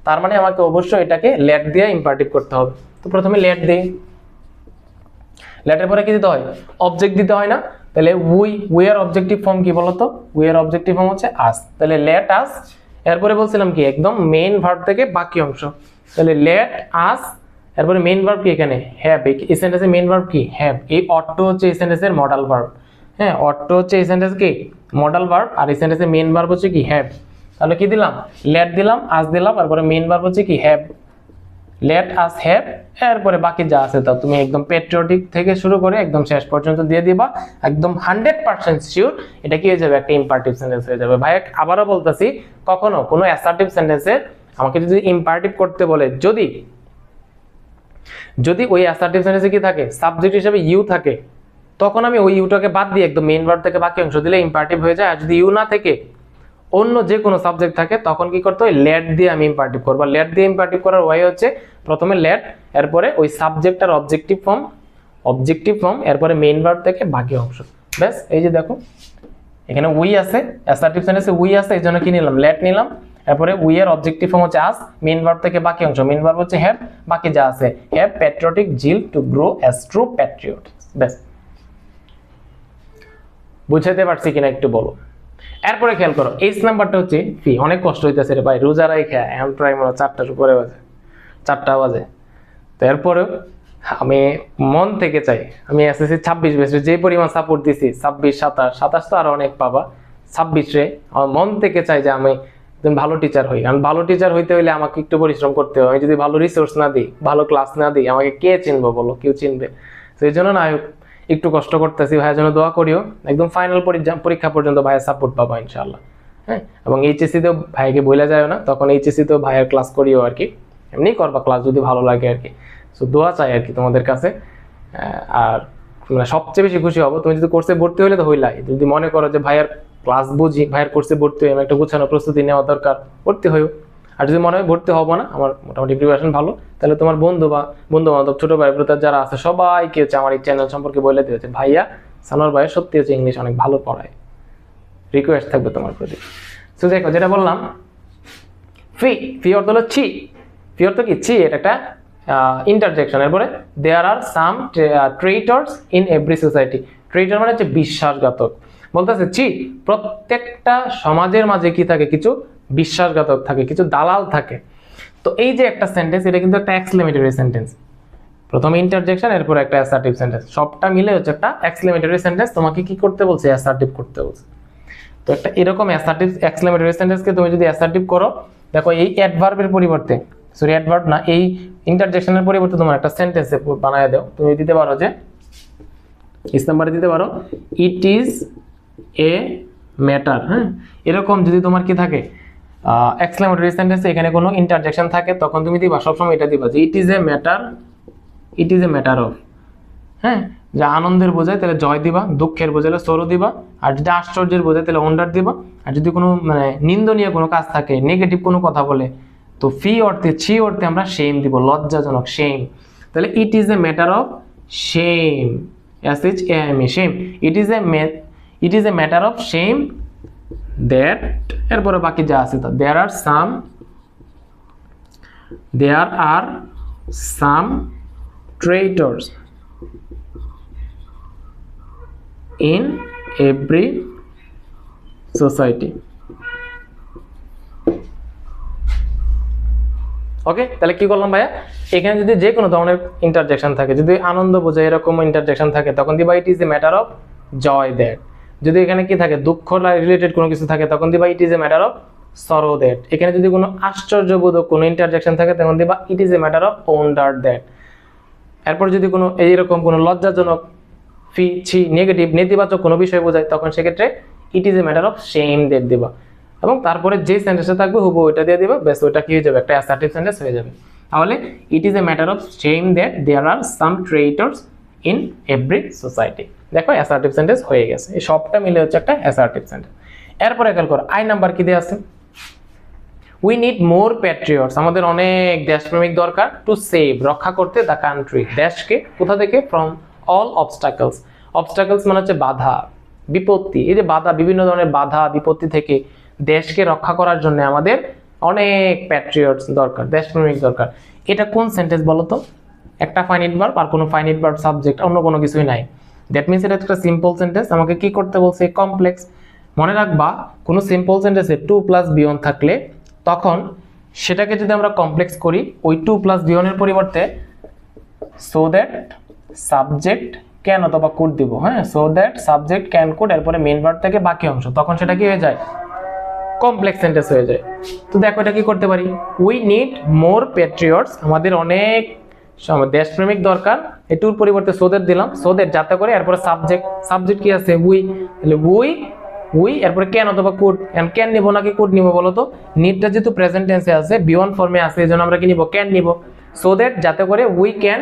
তার মানে আমাকে অবশ্যই এটাকে লেট দিয়ে ইম্পারেটিভ করতে হবে। তো প্রথমে লেট দিই, লেটের পরে কি দিতে হয়, অবজেক্ট দিতে হয় না? তাহলে উই এর অবজেক্টিভ ফর্ম কি বলতো? উই এর অবজেক্টিভ ফর্ম হচ্ছে আস, তাহলে লেট আস। এরপরে বলছিলাম কি, একদম মেইন ভার্ব থেকে বাকি অংশ, তাহলে লেট আস, এরপরে মেইন ভার্ব কি এখানে, হ্যাভ। এই সেন্টেন্সের মেইন ভার্ব কি, হ্যাভ। এই অট টু হচ্ছে এই সেন্টেন্সের মডাল ভার্ব, হ্যাঁ, অট টু হচ্ছে এই সেন্টেন্স কি মডাল ভার্ব, আর এই সেন্টেন্সের মেইন ভার্ব হচ্ছে কি, হ্যাভ। তাহলে কি দিলাম, লেট দিলাম, আস দিলাম, তারপরে মেইন ভার্ব হচ্ছে কি, হ্যাভ, লেট আস হ্যাভ। এরপরে বাকি যা আছে তা তুমি একদম প্যাট্রিয়টিক থেকে শুরু করে একদম শেষ পর্যন্ত দিয়ে দিবা, একদম 100% শিওর এটা কি হয়ে যাবে, একটা ইম্পারেটিভ সেন্টেন্স হয়ে যাবে। ভাই আবারও বলতেছি, কখনো কোনো অ্যাসার্টিভ সেন্টেন্সে আমাকে যদি ইম্পারেটিভ করতে বলে, যদি ওই অ্যাসার্টিভ সেন্টেন্সে কি থাকে, সাবজেক্ট হিসেবে ইউ থাকে, তখন আমি ওই ইউটাকে বাদ দিয়ে একদম মেইন ভার্ব থেকে বাকি অংশ দিলে ইম্পারেটিভ হয়ে যায়। আর যদি ইউ না থেকে অন্য যে কোনো সাবজেক্ট থাকে, তখন কি করতে হয়, লেট দিয়ে আমি ইম্পারেটিভ করব। লেট দিয়ে ইম্পারেটিভ করার ওয়াই হচ্ছে, প্রথমে লেট, এরপরে ওই সাবজেক্টটার অবজেক্টিভ ফর্ম, এরপরে মেইন ভার্ব থেকে বাকি অংশ। ব্যাস, এই যে দেখো এখানে উই আছে, অ্যাসার্টিভ সেন্টেন্সে উই আছে, এই জন্য কি নিলাম, লেট নিলাম। এরপরে উই এর অবজেক্টিভ ফর্ম হচ্ছে আস, মেইন ভার্ব থেকে বাকি অংশ, মেইন ভার্ব হচ্ছে হ্যাভ, বাকি যা আছে, have patriotic zeal to grow as true patriot. ব্যাস, বুঝাতে পারছি কিনা একটু বলো। এরপরে খেয়াল করো, এইচ নাম্বারটা হচ্ছে ফি। অনেক কষ্ট হইতেছে রে ভাই, রোজা রাইখা এখন প্রায় মনে 4টার উপরে বাজে, 4টা বাজে। তো এরপরেও আমি মন থেকে চাই, আমি এসএসসি 26 ব্যাচে যে পরিমাণ সাপোর্ট দিছি, 26, 27 তো আরো অনেক পাবা, 26 রে আমার মন থেকে চাই যে আমি ভালো টিচার হই। কারণ ভালো টিচার হইতে হইলে আমাকে একটু পরিশ্রম করতে হবে। আমি যদি ভালো রিসোর্স না দিই, ভালো ক্লাস না দিই, আমাকে কে চিনবো বলো, কেউ চিনবে? সেই জন্য না একটু কষ্ট করতেছি, ভাইয়ের জন্য দোয়া করিও। একদম ফাইনাল পরীক্ষা পর্যন্ত ভাইয়ের সাপোর্ট পাবা ইনশাআল্লাহ, হ্যাঁ। এবং এইচএসসি তেও ভাইকে বইলা যায় না, তখন এইচএসসি তেও ভাইয়ের ক্লাস করিও আর কি, এমনি করবা ক্লাস যদি ভালো লাগে আর কি। সো দোয়া চাই আর কি তোমাদের কাছে। আর মানে সবচেয়ে বেশি খুশি হবো তুমি যদি কোর্সে ভর্তি হইলে তো হইলাই, যদি মনে করো যে ভাইয়ের ক্লাস বুঝি, ভাইয়ের কোর্সে ভর্তি হই, আমি একটা গুছানো প্রস্তুতি নেওয়া দরকার, ভর্তি হইও। আর যদি মনে হয় ভর্তি হবো না, আমার মোটামুটি প্রিপারেশন ভালো, তাহলে তোমার বন্ধু বান্ধব, ছোট ভাই ব্রাদার যারা আছে সবাইকে হচ্ছে আমার এই চ্যানেল সম্পর্কে বলে দিয়েছে, ভাইয়া সানোয়ার ভাই সত্যি হচ্ছে ইংলিশ অনেক ভালো পড়ায়, রিকোয়েস্ট থাকবে তোমার প্রতি। তো দেখো যেটা বললাম, ফি অর্থ হলো ছি, ফিওর তো কি ছি, এটা একটা ইন্টারজেকশন। এরপরে দেয়ার are some traitors in every society. Traitor মানে হচ্ছে বিশ্বাসঘাতক। বলতেছে ছি, প্রত্যেকটা সমাজের মাঝে কি থাকে, কিছু বিশ্বাসঘাতক থাকে, কিছু দালাল থাকে। তো এই যে একটা সেন্টেন্স, এটা কিন্তু একটা এক্সক্লেমেটরি সেন্টেন্স। প্রথমে ইন্টারজেকশন, এরপর একটা অ্যাসার্টিভ সেন্টেন্স, সবটা মিলে হচ্ছে একটা এক্সক্লেমেটরি সেন্টেন্স। তোমাকে কি করতে বলছে, অ্যাসার্টিভ করতে বলছে। তো একটা এরকম অ্যাসার্টিভ এক্সক্লেমেটরি সেন্টেন্সকে তুমি যদি অ্যাসার্টিভ করো, দেখো এই অ্যাডভার্বের পরিবর্তে, সরি অ্যাডভার্ব না, এই ইন্টারজেকশনের পরিবর্তে তোমার একটা সেন্টেন্সে বানায় দাও। তুমি দিতে পারো যে ইস নাম্বারে দিতে পারো ইট ইজ এ ম্যাটার। হ্যাঁ, এরকম যদি তোমার কি থাকে এক্সক্লেমেটরি সেন্টেন্সে এখানে কোনো ইন্টারজেকশন থাকে, তখন তুমি দিবা সবসময় এটা দিবা যে ইট is a matter, it is a matter of. হ্যাঁ, যা আনন্দের বোঝায় তাহলে জয় দিবা, দুঃখের বোঝালে সরো দিবা, আর যদি আশ্চর্যের বোঝায় তাহলে ওন্ডার দিবা। আর যদি কোনো মানে নিন্দনীয় কোনো কাজ থাকে, নেগেটিভ কোনো কথা বলে, তো ফি অর্থে ছি অর্থে আমরা শেম দিব, লজ্জাজনক, শেম। তাহলে it is a matter of shame, SHAME, shame. It is a matter of shame that, এরপরে বাকি যা আছে তা দেয়ার are some traitors in every society. ওকে, তাহলে কি করলাম ভাইয়া, এখানে যদি যে কোনো ধরনের ইন্টারজেকশন থাকে, যদি আনন্দ বোঝায় এরকম ইন্টারজেকশন থাকে, তখন দিবা it is a matter of joy that. যদি এখানে কি থাকে, দুঃখ রিলেটেড কোনো কিছু থাকে, তখন দিবা it is a matter of sorrow that. এখানে যদি কোনো আশ্চর্যবোধক কোনো ইন্টারজেকশন থাকে, তখন দিবা it is a matter of wonder that. এরপর যদি কোনো এইরকম কোনো লজ্জাজনক, ফি ছি, নেগেটিভ নেতিবাচক কোনো বিষয় বোঝায়, তখন সেক্ষেত্রে ইট is a matter of shame that দিবা, এবং তারপরে যে সেন্টেন্সটা থাকবে হুবহু ওইটা দিয়ে দিবা, ব্যাস ওইটা কি হয়ে যাবে, একটা অ্যাসার্টিভ সেন্টেন্স হয়ে যাবে। তাহলে it is a matter of shame that there are some traitors in every society. দেখো অ্যাসার্টিভ সেন্টেন্স হয়ে গেছে, এই সবটা মিলে হচ্ছে একটা অ্যাসার্টিভ সেন্টেন্স। এরপরে খেয়াল করো আই নাম্বার কি দেওয়া আছে, উই নিড মোর প্যাট্রিয়টস, আমাদের অনেক দেশপ্রেমিক দরকার, টু সেভ, রক্ষা করতে, দ্য কান্ট্রি, দেশকে, কোথা থেকে, ফ্রম অল অবস্টাকলস। অবস্টাকলস মানে হচ্ছে বাধা, বিপত্তি। এই যে বাধা, বিভিন্ন ধরনের বাধা বিপত্তি থেকে দেশকে রক্ষা করার জন্য আমাদের অনেক প্যাট্রিয়টস দরকার, দেশপ্রেমিক দরকার। এটা কোন সেন্টেন্স বলো তো, একটা ফাইনাইট ভার্ব আর কোনো ফাইনাইট ভার্ব সাবজেক্ট, অন্য কোনো কিছুই নাই। দ্যাট মিনস এটা একটা সিম্পল সেন্টেন্স। আমাকে কি করতে বলছে, কমপ্লেক্স। মনে রাখবা, কোনো সিম্পল সেন্টেন্সে 2 + be1 থাকলে তখন সেটাকে যদি আমরা কমপ্লেক্স করি, ওই 2 + be1 এর পরিবর্তে সো দ্যাট সাবজেক্ট ক্যান অথবা কুড দিব। হ্যাঁ, so that subject can could, এরপরে মেইন ভার্ব থেকে বাকি অংশ, তখন সেটা কি হয়ে যায়, কমপ্লেক্স সেন্টেন্স হয়ে যায়। তো দেখো এটা কি করতে পারি, উই নিড মোর প্যাট্রিয়টস, আমাদের অনেক দেশপ্রেমিক দরকার, এই টুর পরিবর্তে সো দ্যাট দিলাম, সো দ্যাট যাতে করে, এরপরে সাবজেক্ট কি আছে, উই, তাহলে উই এরপরে ক্যান অথবা কুড। ক্যান নিব নাকি কুড নিব বলো তো, নিডটা যেহেতু প্রেজেন্ট টেন্সে আছে, be1 ফর্মে আছে, এজন্য আমরা কি নিব, ক্যান নিব। সো দ্যাট যাতে করে we can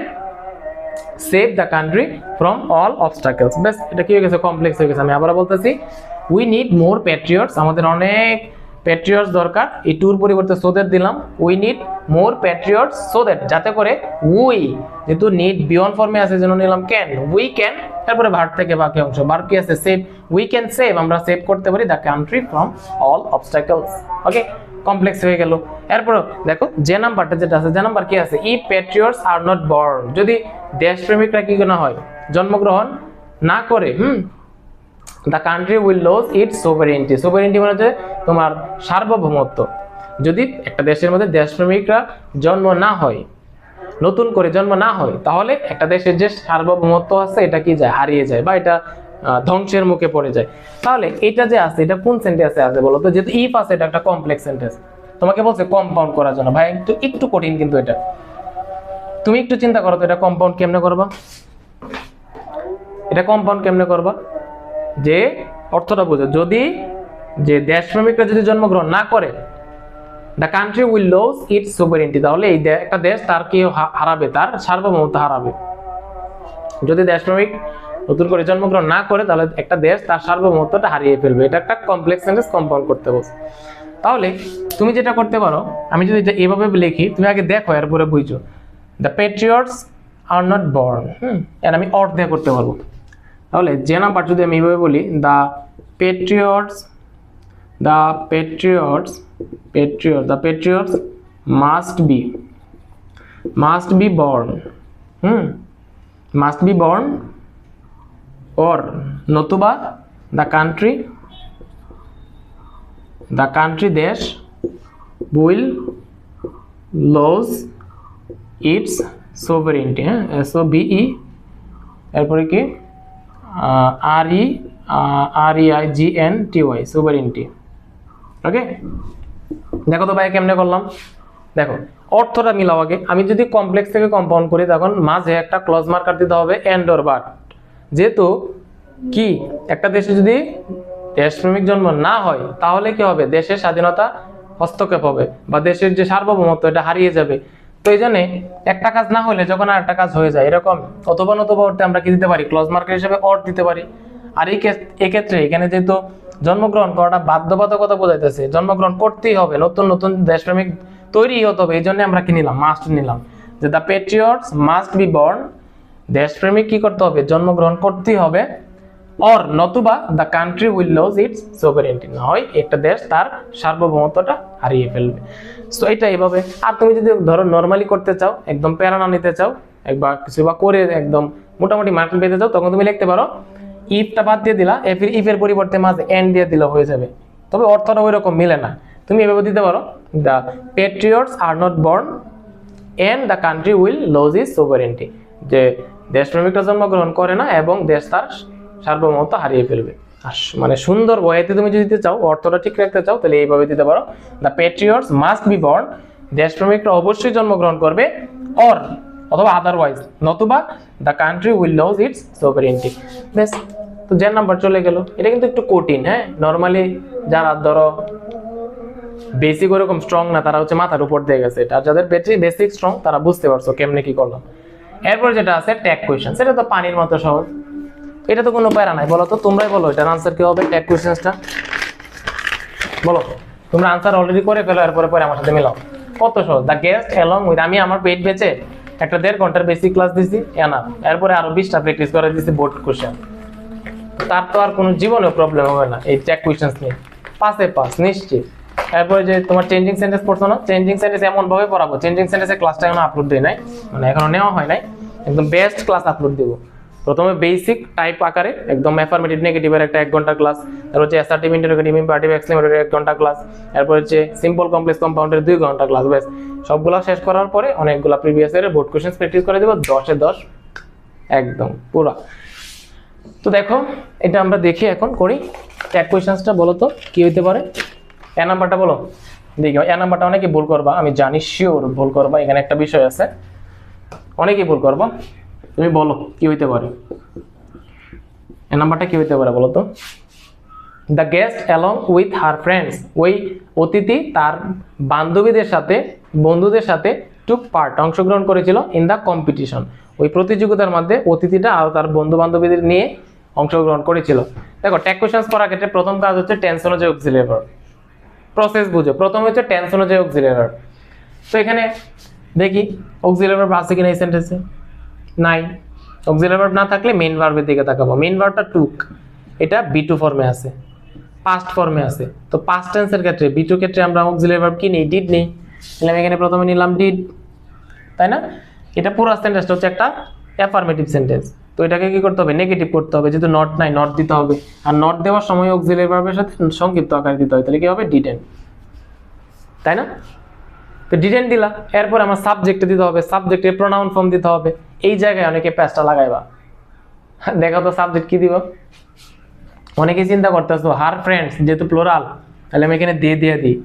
save the country from all obstacles. ব্যাস, এটা কি হয়ে গেছে, কমপ্লেক্স হয়ে গেছে। আমি আবার বলতেছি, উই নিড মোর প্যাট্রিয়টস, আমাদের অনেক প্যাট্রিয়টস দরকার, এই টুর পরিবর্তে সো দ্যাট দিলাম, we need more Patriots so that যাতে করে উই, যেহেতু নিড be1 ফর্মে আছে এজন্য নিলাম ক্যান, উই ক্যান, তারপরে ভার্ব থেকে বাকি অংশ, ভার্ব কি আছে, সেভ, উই ক্যান সেভ, আমরা সেভ করতে পারি the country from all obstacles. Okay, complex হয়ে গেল। এরপর দেখো যে নাম্বারটা যেটা আছে, যে নাম্বার কি আছে, if patriots are not born, যদি দেশপ্রেমিকরা কি না হয়, জন্মগ্রহণ না করে, the country will lose its sovereignty. Sovereignty মানে হচ্ছে তোমার সার্বভৌমত্ব। যদি একটা দেশের মধ্যে দেশপ্রেমিকরা জন্ম না হয়, নতুন করে জন্ম না হয়, তাহলে একটা দেশের যে সার্বভৌমত্ব আছে এটা কি যায়, হারিয়ে যায়, বা এটা ধ্বংসের মুখে পড়ে যায়। তাহলে এটা যে আছে, এটা কোন সেন্টেন্সে আছে বলো তো, যেহেতু ইফ আছে, এটা একটা কমপ্লেক্স সেন্টেন্স, তোমাকে বলছে কম্পাউন্ড করার জন্য। ভাই একটু কঠিন কিন্তু এটা, তুমি একটু চিন্তা করো তো, এটা কম্পাউন্ড কেমনে করবা, এটা কম্পাউন্ড কেমনে করবা, যে অর্থটা বোঝো, যদি যে দেশপ্রেমিকরা যদি জন্মগ্রহণ না করে, the country will lose its sovereignty, তাহলে এই একটা দেশ তার কি হারাবে, তার সার্বভৌমত্ব হারাবে। যদি দেশপ্রেমিক নতুন করে জন্মগ্রহণ না করে, তাহলে একটা দেশ তার সার্বভৌমত্বটা হারিয়ে ফেলবে। এটা একটা কমপ্লেক্স সেন্টেন্স, কম্পাউন্ড করতে বলছে। তাহলে তুমি যেটা করতে পারো, আমি যদি এটা এভাবে লিখি, তুমি আগে দেখো, এরপরে বুঝছো, the Patriots are not born, এর আমি অর্থ দিয়ে করতে পারবো। তাহলে যে নাম্বার যদি আমি এইভাবে বলি, the Patriots must be must be born, must be born, or নতুবা দ্য কান্ট্রি দেশ উইল লস ইটস সোভারেনিটি, হ্যাঁ, SOVE এরপরে কি REIGNTY সোভারেনিটি। ওকে, দেখো তো ভাই কেমনে করলাম, দেখো অর্থটা মিলাও আগে। আমি যদি কমপ্লেক্স থেকে কম্পাউন্ড করি তখন মাঝে একটা ক্লজ মার্কার দিতে হবে এন্ড অর বাট, যেহেতু কি একটা দেশে যদি দেশপ্রেমিক জন্ম না হয় তাহলে কি হবে, দেশের স্বাধীনতা হস্তক্ষেপ হবে বা দেশের যে সার্বভৌমত্ব এটা হারিয়ে যাবে। তো এই জন্য একটা কাজ না হলে যখন আর একটা কাজ হয়ে যায় এরকম অথবা নতুবা অর্থে আমরা কি দিতে পারি, ক্লজ মার্কার হিসেবে অর দিতে পারি। আর এক্ষেত্রে এখানে যেহেতু জন্মগ্রহণ করাটা বাধ্যবাধকতা বোঝাইতেছে, জন্মগ্রহণ করতেই হবে, নতুন নতুন দেশপ্রেমিক তৈরি হতে হবে, এই জন্য আমরা কি নিলাম, মাস্ট নিলাম, যে the patriots must be born, দেশপ্রেমিক কি করতে হবে, জন্মগ্রহণ করতেই হবে, অর নতুবা the country will lose its sovereignty, না হয় একটা দেশ তার সার্বভৌমত্বটা হারিয়ে ফেলবে। সো এটা এইভাবে। আর তুমি যদি ধরো নর্মালি করতে চাও, একদম প্যারা না নিতে চাও, একবার কিছু বা করে একদম মোটামুটি মার্কিং পেতে চাও, তখন তুমি লিখতে পারো ইফটা বাদ দিয়ে দিলা, ইফের পরিবর্তে মাঝে এন্ড দিয়ে দিলে হয়ে যাবে, তবে অর্থটা ওই রকম মিলে না। তুমি এভাবে দিতে পারো the patriots are not born and the country will lose its sovereignty, যে দেশপ্রেমিকটা জন্মগ্রহণ করে না এবং দেশ তার সার্বভৌমত্ব হারিয়ে ফেলবে। আর মানে সুন্দর বইতে তুমি যদি দিতে চাও, অর্থটা ঠিক রাখতে চাও, তাহলে এইভাবে দিতে পারো the patriots must be born, দেশপ্রেমিকরা অবশ্যই জন্মগ্রহণ করবে, অর অথবা আদারওয়াইজ নতুবা the country will lose its sovereignty. বেশ, তো যে নাম্বার চলে গেল। এটা কিন্তু একটু কঠিন, হ্যাঁ, নর্মালি যারা ধরো বেসিক ওরকম স্ট্রং না তারা হচ্ছে মাথার উপর দিয়ে গেছে, আর যাদের বেসিক স্ট্রং তারা বুঝতে পারছো কেমনে কি করলাম। এরপর যেটা আছে ট্যাগ কোয়েশ্চেন, সেটা তো পানির মতো সহজ, এটা তো কোনো প্যারা নাই। বলো তো, তোমরাই বলো এটার আনসার কি হবে, ট্যাগ কোয়েশ্চেনটা বলো। তোমরা আনসার অলরেডি করে ফেলো, এরপরে পরে আমার সাথে মিলাও। কত সহজ, দ্য গেস্ট অ্যালং উইথ, আমি আমার পেট বেচে একটা 1.5 ঘন্টার বেসিক ক্লাস দিছি এনাফ, এরপরে আরো 20টা প্র্যাকটিস করে দিছি বোর্ড কোশ্চেন, তার তো আর কোনো জীবনেও প্রবলেম হবে না এই ট্যাগ কোয়েশ্চেন নিয়ে, পাসে পাস নিশ্চিত। এরপরে যে তোমার চেঞ্জিং সেন্টেন্স পড়ছো না, চেঞ্জিং সেন্টেন্স এমন ভাবে পড়াবো, চেঞ্জিং সেন্টেন্সের ক্লাসটা এখনো আপলোড দেই নাই, মানে এখনো নেওয়া হয় নাই, একদম বেস্ট ক্লাস আপলোড দেবো। প্রথমে বেসিক টাইপ আকারে একদম অ্যাফার্মেটিভ নেগেটিভের একটা 1 ঘন্টা ক্লাস, তারপর হচ্ছে অ্যাসার্টিভ ইন্টারোগেটিভ ইম্পারেটিভ এক্সক্লেমেটরি 1 ঘন্টা ক্লাস, এরপর হচ্ছে সিম্পল কমপ্লেক্স কম্পাউন্ডের 2 ঘন্টা ক্লাস। বেশ, সবগুলো শেষ করার পরে অনেকগুলো প্রিভিয়াস ইয়ারের বোর্ড কোশ্চেন প্র্যাকটিস করে দেবো 10-এ 10 একদম পুরো। তো দেখো এটা আমরা দেখি এখন করি, ট্যাগ কোয়েশ্চেন্সটা বলো তো কি হইতে পারে। এ নাম্বারটা বলো দেখি, এ নাম্বারটা অনেকে ভুল করবা, আমি জানি শিওর ভুল করবা, এখানে একটা বিষয় আছে অনেকেই ভুল করবা। তুমি বলো কি হইতে পারে, এ নাম্বারটা কি হইতে পারে বলো তো। The guest along with her friends, ওই অতিথি তার বান্ধবীদের সাথে বন্ধুদের সাথে টুক পার্ট অংশগ্রহণ করেছিল ইন দ্য কম্পিটিশন, ওই প্রতিযোগিতার মধ্যে অতিথিটা আর তার বন্ধু বান্ধবীদের নিয়ে অংশগ্রহণ করেছিল। দেখো ট্যাগ কোয়েশ্চেন্স করার ক্ষেত্রে প্রথম কাজ হচ্ছে টেন্স অনুযায়ী অক্সিলিয়ারি ভার্ব, প্রসেস বুঝো। প্রথম হচ্ছে টেন্স অনুযায়ী অক্সিলিয়ারি ভার্ব। তো এখানে দেখি অক্সিলিয়ারি ভার্ব আছে কিনা এই সেন্টেন্সে, নাই। অক্সিলিয়ারি ভার্ব না থাকলে মেইন ভার্বের দিকে তাকাবো। মেইন ভার্বটা টুক, এটা B2 ফর্মে আছে, পাস্ট ফর্মে আছে। তো পাস্ট টেন্সের ক্ষেত্রে B2 ক্ষেত্রে আমরা অক্সিলিয়ারি ভার্ব কি নেই, ডিড নেই, তাহলে আমি এখানে প্রথমে নিলাম ডিড, তাই না। এটা পুরো সেন্টেন্সটা হচ্ছে একটা অ্যাফার্মেটিভ সেন্টেন্স, তো এটাকে কি করতে হবে, নেগেটিভ করতে হবে, যেহেতু নট নাই নট দিতে হবে, আর নট দেওয়ার সময় অক্সিলিয়ারি ভার্বের সাথে সংক্ষিপ্ত আকারে দিতে হয়, তাহলে কি হবে ডিডেন্ট, তাই না। তো ডিডেন্ট দিলা, এরপর আমার সাবজেক্টে দিতে হবে, সাবজেক্টের প্রোনাউন ফর্ম দিতে হবে। এই জায়গায় অনেকে প্যাচটা লাগাইবা, দেখো তো সাবজেক্ট কি দিব। অনেকে চিন্তা করতেছো হার ফ্রেন্ডস যেহেতু প্লোরাল, তাহলে আমি এখানে দিয়ে দিই,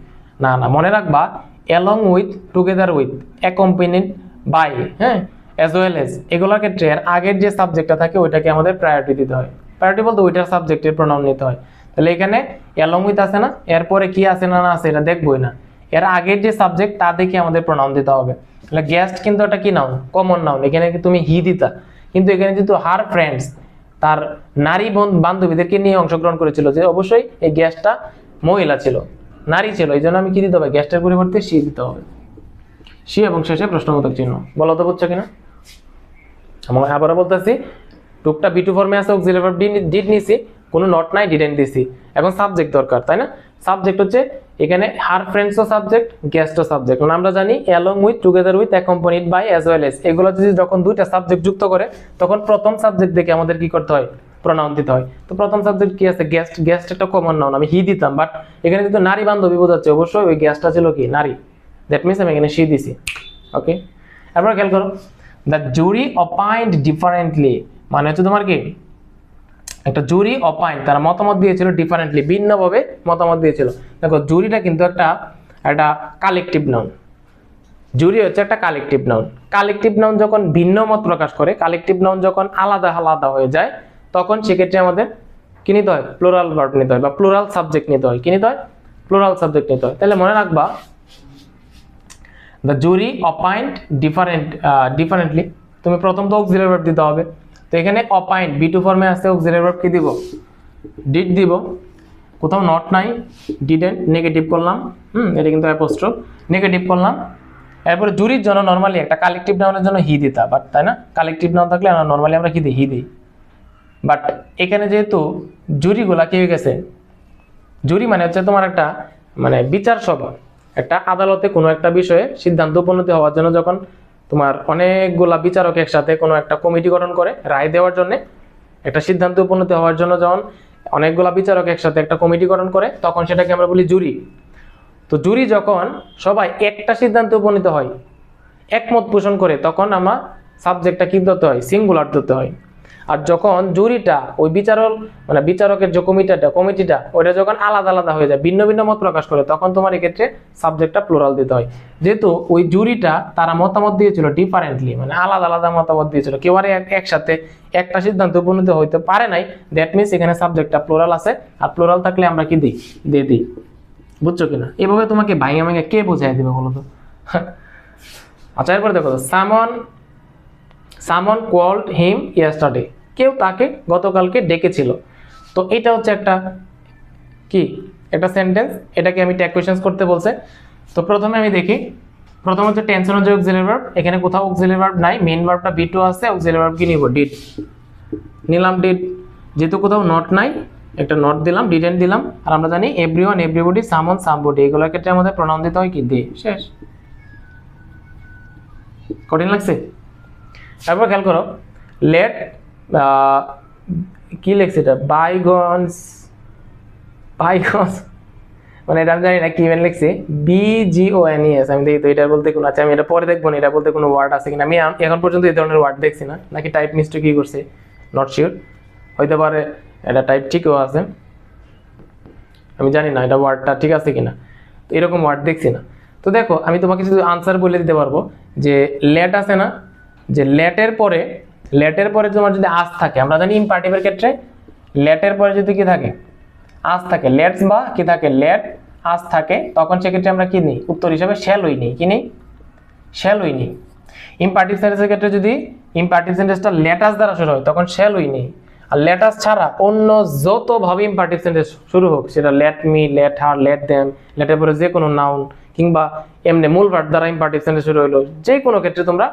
না না, মনে রাখবা along with, together with, accompanied by, হ্যাঁ, অ্যাজ ওয়েল এজ, এগুলোর ক্ষেত্রে এর আগের যে সাবজেক্টটা থাকে ওইটাকে আমাদের প্রায়োরিটি দিতে হয়। প্রায়োরিটি বলতে ওইটার সাবজেক্টের প্রোনাউন নিতে হয়। তাহলে এখানে অ্যালং উইথ আছে না, এরপরে কি আছে না না আছে এটা দেখবোই না, এর আগের যে সাবজেক্ট তা দেখে আমাদের প্রোনাউন দিতে হবে। তাহলে গেস্ট কিন্তু এটা কি নাউন, কমন নাউন, এখানে তুমি হি দিতা, কিন্তু এখানে যেহেতু হার ফ্রেন্ডস তার নারী বান্ধবীদেরকে নিয়ে অংশগ্রহণ করেছিল, যে অবশ্যই এই গেস্টটা মহিলা ছিল, নারী ছিল, এই জন্য আমি কি দিতে হবে, গেস্টের পরিবর্তে সি দিতে হবে, সি এবং শেষে প্রশ্নবোধক চিহ্ন। বলো তো বুঝছো কিনা। আমি আবারও বলতেছি, টুকটা B2 ফর্মে আছে, অক্সিলিয়ারি ভার্ব ডিড নিছি, কোনো নট নাই ডিডেন্ট দিছি, এখন সাবজেক্ট দরকার, তাই না। সাবজেক্ট হচ্ছে এখানে হার ফ্রেন্ডসও সাবজেক্ট, গেস্টও সাবজেক্ট। মানে আমরা জানি along with, together with, accompanied by, as well as, এগুলো যদি যখন দুইটা সাবজেক্ট যুক্ত করে তখন প্রথম সাবজেক্ট দেখে আমাদের কি করতে হয়, প্রনাউন দিতে হয়। তো প্রথম সাবজেক্ট কি আছে, গেস্ট। গেস্ট একটা কমন নাউন, আমি হি দিতাম, বাট এখানে কিন্তু নারী বান্ধবী বোঝাচ্ছে, অবশ্যই ওই গেস্টটা ছিল কি নারী, দ্যাট মিনস আমি এখানে শি দিছি। ওকে, এরপর খেয়াল করো, দ্য জুরি অপাইন্ড ডিফারেন্টলি, মানে হচ্ছে তোমার কি একটা জুরি অপাইন্ড, তারা মতামত দিয়েছিল ডিফারেন্টলি, ভিন্নভাবে মতামত দিয়েছিল। দেখো জুরিটা কিন্তু একটা কালেকটিভ নাউন, জুরি হচ্ছে একটা কালেকটিভ নাউন। কালেকটিভ নাউন যখন ভিন্ন মত প্রকাশ করে, কালেকটিভ নাউন যখন আলাদা আলাদা হয়ে যায়, তখন সেক্ষেত্রে আমাদের কি নিতে হয়, প্লুরাল ভার্ব নিতে হয় বা প্লুরাল সাবজেক্ট নিতে হয়। কি নিতে হয়, প্লুরাল সাবজেক্ট নিতে হয়। তাহলে মনে রাখবা, দ্য জুরি অপাইন্ড ডিফারেন্টলি, তুমি প্রথম তো অক্সিলারি ভার্ব দিতে হবে। তো এখানে অপাইন্ড বি টু ফর্মে আছে, অক্সিলারি ভার্ব কি দিব, ডিড দিব, কোথাও নট নাই, ডিডেন্ট, নেগেটিভ করলাম, এটা কিন্তু অ্যাপোস্ট্রোফ, নেগেটিভ করলাম। এরপরে জুরির জন্য নরমালি একটা কালেকটিভ নাউনের জন্য হি দিতা, বাট তাই না, কালেকটিভ নাউন থাকলে নরমালি আমরা কি দিই, হি দিই। বাট এখানে যেহেতু জুরিগুলা কি হয়ে গেছে, জুরি মানে হচ্ছে তোমার একটা মানে বিচার সভা, একটা আদালতে কোনো একটা বিষয়ে সিদ্ধান্ত উপনীত হওয়ার জন্য যখন তোমার অনেকগুলা বিচারক একসাথে কোনো একটা কমিটি গঠন করে রায় দেওয়ার জন্য, একটা সিদ্ধান্ত উপনীত হওয়ার জন্য যখন অনেকগুলা বিচারক একসাথে একটা কমিটি গঠন করে, তখন সেটাকে আমরা বলি জুরি। তো জুরি যখন সবাই একটা সিদ্ধান্তে উপনীত হয়, একমত পোষণ করে, তখন আমার সাবজেক্টটা কি ধরতে হয়, সিঙ্গুলার ধরতে হয়। আর যখন জুরিটা ওই বিচারকের যে কমিটিটা ওইটা যখন আলাদা আলাদা হয়ে যায়, ভিন্ন ভিন্ন মত প্রকাশ করে, তখন তোমার এক্ষেত্রে সাবজেক্টটা প্লুরাল দিতে হয়। যেহেতু ওই জুরিটা তারা মতামত দিয়েছিল ডিফারেন্টলি, মানে আলাদা আলাদা মতামত দিয়েছিল, কেউ আর একসাথে একটা সিদ্ধান্ত উপনীত হইতে পারে নাই, দ্যাট মিনস এখানে সাবজেক্টটা প্লুরাল আছে। আর প্লুরাল থাকলে আমরা কি দিই, দিই। বুঝছো কিনা? এভাবে তোমাকে ভাঙে ভাঙে কে বোঝাই দিবে বলো তো? আচ্ছা, এরপর দেখো, সামন কল্ড হিম ইয়েস্টারডে, কেউ তাকে গতকালকে ডেকেছিল। তো এটা হচ্ছে একটা কি, একটা সেন্টেন্স, এটাকে আমি ট্যাগ কোয়েশ্চেনস করতে বলছে। তো প্রথমে আমি দেখি, প্রথম হচ্ছে টেন্স অনুযায়ী অক্সিলারি ভার্ব, এখানে কোথাও অক্সিলারি ভার্ব নাই, মেইন ভার্বটা বি টু আছে, অক্সিলারি ভার্ব কি নিব, ডিড নিলাম, ডিড। যেহেতু কোথাও নট নাই, একটা নট দিলাম, ডিডেন্ট দিলাম। আর আমরা জানি এভরিওয়ান, এভরিবডি, সামন, সামবডি, এগুলোর ক্ষেত্রে আমাদের প্রনাউন দিতে হয় কি, দে, শেষ। কঠিন লাগছে? তারপর খেয়াল করো, লেট কি লেখছে এটা, বাইগনস, মানে এটা আমি জানি না কি লিখছে, BGONES। আমি দেখি তো এটা বলতে কোনো, আচ্ছা আমি এটা পরে দেখবো না, এটা বলতে কোনো ওয়ার্ড আছে কিনা। আমি এখন পর্যন্ত এই ধরনের ওয়ার্ড দেখছি না, নাকি টাইপ মিস্টেক কি করছে, নট শিওর, হইতে পারে এটা টাইপ ঠিকও আছে, আমি জানি না এটা ওয়ার্ডটা ঠিক আছে কিনা। তো এরকম ওয়ার্ড দেখছি না। তো দেখো, আমি তোমাকে শুধু আনসার বলে দিতে পারবো যে লেট আছে না, যে লেটের পরে তোমার যদি আস থাকে, আমরা জানি ইম্পারেটিভের ক্ষেত্রে লেটের পরে যদি কি থাকে, আস থাকে, লেটস বা কি থাকে, লেট আস থাকে, তখন সেক্ষেত্রে আমরা কি নিই, উত্তর হিসাবে শ্যাল উই নিই, কি নিই, শ্যাল উই নিই। ইম্পারেটিভ সেন্টেন্সের ক্ষেত্রে যদি ইম্পারেটিভ সেন্টেন্সটা লেটাস দ্বারা শুরু হয়, তখন শ্যাল উই নিই। আর লেটাস ছাড়া অন্য যতভাবে ইম্পারেটিভ সেন্টেন্স শুরু হোক, সেটা let me, let her, let them, লেটের পরে যে কোনো নাউন কিংবা এমনি মূল ভার্ব দ্বারা ইম্পারেটিভ সেন্টেন্স শুরু হলো, যে কোনো ক্ষেত্রে তোমরা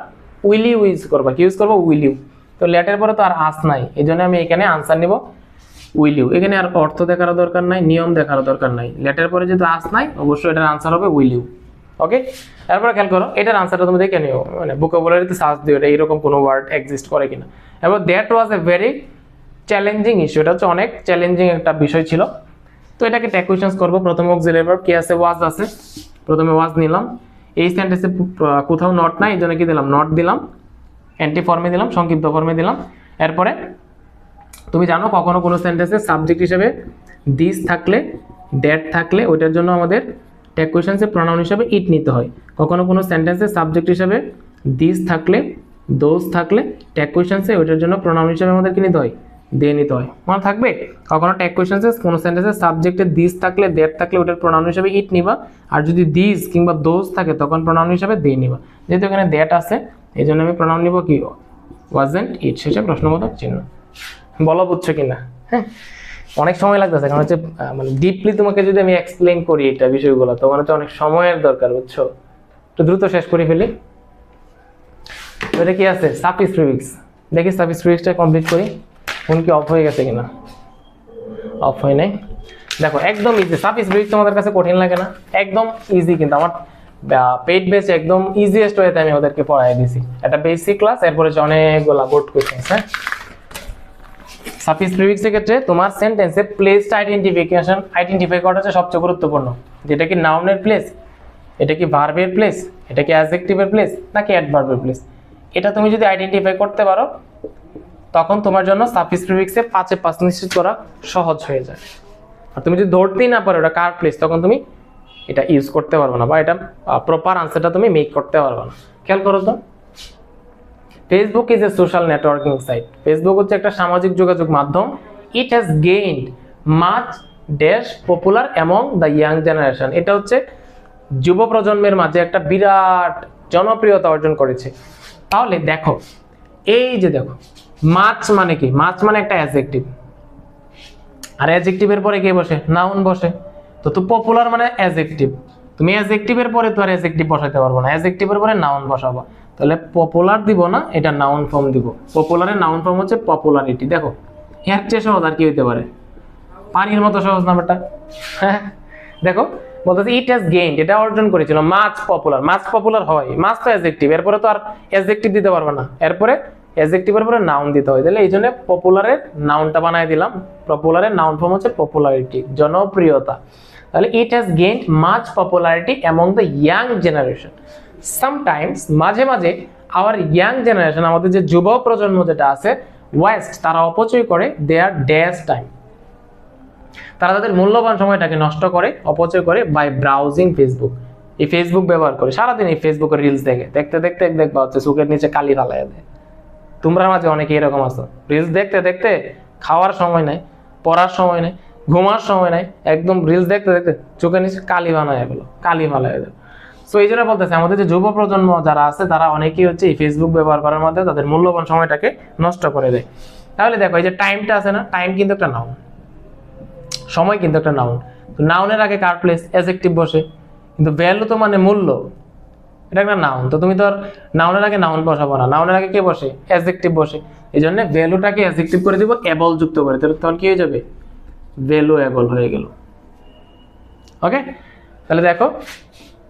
উইল ইউ ইউজ করবা, কি ইউজ করবো, উইল ইউ। তো লেটের পরে তো আর আস নাই, এই জন্য আমি এখানে আনসার নিব উইল ইউ। এখানে আর অর্থ দেখারও দরকার নাই, নিয়ম দেখারও দরকার নাই, লেটের পরে যেহেতু আস নাই, অবশ্যই এটার আনসার হবে উইল ইউ। ওকে, এরপরে খেয়াল করো, এটার আনসারটা তুমি দেখে নিও, মানে ভোকাবুলারিতে সার্চ দিও এটা এরকম কোনো ওয়ার্ড এক্সিস্ট করে কিনা। এবার that was a very challenging issue, এটা হচ্ছে অনেক চ্যালেঞ্জিং একটা বিষয় ছিল। তো এটাকে ট্যাগ কোয়েশ্চেনস করবো। প্রথমে অক্সিলারি ভার্ব কি আছে, ওয়াজ আছে, প্রথমে ওয়াজ নিলাম। এই সেন্টেন্সে কোথাও নট নাই, এই জন্য কি দিলাম, নট দিলাম, অ্যান্টি ফর্মে দিলাম, সংক্ষিপ্ত ফর্মে দিলাম। এরপরে তুমি জানো কখনো কোনো সেন্টেন্সে সাবজেক্ট হিসেবে দিস থাকলে, দ্যাট থাকলে, ওইটার জন্য আমাদের ট্যাগ কোয়েশ্চেন্সে প্রনাউন হিসেবে ইট নিতে হয়। কখনো কোনো সেন্টেন্সে সাবজেক্ট হিসেবে দিস থাকলে, দোজ থাকলে, ট্যাগ কোয়েশ্চেন্সে ওইটার জন্য প্রনাউন হিসেবে আমাদের কি নিতে হয়, দে নিতে হয়। মনে থাকবে, কখনো ট্যাগ কোয়েশ্চেন্সে কোনো সেন্টেন্সে সাবজেক্টে দিস থাকলে, দ্যাট থাকলে, ওইটার প্রনাউন হিসেবে ইট নিবা। আর যদি দিস কিংবা দোজ থাকে, তখন প্রনাউন হিসেবে দে নিবা। যেহেতু এখানে দ্যাট আছে, এই জন্য আমি প্রনাউন নিব কি, ওয়াজন্ট ইট, শেষে প্রশ্নবোধক চিহ্ন। বলো বুঝছো কিনা? হ্যাঁ, অনেক সময় লাগতেছে, কারণ হচ্ছে মানে ডিপলি তোমাকে যদি আমি এক্সপ্লেন করি এটা বিষয়গুলো, তখন হচ্ছে অনেক সময়ের দরকার, বুঝছো। একটু দ্রুত শেষ করে ফেলি। এটা কি আছে, সাফিক্স প্রিফিক্স, দেখি সাফিক্স প্রিফিক্সটা কমপ্লিট করি। ফোন কি অফ হয়ে গেছে কিনা, অফ হয় নাই। দেখো একদম ইজি, সাফিক্স প্রিফিক্স তোমাদের কাছে কঠিন লাগে না? একদম ইজি, কিন্তু আমার পেইড বেস একদম ইজিয়েস্ট ওয়েতে আমি ওদেরকে পড়াই দিছি। একটা বেসিক ক্লাস, এরপরে যে অনেকগুলা বোর্ড কোশ্চেন। হ্যাঁ, সাফিক্স প্রিফিক্সের ক্ষেত্রে তোমার সেন্টেন্সে প্লেসটা আইডেন্টিফাই করাটা হচ্ছে সবচেয়ে গুরুত্বপূর্ণ। যেটা কি নাউনের প্লেস, এটা কি ভার্বের প্লেস, এটা কি অ্যাডজেক্টিভের প্লেস নাকি অ্যাডভার্বের প্লেস, এটা তুমি যদি আইডেন্টিফাই করতে পারো তখন তোমার জন্য সাফিক্স প্রিফিক্সে 5-এ 5 নিশ্চিত করা সহজ হয়ে যায়। আর তুমি যদি ধরতেই না পারো এটা কার প্লেস, তখন তুমি এটা ইউজ করতে পারবে না, বা এটা প্রপার আনসারটা তুমি মেক করতে পারবে না। খেয়াল করো তো, Facebook is a social networking site. Facebook হচ্ছে একটা সামাজিক যোগাযোগ মাধ্যম। It has gained much dash popular among the young generation. এটা হচ্ছে যুব প্রজন্মের মাঝে একটা বিরাট জনপ্রিয়তা অর্জন করেছে। তাহলে দেখো, এই যে দেখো, মাচ মানে কি? মাচ মানে একটা অ্যাডজেক্টিভ, আর অ্যাডজেক্টিভের পরে কে বসে? নাউন বসে। তো পপুলার মানে অ্যাডজেক্টিভ, তুমি অ্যাডজেক্টিভের পরে তো আর অ্যাডজেক্টিভ বসাইতে পারবো না, অ্যাডজেক্টিভের পরে নাউন বসাবো। তাহলে পপুলার দিব না, এটা নাউন ফর্ম দিব। পপুলারের নাউন ফর্ম হচ্ছে পপুলারিটি। দেখো এর চেয়ে সহজ আর কি হইতে পারে? পানির মতো সহজ নাম্বারটা। হ্যাঁ, দেখো বলতেছে ইট হ্যাজ গেইনড, এটা অর্জন করেছিল মাচ পপুলার। মাচ পপুলার হয়, মাচ তো অ্যাডজেক্টিভ, এরপরে তো আর অ্যাডজেক্টিভ দিতে পারবে না, এরপরে অ্যাডজেক্টিভের পরে নাউন দিতে হয়। তাহলে এই জন্য পপুলারের নাউনটা বানাই দিলাম। পপুলারের নাউন ফর্ম হচ্ছে পপুলারিটি, জনপ্রিয়তা। তাহলে ইট has gained much popularity among the young generation. Sometimes, মাঝে মাঝে আওয়ার ইয়াং জেনারেশন, আমাদের যে যুব প্রজন্ম যেটা আছে, ওয়েস্ট, তারা অপচয় করে দেয়ার ড্যাশ টাইম, তারা তাদের মূল্যবান সময়টাকে নষ্ট করে, অপচয় করে বাই ব্রাউজিং ফেসবুক। এই ফেসবুক ব্যবহার করে সারাদিন এই ফেসবুকের রিলস দেখে, দেখতে দেখতে দেখবা হচ্ছে চোখের নিচে কালি ফালাইয়া দেয়। তোমরা মাঝে অনেকে এরকম আছো, রিলস দেখতে দেখতে খাওয়ার সময় নাই, পড়ার সময় নাই, ঘুমার সময় নাই, একদম রিলস দেখতে দেখতে চোখের নিচে কালি বানায় গেলো, কালি ফালাইয়া দেয়। সো এই জন্য বলতেছে আমাদের যে যুব প্রজন্ম যারা আছে তারা অনেকেই হচ্ছে এই ফেসবুক ব্যবহার করার মাধ্যমে তাদের মূল্যবান সময়টাকে নষ্ট করে দেয়। তাহলে দেখো এই যে টাইমটা আছে না, টাইম কিন্তু একটা নাউন, সময় কিন্তু একটা নাউন। তো নাউনের আগে কার প্লেস? অ্যাডজেক্টিভ বসে। কিন্তু ভ্যালু তো মানে মূল্য, এটা একটা নাউন। তো তুমি তো আর নাউনের আগে নাউন বসাবো না, নাউনের আগে কে বসে? অ্যাডজেক্টিভ বসে। এই জন্য ভ্যালুটাকে অ্যাডজেক্টিভ করে দিব, এবল যুক্ত করে, তখন কি হয়ে যাবে? ভ্যালুয়েবল হয়ে গেল। ওকে, তাহলে দেখো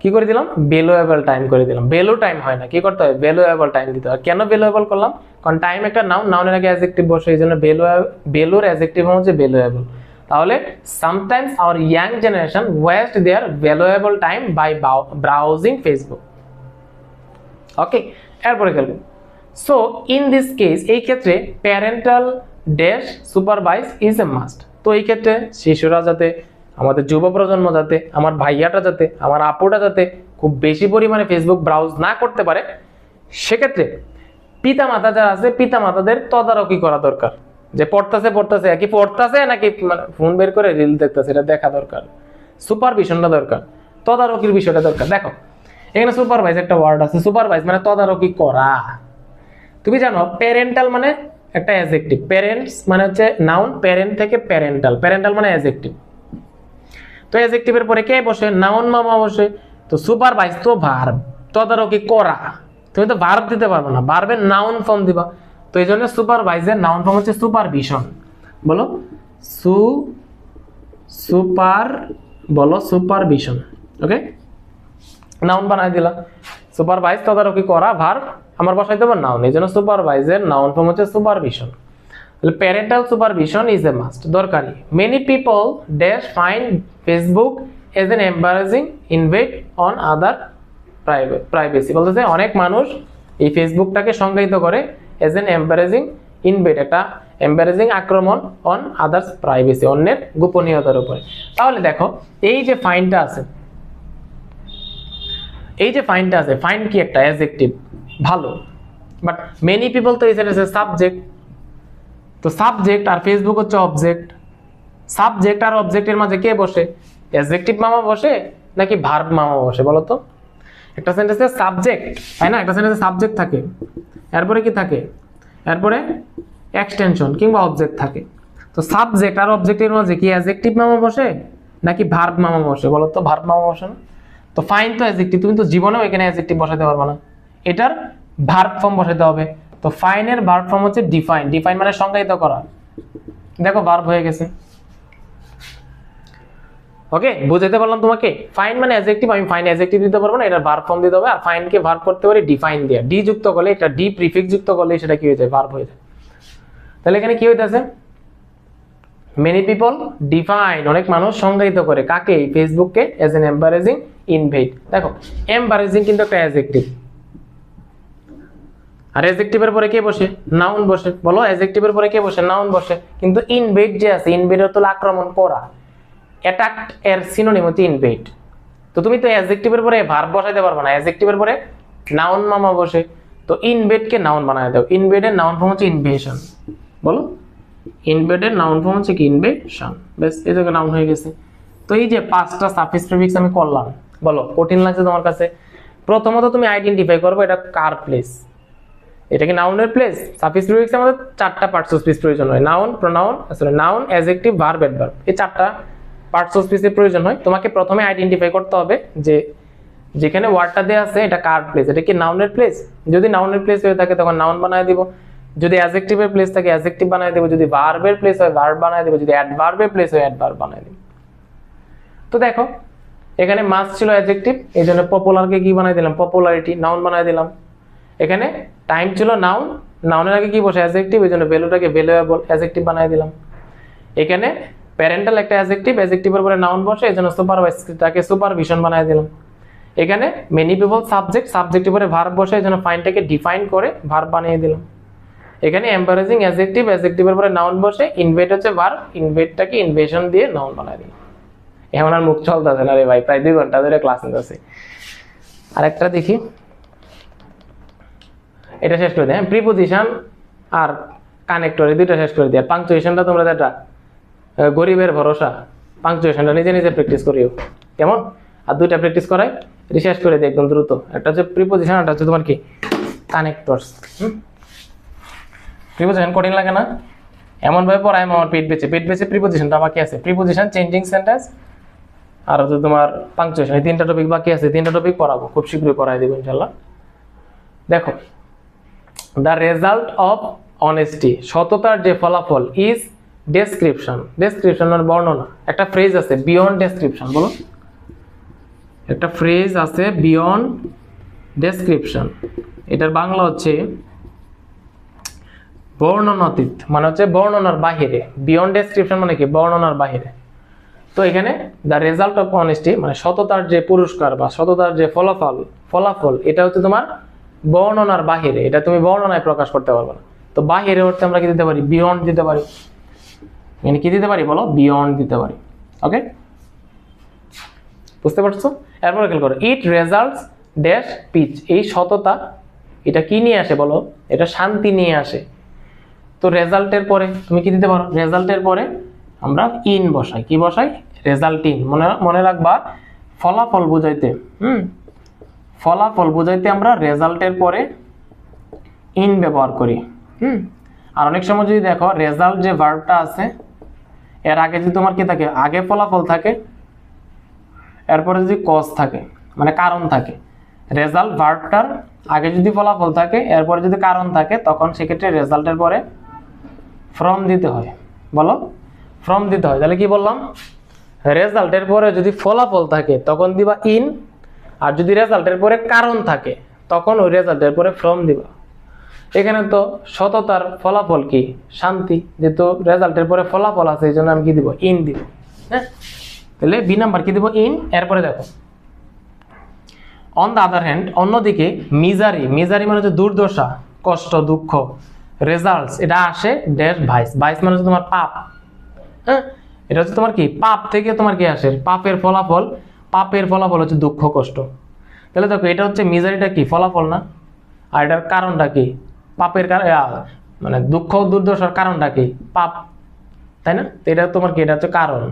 কি করে দিলাম? ভ্যালুয়েবল টাইম করে দিলাম। ভ্যালু টাইম হয় না, কি করতে হয়? ভ্যালুয়েবল টাইম দিতে হয়। কেন ভ্যালুয়েবল করলাম? কারণ টাইম একটা নাউন, নাউনের আগে অ্যাডজেক্টিভ বসে, এই জন্য ভ্যালুর অ্যাডজেক্টিভ হচ্ছে ভ্যালুয়েবল। তাহলে sometimes our young generation waste their valuable time by browsing Facebook. Okay, এরপরে খেলবো। সো ইন দিস কেস, এই ক্ষেত্রে parental dash supervise is a must. তো এই ক্ষেত্রে শিশুরা যাতে, আমাদের যুব প্রজন্ম যাতে, আমার ভাইয়াটা যাতে, আমার আপুটা যাতে খুব বেশি পরিমাণে ফেসবুক ব্রাউজ না করতে পারে, সেক্ষেত্রে পিতা মাতা যারা আছে, পিতা মাতাদের তদারকি করা দরকার। যে পড়তেছে কি পড়তেছে নাকি ফোন বের করে রিল দেখতেছে, এটা দেখা দরকার। সুপারভিশনটা দরকার, তদারকির বিষয়টা দরকার। দেখো এখানে সুপারভাইজ একটা ওয়ার্ড আছে, সুপারভাইজ মানে তদারকি করা। তুমি জানো প্যারেন্টাল মানে একটা অ্যাডজেক্টিভ, প্যারেন্টস মানে হচ্ছে নাউন, প্যারেন্ট থেকে প্যারেন্টাল, প্যারেন্টাল মানে অ্যাডজেক্টিভ। তো অ্যাডজেক্টিভের পরে কে বসে? নাউন মামা বসে। তো সুপারভাইজ তো ভার্ব, তদারকি করা, তুমি তো ভার্ব দিতে পারবে না, ভার্বের নাউন ফর্ম দিবা। তো এই জন্য সুপারভাইজের নাউন ফর্ম হচ্ছে সুপারভিশন। বলো সুপারভিশন। ওকে, নাউন বানাই দিলা। সুপারভাইজ তদারকি করা, ভার্ব আমার বসাই দেবো নাউন, এই জন্য সুপারভাইজের নাউন ফর্ম হচ্ছে supervision. Parental supervision is a must, দরকারি। Many people dash find Facebook as an embarrassing invade on other privacy. বলতেছে অনেক মানুষ এই ফেসবুকটাকে সংজ্ঞায়িত করে এজ এন এম্বারাসিং ইনভেড, একটা এম্বারাসিং আক্রমণ অন আদার্স প্রাইভেসি, অন্যের গোপনীয়তার উপরে। তাহলে দেখো এই যে ফাইনটা আছে, ফাইন কি? একটা অ্যাডজেক্টিভ, ভালো। বাট মেনি পিপল তো এসে সাবজেক্ট, তো সাবজেক্ট আর ফেসবুক হচ্ছে অবজেক্ট। সাবজেক্ট আর অবজেক্টের মাঝে কে বসে? অ্যাডজেক্টিভ মামা বসে নাকি ভার্ব মামা বসে? বলো তো। একটা সেন্টেন্সে সাবজেক্ট, তাই না? একটা সেন্টেন্সে সাবজেক্ট থাকে, এরপরে কি থাকে? এরপরে এক্সটেনশন কিংবা অবজেক্ট থাকে। তো সাবজেক্ট আর অবজেক্টের মাঝে কি অ্যাডজেক্টিভ মামা বসে নাকি ভার্ব মামা বসে? বলো তো। ভার্ব মামা বসে না? তো ফাইন তো অ্যাডজেক্টিভ, তুমি তো জীবনেও এখানে অ্যাডজেক্টিভ বসাতে পারবে না, এটার ভার্ব ফর্ম বসাতে হবে। তো ফাইনের ভার্ব ফর্ম হচ্ছে ডিফাইন। ডিফাইন মানে সংজ্ঞায়িত করা। দেখো ভার্ব হয়ে গেছে। ওকে, বুঝাতে পারলাম তোমাকে। ফাইন মানে অ্যাডজেক্টিভ, আমি ফাইন অ্যাডজেক্টিভ দিতে পারবো না, এটা ভার্ব ফর্ম দিতে হবে। আর ফাইনকে ভার্ব করতে পারি ডিফাইন দিয়ে, ডি যুক্ত করলে, এটা ডি প্রিফিক্স যুক্ত করলে সেটা কি হয়ে যায়, ভার্ব হয়ে যায়। তাহলে এখানে কি হইতাছে, মেনি পিপল ডিফাইন, অনেক মানুষ সংজ্ঞায়িত করে কাকে, ফেসবুককে, অ্যাজ এন এম্বারেজিং ইনভেট। দেখো এম্বারেজিং কিন্তু একটা অ্যাডজেক্টিভ, আর অ্যাডজেক্টিভের পরে কে বসে, নাউন বসে। বলো অ্যাডজেক্টিভের পরে কে বসে, নাউন বসে। কিন্তু ইনভেট যে আছে, ইনভেট অর্থ আক্রমণ করা, অ্যাটাক এর সিনোনিম হচ্ছে ইনভেট। তো তুমি তো অ্যাডজেক্টিভের পরে ভার্ব বসাইতে পারবে না, অ্যাডজেক্টিভের পরে নাউন মামা বসে। তো ইনভেটকে নাউন বানায় দাও, ইনভেটের নাউন ফর্ম হচ্ছে ইনভেশন। বলো ইনভেটের নাউন ফর্ম হচ্ছে কি, ইনভেশন। বেশ, এই জায়গায় নাউন হয়ে গেছে। তো এই যে 5টা সাফিক্স প্রিফিক্স আমি করলাম, বলো কঠিন লাগছে তোমার কাছে? প্রথমত তুমি আইডেন্টিফাই করবে এটা কার প্লেস, এটা কি নাউনের প্লেস। সাফিক্স প্রিফিক্সে আমাদের 4টা পার্টস অফ স্পিচ প্রয়োজন হয়, noun, pronoun, noun, adjective, verb, adverb, এই 4টা পার্টস অফ স্পিচের প্রয়োজন হয়। তোমাকে প্রথমে আইডেন্টিফাই করতে হবে যে যেখানে ওয়ার্ডটা দেওয়া আছে এটা কার প্লেস, এটা কি নাউনের প্লেস। যদি নাউনের প্লেস হয়ে থাকে তখন নাউন বানায় দিব, যদি অ্যাডজেক্টিভের প্লেস থাকে অ্যাডজেক্টিভ বানায় দেব, যদি ভার্বের প্লেস হয় ভার্ব বানায় দেব, যদি অ্যাডভার্বের প্লেস হয় অ্যাডভার্ব বানায় দেব। তো দেখো এখানে মাস ছিল অ্যাডজেক্টিভ, এই জন্য পপুলারকে কি বানাই দিলাম, পপুলারিটি, নাউন বানায় দিলাম। এখানে টাইম ছিল নাউন, নাউনের আগে কি বসে, অ্যাডজেক্টিভ, এই জন্য ভ্যালুটাকে ভ্যালুয়েবল, অ্যাডজেক্টিভ বানায় দিলাম। এখানে প্যারেন্টাল একটা অ্যাডজেক্টিভ, অ্যাডজেক্টিভের পরে নাউন বসে, এই জন্য সুপারভাইজটাকে সুপারভিশন বানায় দিলাম। এখানে মেনি পিপল সাবজেক্ট, সাবজেক্টের পরে ভার্ব বসে, এই জন্য ফাইনটাকে ডিফাইন করে ভার্ব বানিয়ে দিলাম। এখানে এম্বারেজিং অ্যাডজেক্টিভ, অ্যাডজেক্টিভের পরে নাউন বসে, ইনভেট হচ্ছে ভার্ব, ইনভেটটাকে ইনভেশন দিয়ে নাউন বানায় দিলাম। এখন আর মুখ চলতেছে না রে ভাই, প্রায় 2 ঘন্টা ধরে ক্লাস নিতেছে। আরেকটা দেখি, এটা শেষ করে দিই। হ্যাঁ, প্রিপোজিশন আর কানেক্টর এই দুইটা শেষ করে দিই। আর পাংচুয়েশনটা তোমরা যেটা গরিবের ভরসা, পাংচুয়েশনটা নিজে নিজে প্র্যাকটিস করিও, কেমন? আর 2টা প্র্যাকটিস করাই, এটা শেষ করে দিই একদম দ্রুত। একটা হচ্ছে প্রিপোজিশন, একটা হচ্ছে তোমার কি কানেক্টরস। প্রিপোজিশন কঠিন লাগে না? এমন ভাবে পড়াই আমার পেট বেঁচে প্রিপোজিশনটা বাকি আছে, প্রিপোজিশন, চেঞ্জিং সেন্টেন্স আর হচ্ছে তোমার পাংচুয়েশন, এই 3টা টপিক বাকি আছে। 3টা টপিক পড়াবো, খুব শীঘ্রই পড়াই দেবো ইনশাল্লাহ। দেখো দ্য রেজাল্ট অফ অনেস্টি, সততার যে ফলাফল, ইজ ডেসক্রিপশন, ডেসক্রিপশন মানে বর্ণনা। একটা ফ্রেজ আছে বিয়ন্ড ডেসক্রিপশন, বলো একটা ফ্রেজ আছে বিয়ন্ড ডেসক্রিপশন, এটার বাংলা হচ্ছে বর্ণনাতীত, মানে হচ্ছে বর্ণনার বাহিরে। বিয়ন্ড ডেসক্রিপশন মানে কি, বর্ণনার বাহিরে। তো এখানে দ্য রেজাল্ট অফ অনেস্টি মানে সততার যে পুরস্কার বা সততার যে ফলাফল, এটা হচ্ছে তোমার বর্ণনার বাহিরে, এটা তুমি বর্ণনায় প্রকাশ করতে পারবে না। তো বাহিরে হচ্ছে আমরা কি দিতে পারি, বিয়ন্ড দিতে পারি। মানে কি দিতে পারি বলো, বিয়ন্ড দিতে পারি। ওকে, বুঝতে পারছো? এরপর খেয়াল করো, ইট রেজাল্টস ড্যাশ পিচ, এই সততা এটা কি নিয়ে আসে বলো, এটা শান্তি নিয়ে আসে। তো রেজাল্টের পরে তুমি কি দিতে পারো, রেজাল্টের পরে আমরা ইন বসাই, কি বসাই, রেজাল্ট ইন। মনে রাখবা ফলাফল বোঝাইতে, ফলাফল বোঝাইতে আমরা রেজাল্টের পরে ইন ব্যবহার করি। আর অনেক সময় যদি দেখো রেজাল্ট যে ভার্বটা আছে এর আগে যদি তোমার কি থাকে, আগে ফলাফল থাকে, এরপরে যদি কজ থাকে মানে কারণ থাকে, রেজাল্ট ভার্বটার আগে যদি ফলাফল থাকে এরপরে যদি কারণ থাকে, তখন সেক্ষেত্রে রেজাল্টের পরে ফ্রম দিতে হয়। বলো ফ্রম দিতে হয়। তাহলে কি বললাম, রেজাল্টের পরে যদি ফলাফল থাকে তখন দিবা ইন, আর যদি রেজাল্টের পরে কারণ থাকে তখন ওই রেজাল্টের পরে ফ্রম দিবা। এখানে তো সততার ফলাফল কি, শান্তি, যেহেতু রেজাল্টের পরে ফলাফল আছে এই জন্য আমি কি দিব, ইন দিব। হ্যাঁ, তাহলে বি নাম্বার কি দিব, ইন। এরপরে দেখো অন দ্য আদার হ্যান্ড, অন্যদিকে মিজারি, মিজারি মানে হচ্ছে দুর্দশা, কষ্ট, দুঃখ, রেজাল্টস এটা আসে ড্যাশ ভাইস, ভাইস মানে হচ্ছে তোমার পাপ। হ্যাঁ, এটা হচ্ছে তোমার কি, পাপ থেকে তোমার কি আসে, পাপের ফলাফল, পাপের ফলাফল হচ্ছে দুঃখ, কষ্ট। তাহলে দেখো এটা হচ্ছে মিজারিটা কি, ফলাফল না, আর এটার কারণটা কি, পাপের মানে দুঃখ দুর্দশার কারণটা কি, পাপ, তাই না? তো এটা তোমার কি, এটা হচ্ছে কারণ।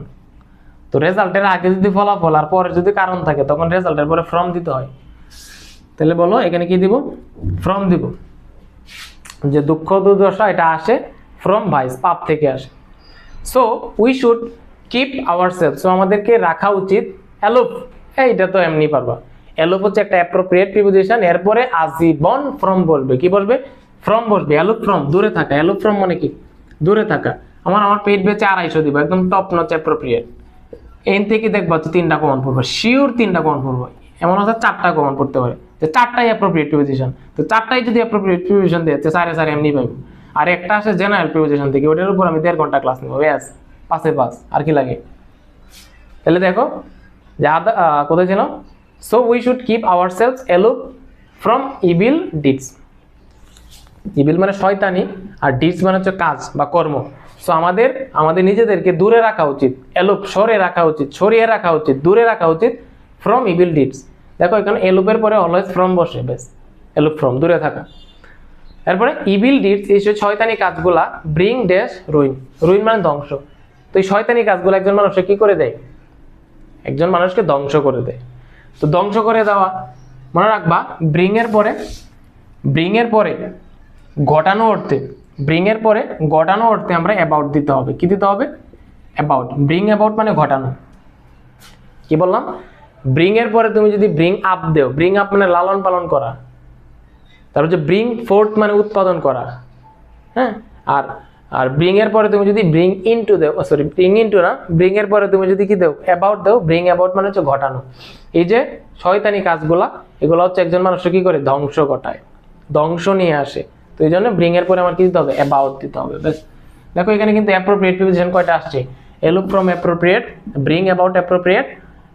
তো রেজাল্টের আগে যদি ফলাফল আর পরে যদি কারণ থাকে তখন রেজাল্টের পরে ফ্রম দিতে হয়। তাহলে বলো এখানে কি দিব, ফ্রম দিব। যে দুঃখ দুর্দশা এটা আসে ফ্রম ভাইস, পাপ থেকে আসে। So we should keep ourself, so আমাদেরকে রাখা উচিত অ্যালোপ, এইটা তো এমনি পারবা। অ্যালোপ হচ্ছে একটা অ্যাপ্রোপ্রিয়েট প্রিপোজিশন, এরপরে আজীবন ফ্রম বসবে, কি বসবে, ফ্রম বসবে। অ্যালোপ ফ্রম দূরে থাকা, অ্যালোপ ফ্রম মানে কি, দূরে থাকা। আমার পেট বেঁচে 250 দিব, একদম টপ নচ অ্যাপ্রোপ্রিয়েট। এন থেকে দেখবা তো 3টা কমন পড়বে, শিওর 3টা কমন পড়বে, এমন আছে 4টা কমন পড়তে পারে, যে 4টাই অ্যাপ্রোপ্রিয়েট প্রিপোজিশন। তো 4টাই যদি অ্যাপ্রোপ্রিয়েট প্রিপোজিশন দেয়, সারে সারে এমনি পাইব। আর একটা আসে জেনারেল প্রিপোজিশন থেকে, ওটার উপর আমি 1.5 ঘন্টা ক্লাস নেবো, ব্যাস 5-এ 5, আর কি লাগে। তাহলে দেখো যে কোথায় ছিল, so we should keep ourselves aloof from evil deeds. Evil মানে শয়তানি, আর ডিডস মানে হচ্ছে কাজ বা কর্ম। সো আমাদের নিজেদেরকে দূরে রাখা উচিত, এলুপ সরে রাখা উচিত, সরিয়ে রাখা উচিত, দূরে রাখা উচিত ফ্রম ইভিল ডিডস। দেখো এখানে এলুপের পরে অলওয়েজ ফ্রম বসে, বেশ এলুপ ফ্রম, দূরে থাকা। এরপরে ইভিল ডিডস, এই শয়তানি কাজগুলা ব্রিং ড্যাশ রুইন, রুইন মানে ধ্বংস। তো এই শয়তানি কাজগুলো একজন মানুষকে কি করে দেয়, একজন মানুষকে ধ্বংস করে দেয়। তো ধ্বংস করে দেওয়া, মনে রাখবা ব্রিং এর পরে ঘটানো অর্থে, ব্রিং এর পরে ঘটানো অর্থে আমরা অ্যাবাউট দিতে হবে। কি দিতে হবে? অ্যাবাউট। ব্রিং অ্যাবাউট মানে ঘটানো। কি বললাম? ব্রিং এর পরে তুমি যদি ব্রিং আপ দেও, ব্রিং আপ মানে লালন পালন করা, তারপর যে ব্রিং ফোর্থ মানে উৎপাদন করা, হ্যাঁ। আর ব্রিং এর পরে তুমি যদি ব্রিং ইনটু দেও, সরি ব্রিং ইনটু না, ব্রিং এর পরে তুমি যদি কি দেও, অ্যাবাউট দেও, ব্রিং অ্যাবাউট মানে হচ্ছে ঘটানো। এই যে শয়তানি কাজগুলা, এগুলো হচ্ছে একজন মানুষকে কি করে, ধ্বংস ঘটায়, ধ্বংস নিয়ে আসে। তো এই জন্য ব্রিং এর পরে আমার কি দিতে হবে, অ্যাবাউট দিতে হবে। বেশ, দেখো এখানে কিন্তু অ্যাপ্রোপ্রিয়েট প্রিপোজিশন কয়টা আসছে, aloof from appropriate, bring about appropriate,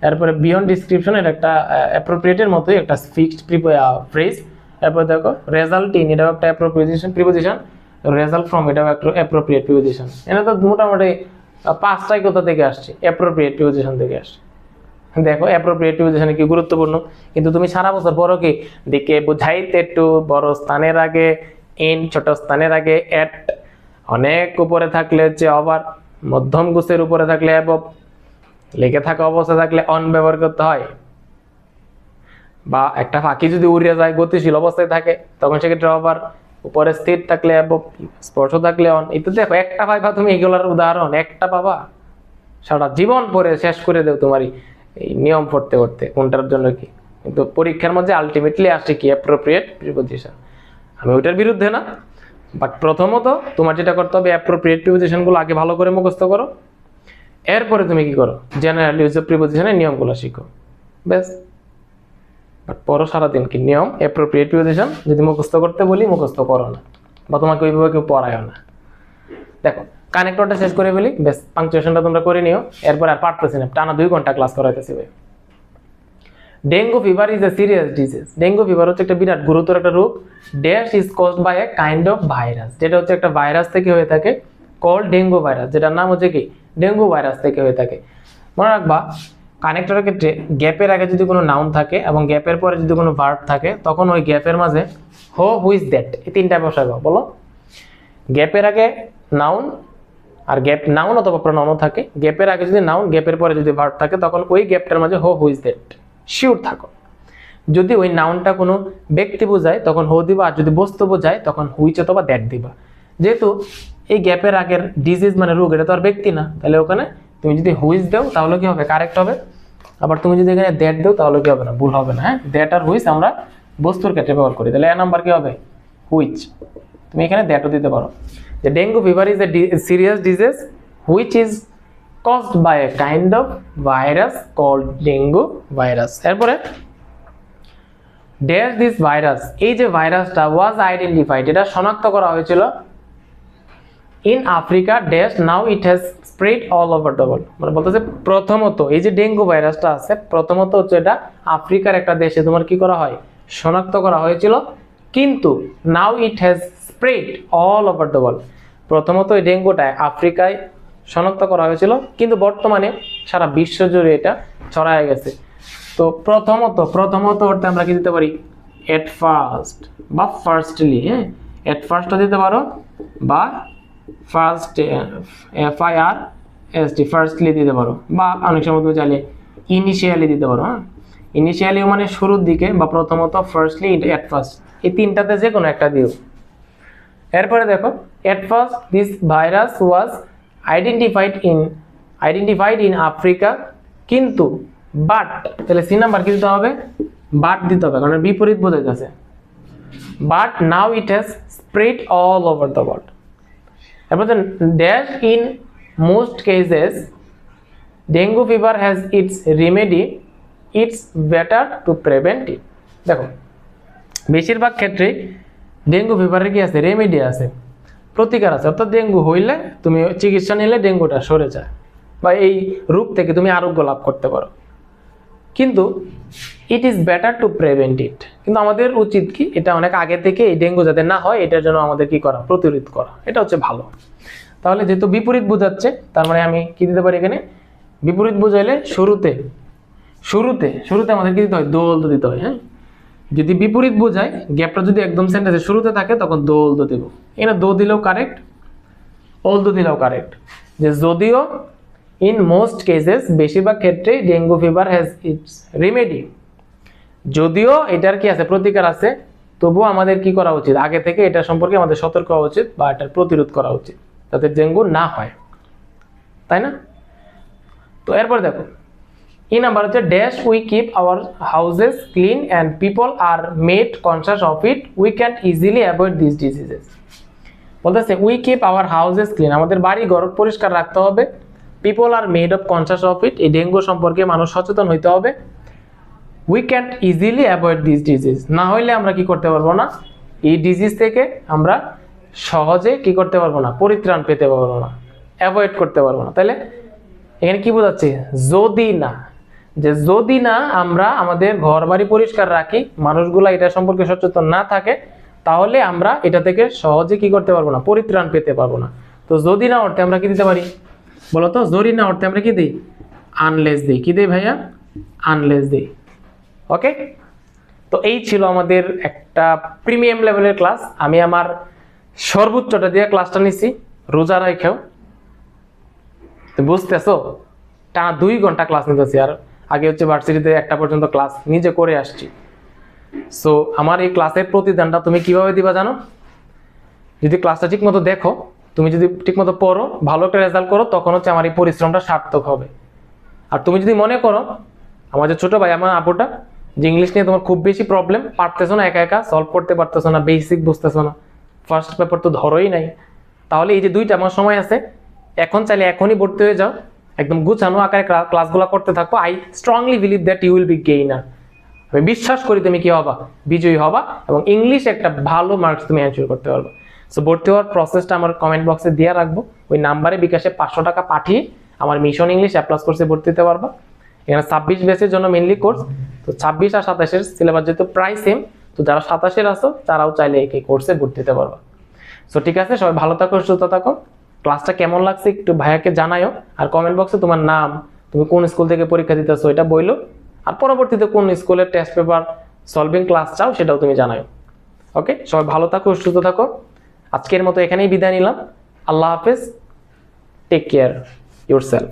এরপরে বিয়ন্ড ডিসক্রিপশন, এটা একটা অ্যাপ্রোপ্রিয়েটের মতোই একটা ফিক্সড ফ্রেজ। এরপর দেখো রেজাল্ট ইন, এটাও একটা প্রিপোজিশন, রেজাল্ট ফ্রম এটাও একটা অ্যাপ্রোপ্রিয়েট প্রিপোজিশন। এটা তো মোটামুটি 5টাই কোথা থেকে আসছে, অ্যাপ্রোপ্রিয়েট প্রিপোজিশন থেকে আসছে। দেখো অ্যাপ্রোপ্রিয়েট প্রিপোজিশন কি গুরুত্বপূর্ণ, কিন্তু তুমি সারা বছর পড়ো কি, দিকে বুঝাইতে একটু বড় স্থানের আগে ইন, ছোট স্থানের আগে এট, অনেক উপরে থাকলে হচ্ছে ওভার, মধ্যম গোছের উপরে থাকলে অ্যাবভ, লেগে থাকা অবস্থা থাকলে অন ব্যবহার করতে হয়, বা একটা পাখি যদি উড়ে যায় গতিশীল অবস্থায় থাকে তখন সেক্ষেত্রে ওভার, উপরে স্থির থাকলে অ্যাবভ, স্পর্শ থাকলে অন। এটা দেখো একটা পাইবা তুমি, এগুলোর উদাহরণ একটা পাবা, সারা জীবন পরে শেষ করে দেও তোমারই এই নিয়ম পড়তে পড়তে কোনটার জন্য কি। কিন্তু পরীক্ষার মধ্যে আলটিমেটলি আসছে কি, অ্যাপ্রোপ্রিয়েট প্রিপোজিশন। আমি ওইটার বিরুদ্ধে না, বাট প্রথমত তোমার যেটা করতে হবে, অ্যাপ্রোপ্রিয়েট প্রিপোজিশনগুলো আগে ভালো করে মুখস্থ করো, এরপরে তুমি কি করো, জেনারেল ইউজ অফ প্রিপোজিশনের নিয়মগুলো শিখো, ব্যাস। বাট পড়ো সারাদিন কি নিয়ম, অ্যাপ্রোপ্রিয়েট প্রিপোজিশন যদি মুখস্থ করতে বলি মুখস্থ করো না, বা তোমাকে ওইভাবে কেউ পড়ায়ও না। দেখো কানেক্টরটা শেষ করে ফেলি, বেশ পাংচুয়েশনটা তোমরা করে নিও, এরপর আর পারতেছি না, টানা 2 ঘন্টা ক্লাস করাইতেছি ভাই। Dengue fever is a serious disease. Dengue fever হচ্ছে একটা বিরাট গুরুতর একটা রোগ। Dash is caused by a kind of virus, যেটা হচ্ছে একটা ভাইরাস থেকে হয়ে থাকে, কল ডেঙ্গু ভাইরাস, যেটার নাম হচ্ছে কি, ডেঙ্গু ভাইরাস থেকে হয়ে থাকে। মনে রাখবা কানেক্টরের ক্ষেত্রে গ্যাপের আগে যদি কোনো নাউন থাকে এবং গ্যাপের পরে যদি কোনো ভার্ব থাকে, তখন ওই গ্যাপের মাঝে হো, হু ইজ দ্যাট, এই 3টা বসাবো। বলো, গ্যাপের আগে নাউন, আর গ্যাপ নাউন অথবা প্রনাউন থাকে, গ্যাপের আগে যদি নাউন, গ্যাপের পরে যদি ভার্ব থাকে, তখন ওই গ্যাপটার মাঝে হো, হু ইজ দ্যাট, শিওর থাকো। যদি ওই নাউনটা কোনো ব্যক্তি বোঝায় তখন হো দিবা, আর যদি বস্তু বোঝায় তখন হুইচ অথবা দ্যাট দিবা। যেহেতু এই গ্যাপের আগের ডিজিজ মানে রোগ, এটা তো আর ব্যক্তি না, তাহলে ওখানে তুমি যদি হুইচ দাও তাহলে কি হবে, কারেক্ট হবে। আবার তুমি যদি এখানে দ্যাট দাও তাহলে কি হবে না, ভুল হবে না। হ্যাঁ, দ্যাট আর হুইচ আমরা বস্তুর ক্ষেত্রে ব্যবহার করি, তাহলে এ নাম্বার কি হবে, হুইচ। তুমি এখানে দ্যাটও দিতে পারো। যে dengue fever is a serious disease which is caused by a kind of virus called dengue virus. এরপরে ড্যাশ দিস ভাইরাস, এই যে ভাইরাসটা ওয়াজ আইডেন্টিফাইড, এটা শনাক্ত করা হয়েছিল in Africa dash now it has spread all over the world. মানে বলতেছে প্রথমত এই যে ডেঙ্গু ভাইরাসটা আছে, প্রথমত হচ্ছে এটা আফ্রিকার একটা দেশে তোমার কি করা হয়, শনাক্ত করা হয়েছিল, কিন্তু now it has spread all over the world. প্রথমত এই ডেঙ্গুটা আফ্রিকায় শনাক্ত করা হয়েছিল, কিন্তু বর্তমানে সারা বিশ্ব জুড়ে এটা ছড়ায় গেছে। তো প্রথমত অর্থে আমরা কি দিতে পারি, এট ফার্স্ট বা ফার্স্টলি। হ্যাঁ, এট ফার্স্টও দিতে পারো, বা ফার্স্ট FIRST ফার্স্টলি দিতে পারো, বা অনেক সময় তুমি চাইলে ইনিশিয়ালি দিতে পারো। হ্যাঁ, ইনিশিয়ালি মানে শুরুর দিকে, বা প্রথমত, ফার্স্টলি, এট ফার্স্ট, এই 3টাতে যে কোনো একটা দিও। এরপরে দেখো, at first this virus was identified in Africa, কিন্তু বাট, তাহলে সি নাম্বার কি দিতে হবে, বাট দিতে হবে, কারণ বিপরীত বোঝাইতেছে। But now it has spread all over the world. এরপর dash in most cases dengue fever has its remedy, it's better to prevent it. দেখো বেশিরভাগ ক্ষেত্রে ডেঙ্গু ফিভারের কি আছে, রেমেডি আছে, প্রতিকার আছে। অর্থাৎ ডেঙ্গু হইলে তুমি চিকিৎসা নিলে ডেঙ্গুটা সরে যায় বা এই রূপ থেকে তুমি আরোগ্য লাভ করতে পারো। কিন্তু it is better to prevent ইট, কিন্তু আমাদের উচিত কি এটা অনেক আগে থেকে এই ডেঙ্গু যাতে না হয় এটার জন্য আমাদের কি করা, প্রতিরোধ করা, এটা হচ্ছে ভালো। তাহলে যেহেতু বিপরীত বোঝাচ্ছে তার মানে আমি কি দিতে পারি এখানে, বিপরীত বোঝাইলে শুরুতে আমাদের কি দিতে হয়, দোল দিতে হয়। হ্যাঁ, যদি বিপরীত বোঝায় গ্যাপটা যদি একদম সেন্টেন্সের শুরুতে থাকে তখন দোল দেব। এখানে দো দিলেও কারেক্ট, অল দিলেও কারেক্ট। যে যদিও ইন মোস্ট কেসেস, বেশিরভাগ ক্ষেত্রে dengue fever has its remedy, যদিও এটার কি আছে, প্রতিকার আছে, তবুও আমাদের কি করা উচিত, আগে থেকে এটা সম্পর্কে আমাদের সতর্ক হওয়া উচিত বা এটার প্রতিরোধ করা উচিত যাতে ডেঙ্গু না হয়, তাই না? তো এরপর দেখো এই নাম্বার হচ্ছে dash we keep our houses clean and people are made conscious of it, we can easily avoid this diseases. বলতেছে we keep our houses clean, আমাদের বাড়ি ঘর পরিষ্কার রাখতে হবে। People are made of conscious of it, এই dengue সম্পর্কে মানুষ সচেতন হইতে হবে। We can't easily avoid this disease, না হইলে আমরা কি করতে পারবো না, এই ডিজিজ থেকে আমরা সহজে কি করতে পারবো না, পরিত্রাণ পেতে পারবো না, অ্যাভয়েড করতে পারবো না। তাহলে এখানে কি বোঝাচ্ছে, যদি না, যে যদি না আমরা আমাদের ঘর বাড়ি পরিষ্কার রাখি, মানুষগুলা এটা সম্পর্কে সচেতন না থাকে, তাহলে আমরা এটা থেকে সহজে কি করতে পারবো না, পরিত্রাণ পেতে পারবো না। তো যদি না অর্থে আমরা কি দিতে পারি বলতো, যদি না অর্থে আমরা কি দিই, আনলেস দিই। কি দিই ভাইয়া, আনলেস দিই। ওকে, তো এই ছিল আমাদের একটা প্রিমিয়াম লেভেলের ক্লাস। আমি আমার সর্বোচ্চটা দিয়ে ক্লাসটা নিছি, রোজা রাখাও, বুঝতেছো, টানা 2 ঘন্টা ক্লাস নিতেছি। আর আগে হচ্ছে ভার্সিটিতে 1টা পর্যন্ত ক্লাস নিজে করে আসছি। সো আমার এই ক্লাসের প্রতিদানটা তুমি কিভাবে দিবা জানো, যদি ক্লাসটা ঠিক মতো দেখো, তুমি যদি ঠিক মতো পড়ো, ভালো একটা রেজাল্ট করো, তখন হচ্ছে আমার এই পরিশ্রমটা সার্থক হবে। আর তুমি যদি মনে করো আমার যে ছোট ভাই আমার আপুটা, যে ইংলিশ নিয়ে তোমার খুব বেশি প্রবলেম, পারতেছো না, একা একা সলভ করতে পারতেছো না, বেসিক বুঝতেছো না, ফার্স্ট পেপার তো ধরোই নাই, তাহলে এই যে 2টা আমার সময় আছে, এখন চাইলে এখনই ভর্তি হয়ে যাও, একদম গুছানো আকারে ক্লাসগুলো করতে থাকো। I strongly believe that you will be gainer, আমি বিশ্বাস করি তুমি কি হবা, বিজয়ী হবা, এবং ইংলিশে একটা ভালো মার্কস তুমি এনশিওর করতে পারবে। সো ভর্তি হওয়ার প্রসেসটা আমার কমেন্ট বক্সে দিয়ে রাখবো, ওই নাম্বারে বিকাশে 500 টাকা পাঠিয়ে আমার মিশন ইংলিশ অ্যাপ্লাস কোর্সে ভর্তি হতে পারবা। এখানে 26 ব্যাচের জন্য মেনলি কোর্স, তো 26 আর 27-এর সিলেবাস যেহেতু প্রায় সেম, তো যারা 27-এর আছো তারাও চাইলে এই কোর্সে ভর্তি হতে পারবা। সো ঠিক আছে, সবাই ভালো থাকো, সুস্থ থাকো। ক্লাসটা কেমন লাগছে একটু ভাইয়াকে জানায়ও, আর কমেন্ট বক্সে তোমার নাম, তুমি কোন স্কুল থেকে পরীক্ষা দিতেছো এটা বইলো, আর পরবর্তীতে কোন স্কুলের টেস্ট পেপার সলভিং ক্লাস চাও সেটাও তুমি জানাও। ওকে, সবাই ভালো থাকো, সুস্থ থাকো। আজকের মতো এখানেই বিদায় নিলাম। আল্লাহ হাফেজ, টেক কেয়ার ইয়োরসেলফ।